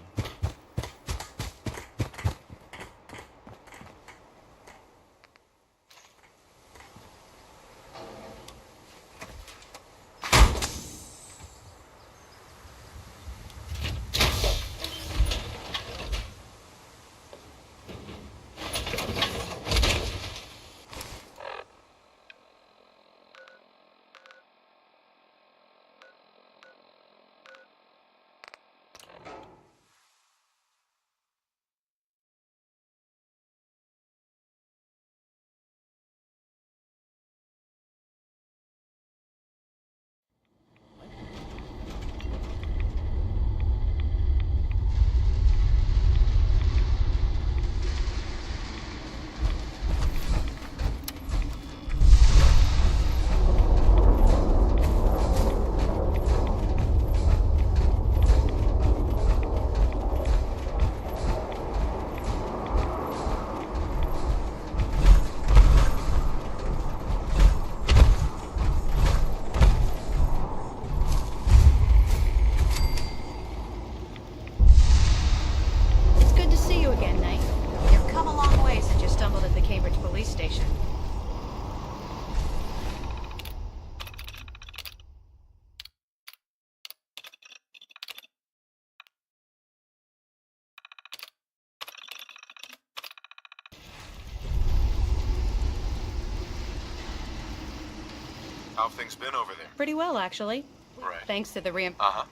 How have things been over there? Pretty well, actually. Right. Thanks to the Uh-huh.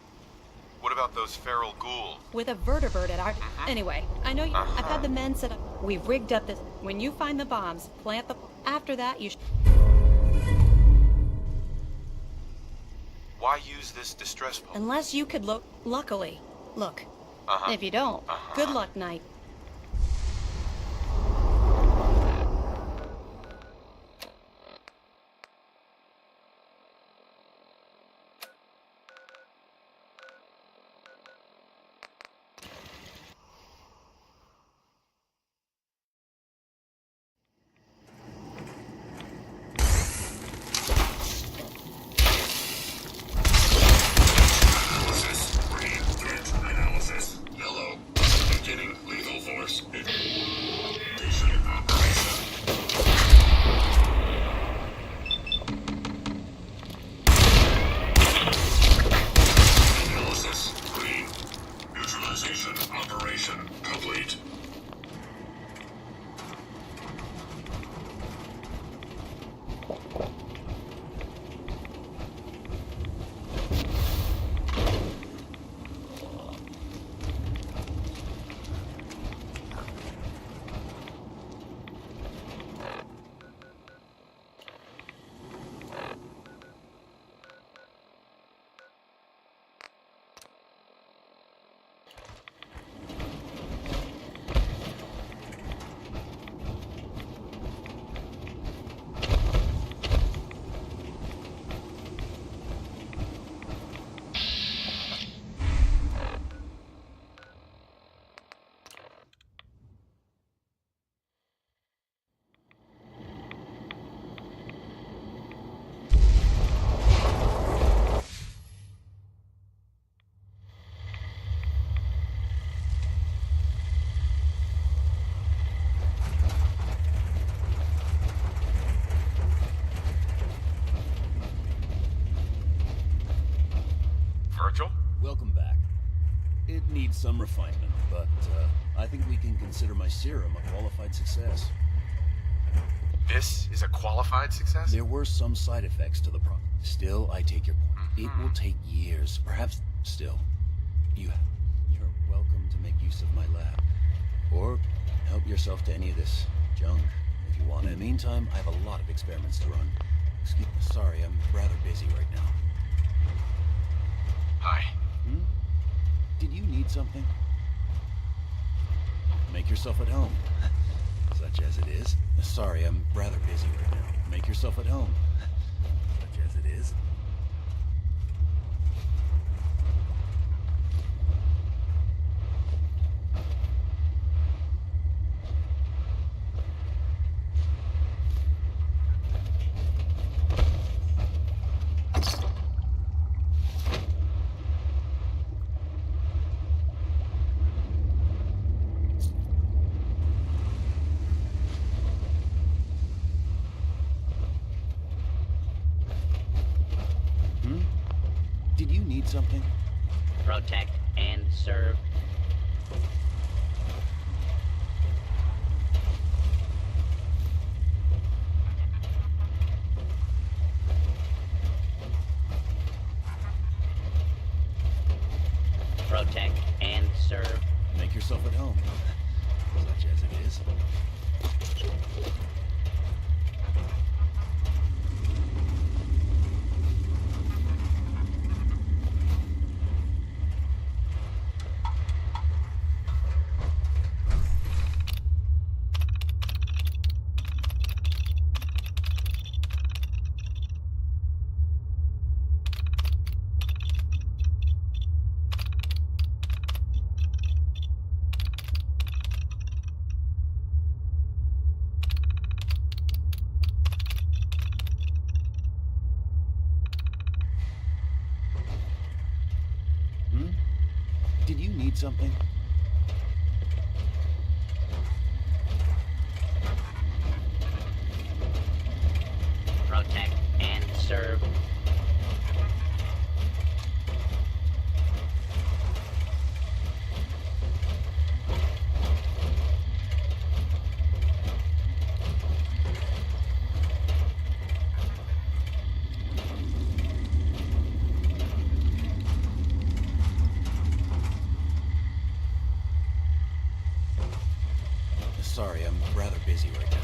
What about those feral ghouls? with a vertibird at our... Anyway, I know you... I've had the men set up... We've rigged up this... When you find the bombs, plant the... After that, you... Why use this distress pulse? Unless you could look... Luckily. Look. Uh-huh. If you don't, good luck, Knight. Analysis. Green. Threat analysis. Yellow. Beginning lethal force. Mission operation. Analysis. Green. Neutralization operation complete. Virgil? Welcome back. It needs some refinement, but I think we can consider my serum a qualified success. This is a qualified success? There were some side effects to the product. Still, I take your point. It will take years, perhaps still. You're welcome to make use of my lab. Or help yourself to any of this junk, if you want. In the meantime, I have a lot of experiments to run. Excuse me, sorry, I'm rather busy right now. Hi. Did you need something? Make yourself at home. Such as it is. Sorry, I'm rather busy right now. Make yourself at home. Such as it is. Did you need something? Protect and serve. Protect and serve. Make yourself at home. Such as it is. Did you need something? Protect and serve. Sorry, I'm rather busy right now.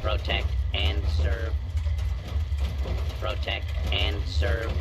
Protect and serve. Protect and serve.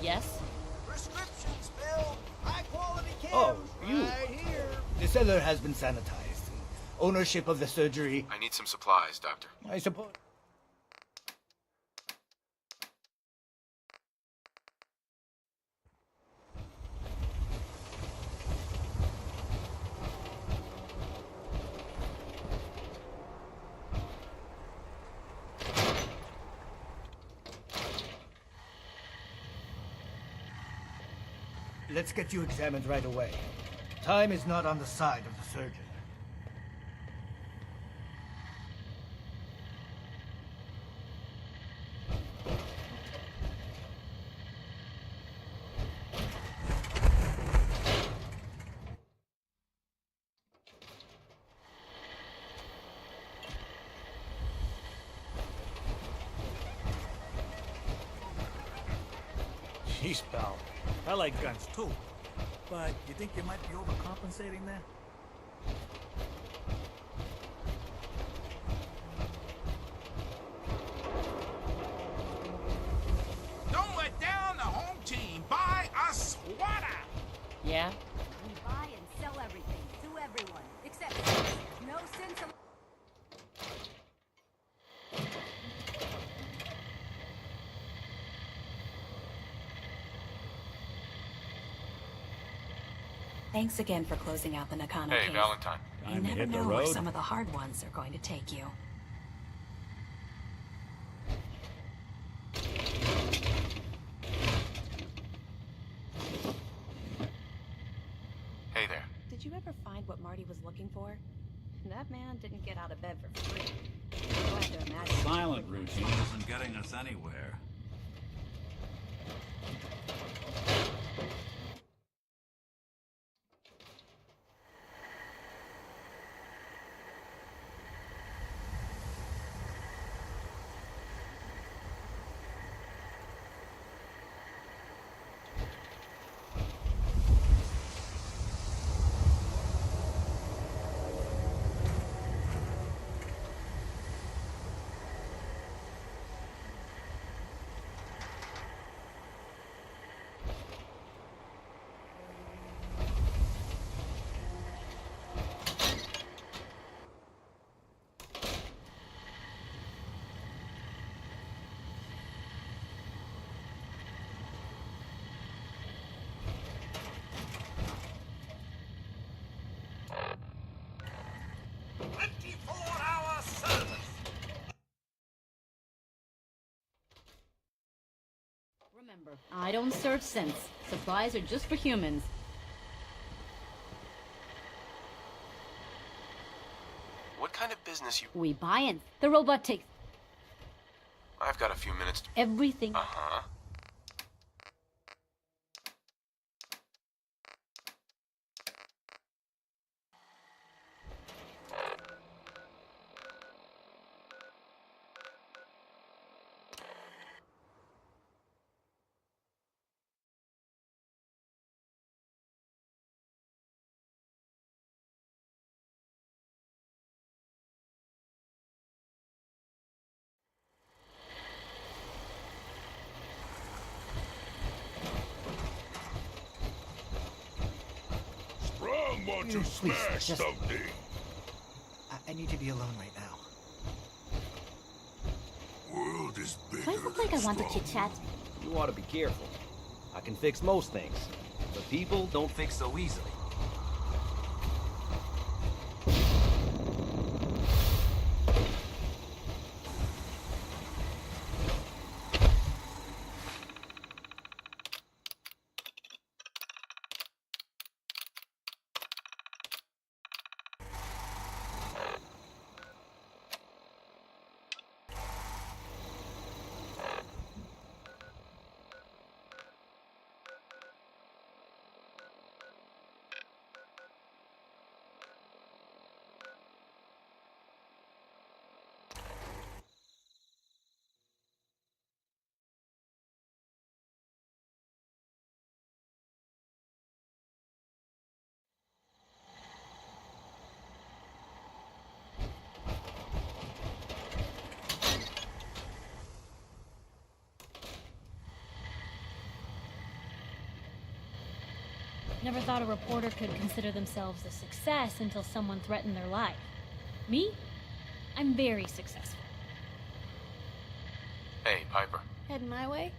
Yes? Prescriptions filled. High quality cams. Oh, you. Right here. The cellar has been sanitized. Ownership of the surgery. I need some supplies, Doctor. I suppose. Let's get you examined right away. Time is not on the side of the surgeon. Jeez, pal. I like guns too. But you think you might be overcompensating there? Don't let down the home team. Buy a swatter. Yeah? We buy and sell everything to everyone, except no sense of... Thanks again for closing out the Nakano Hey, case. Valentine. You never know where some of the hard ones are going to take you. Hey there. Did you ever find what Marty was looking for? That man didn't get out of bed for free. You'll have to imagine. Silent routine isn't getting us anywhere. Remember, I don't search synths. Supplies are just for humans. What kind of business you... We buy in. The robot takes I've got a few minutes to... everything. Uh-huh. Sprung want to smash something. I need to be alone right now. World is bigger. Do I look like I want to chit-chat? You ought to be careful. I can fix most things, but people don't fix so easily. Never thought a reporter could consider themselves a success until someone threatened their life. Me? I'm very successful. Hey, Piper. Heading my way?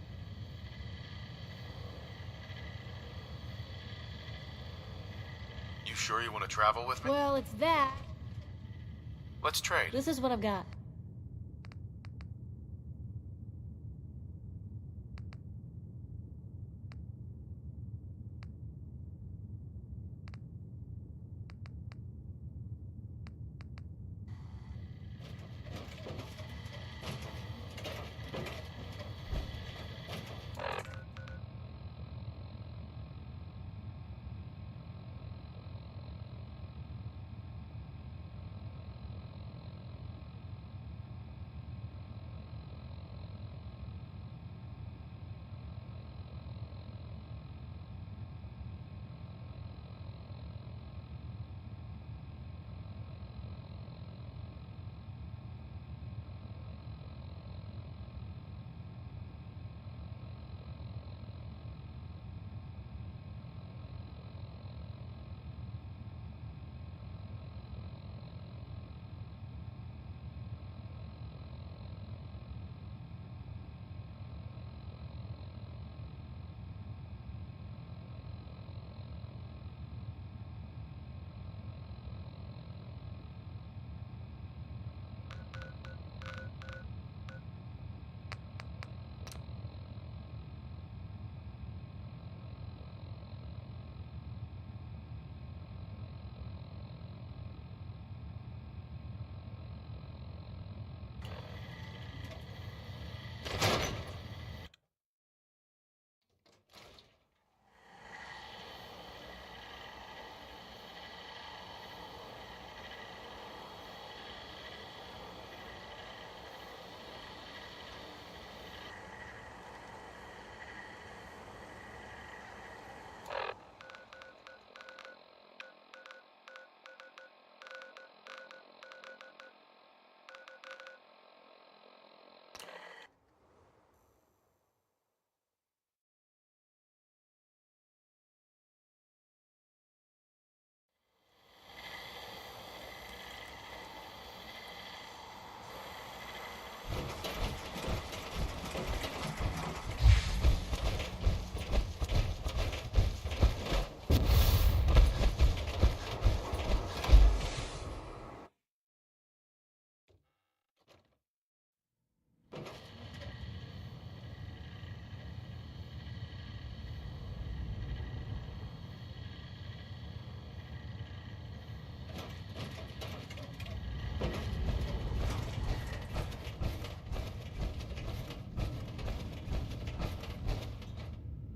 You sure you want to travel with me? Well, it's that. Let's trade. This is what I've got.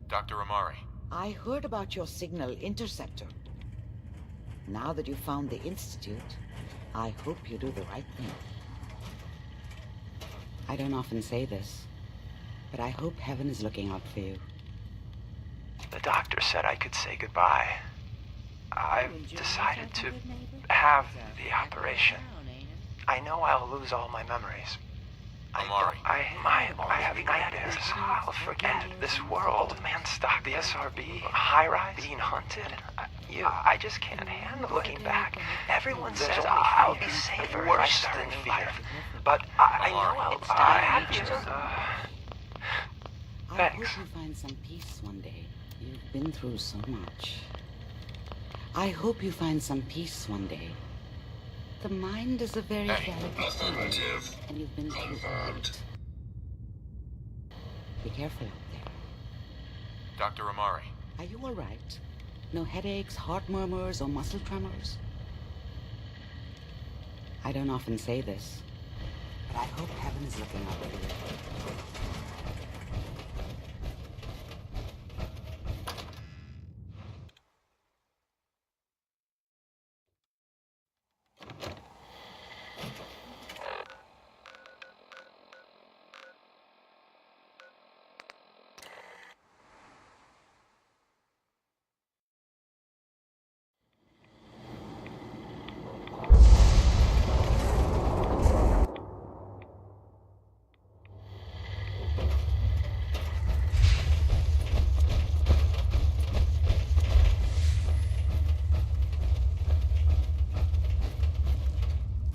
Dr. Amari. I heard about your signal interceptor. Now that you found the Institute, I hope you do the right thing. I don't often say this, but I hope heaven is looking out for you. The doctor said I could say goodbye. I've decided to have the operation. I know I'll lose all my memories. Amari. I have nightmares. I'll forget this world. Man stuck. The SRB. High-rise. Being hunted. I just can't handle looking back. Everyone says I'll be safer if I start a new life. But I know I have to. Thanks. I hope you find some peace one day. You've been through so much. I hope you find some peace one day. The mind is a very delicate thing, and you've been through a lot. Be careful out there. Dr. Amari. Are you all right? No headaches, heart murmurs, or muscle tremors? I don't often say this, but I hope heaven is looking out for you.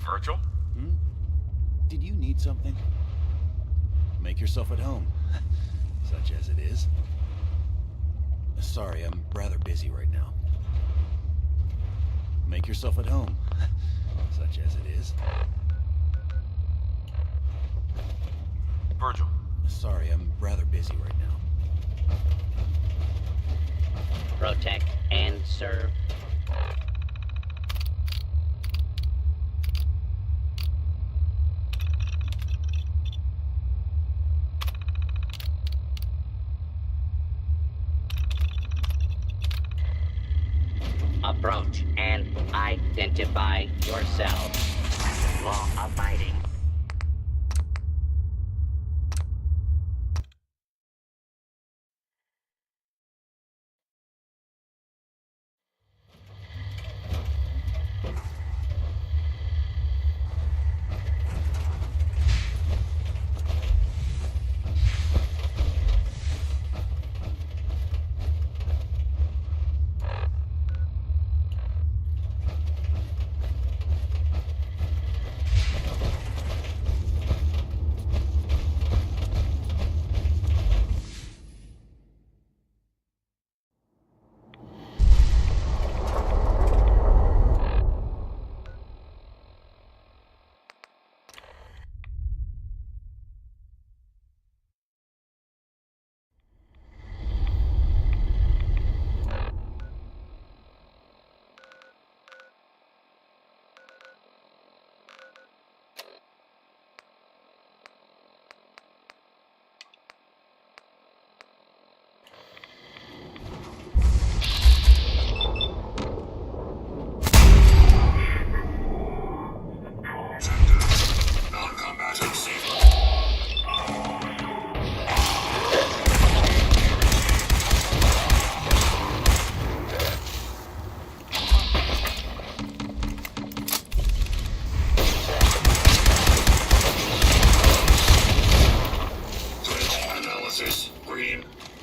Virgil? Did you need something? Make yourself at home, such as it is. Sorry, I'm rather busy right now. Make yourself at home, such as it is. Virgil. Sorry, I'm rather busy right now. Protect and serve. Approach and identify yourself. Law-abiding.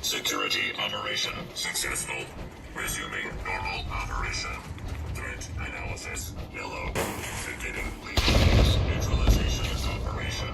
Security operation successful. Resuming normal operation. Threat analysis yellow. Beginning lead neutralization operation.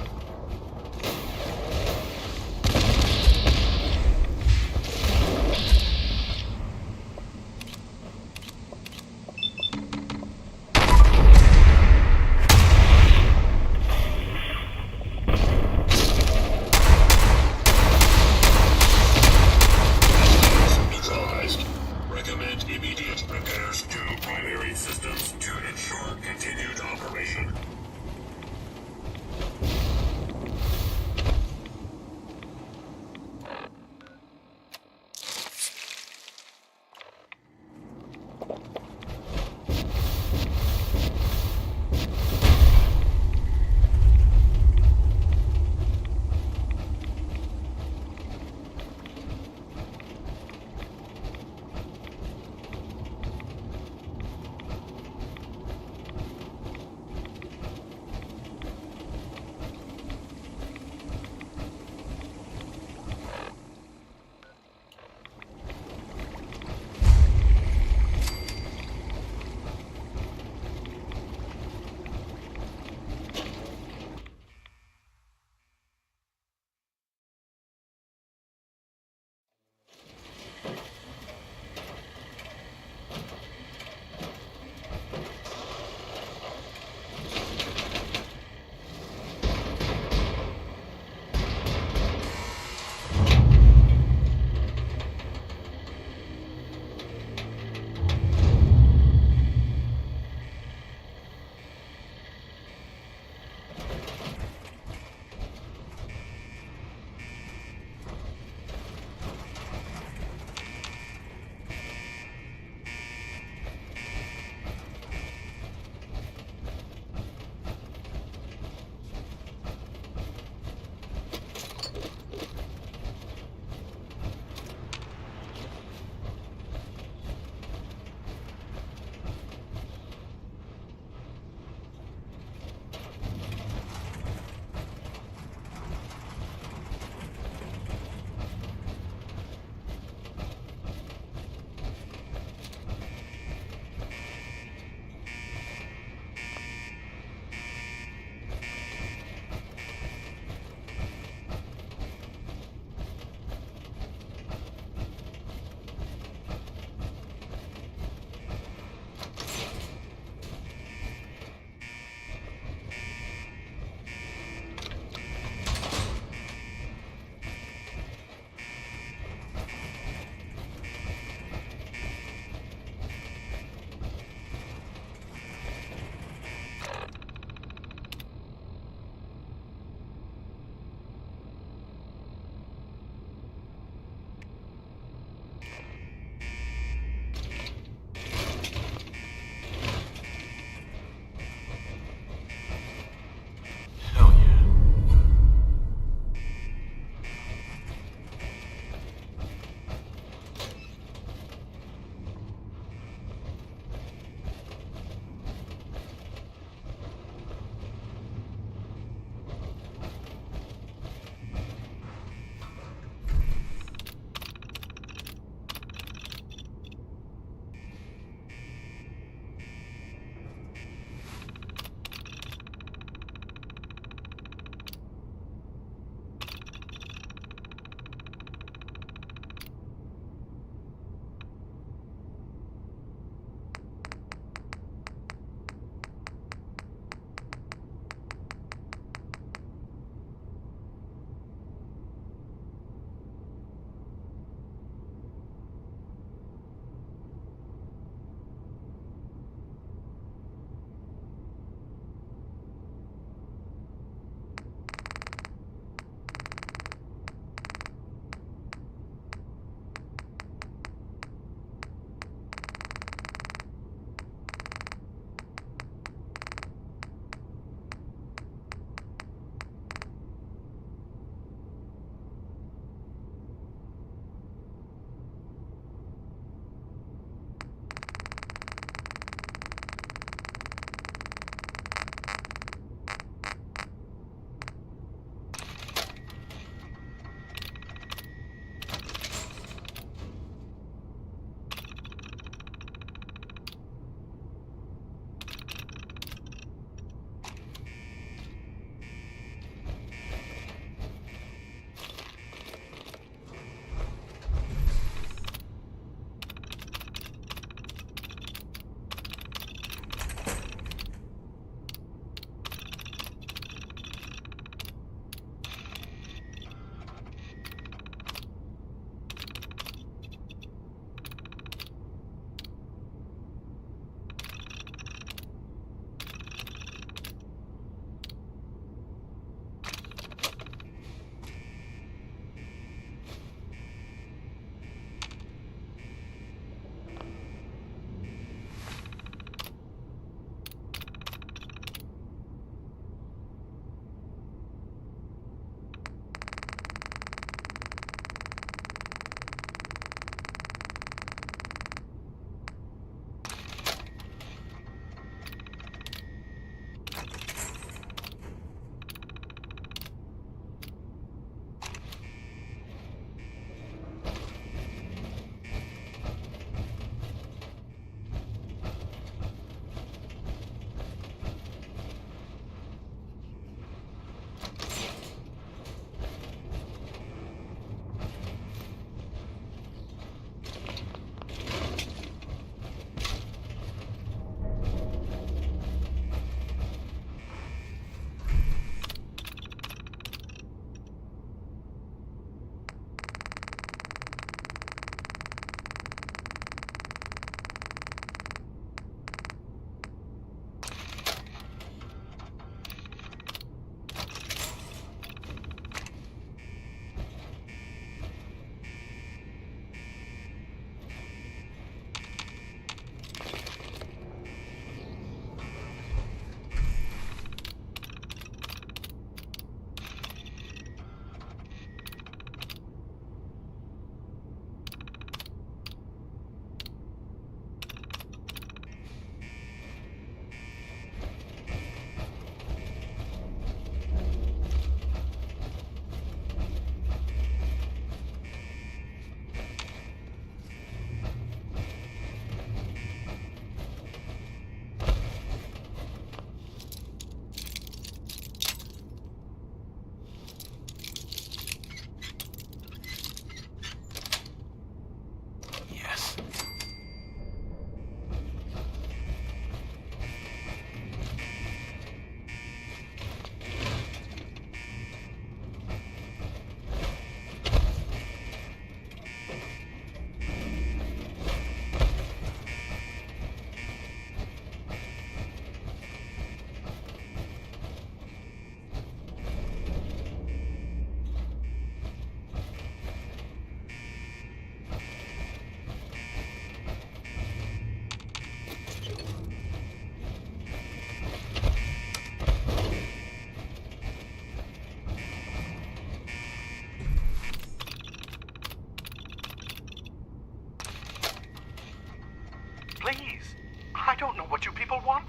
don't know what you people want.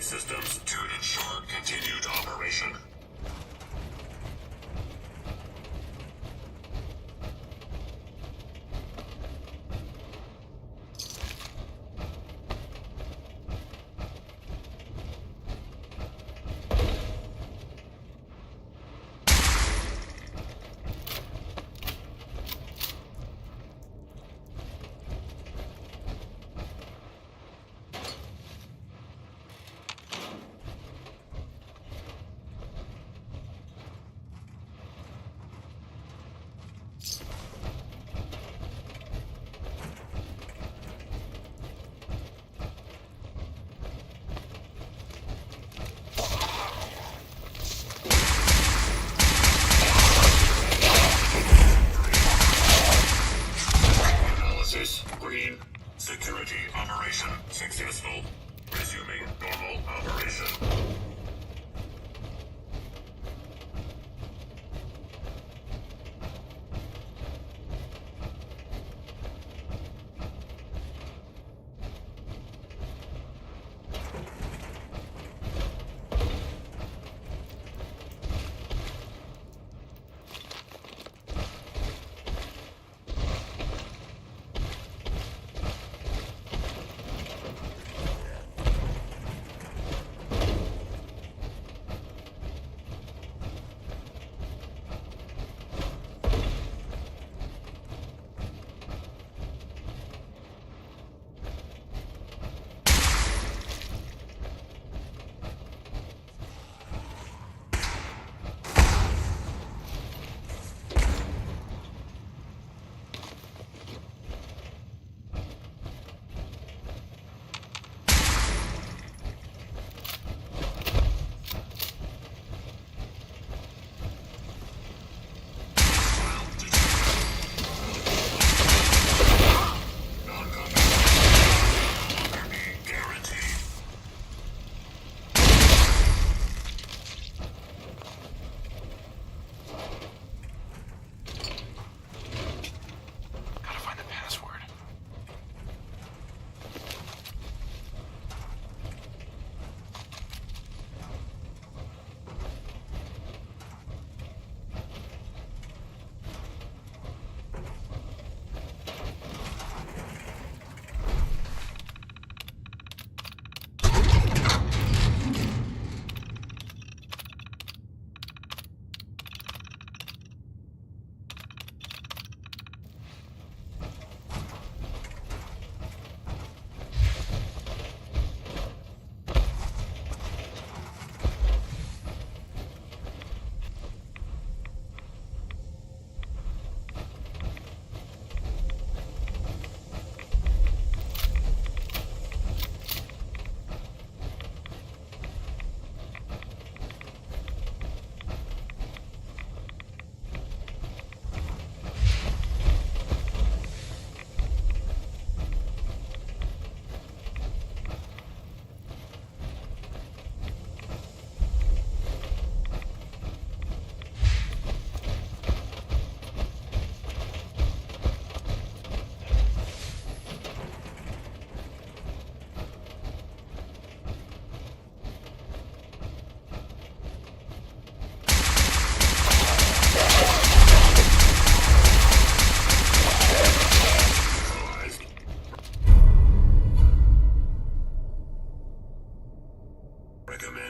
Systems to ensure continued operation.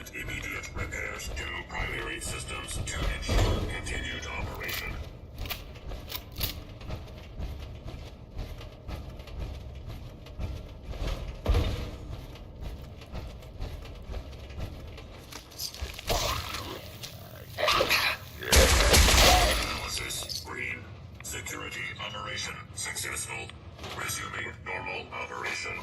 Recommend immediate repairs to primary systems to ensure continued operation. Analysis green. Security operation successful. Resuming normal operation.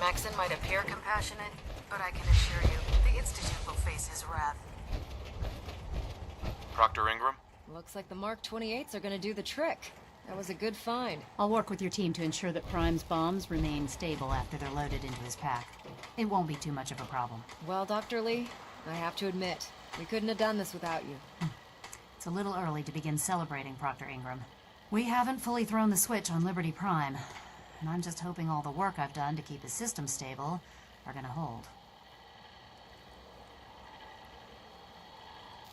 Maxon might appear compassionate, but I can assure you, the Institute will face his wrath. Proctor Ingram? Looks like the Mark 28s are gonna do the trick. That was a good find. I'll work with your team to ensure that Prime's bombs remain stable after they're loaded into his pack. It won't be too much of a problem. Well, Dr. Lee, I have to admit, we couldn't have done this without you. It's a little early to begin celebrating, Proctor Ingram. We haven't fully thrown the switch on Liberty Prime, and I'm just hoping all the work I've done to keep his system stable are gonna hold.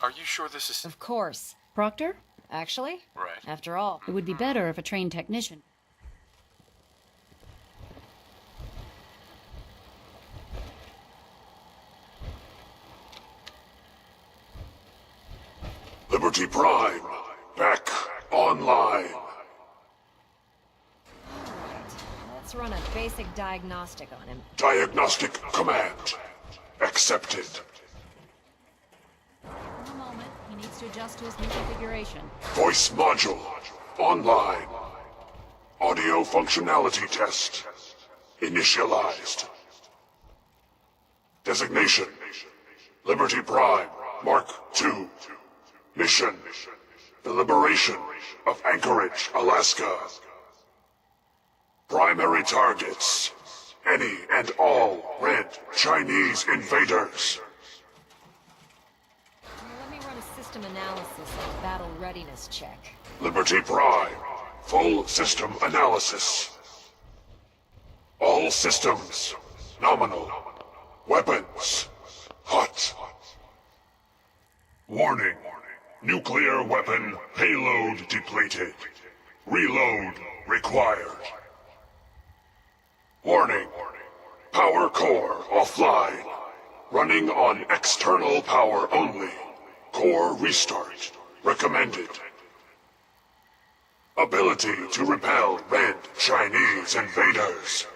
Are you sure this is... Of course. Proctor? Actually? Right. After all. It would be better if a trained technician... Liberty Prime, back online. Let's run a basic diagnostic on him. Diagnostic command accepted. For a moment, he needs to adjust to his new configuration. Voice module online. Audio functionality test initialized. Designation Liberty Prime Mark II. Mission the liberation of Anchorage, Alaska. Primary targets any and all red Chinese invaders. Let me run a system analysis and battle readiness check. Liberty Prime, full system analysis. All systems, nominal. Weapons, hot. Warning, nuclear weapon payload depleted. Reload required. Warning, power core offline. Running on external power only. Core restart recommended. Ability to repel red Chinese invaders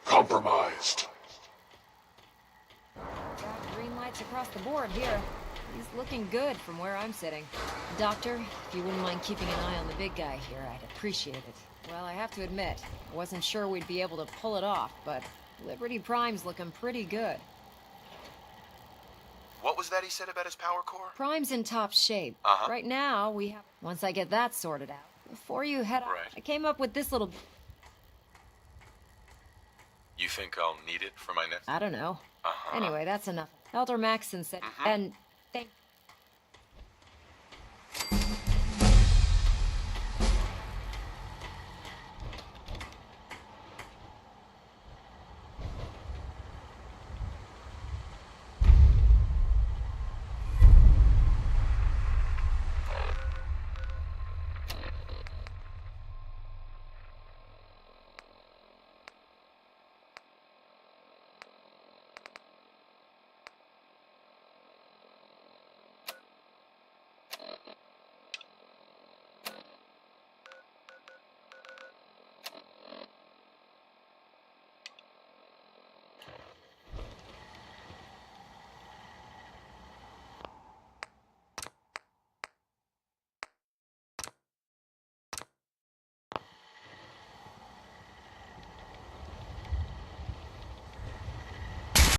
compromised. Got green lights across the board here. He's looking good from where I'm sitting. Doctor, if you wouldn't mind keeping an eye on the big guy here, I'd appreciate it. Well, I have to admit, I wasn't sure we'd be able to pull it off, but Liberty Prime's looking pretty good. What was that he said about his power core? Prime's in top shape. Uh-huh. Right now, we have... Once I get that sorted out, before you head out, Right. I came up with this little... You think I'll need it for my next... I don't know. Uh-huh. Anyway, that's enough. Elder Maxson said... And thank...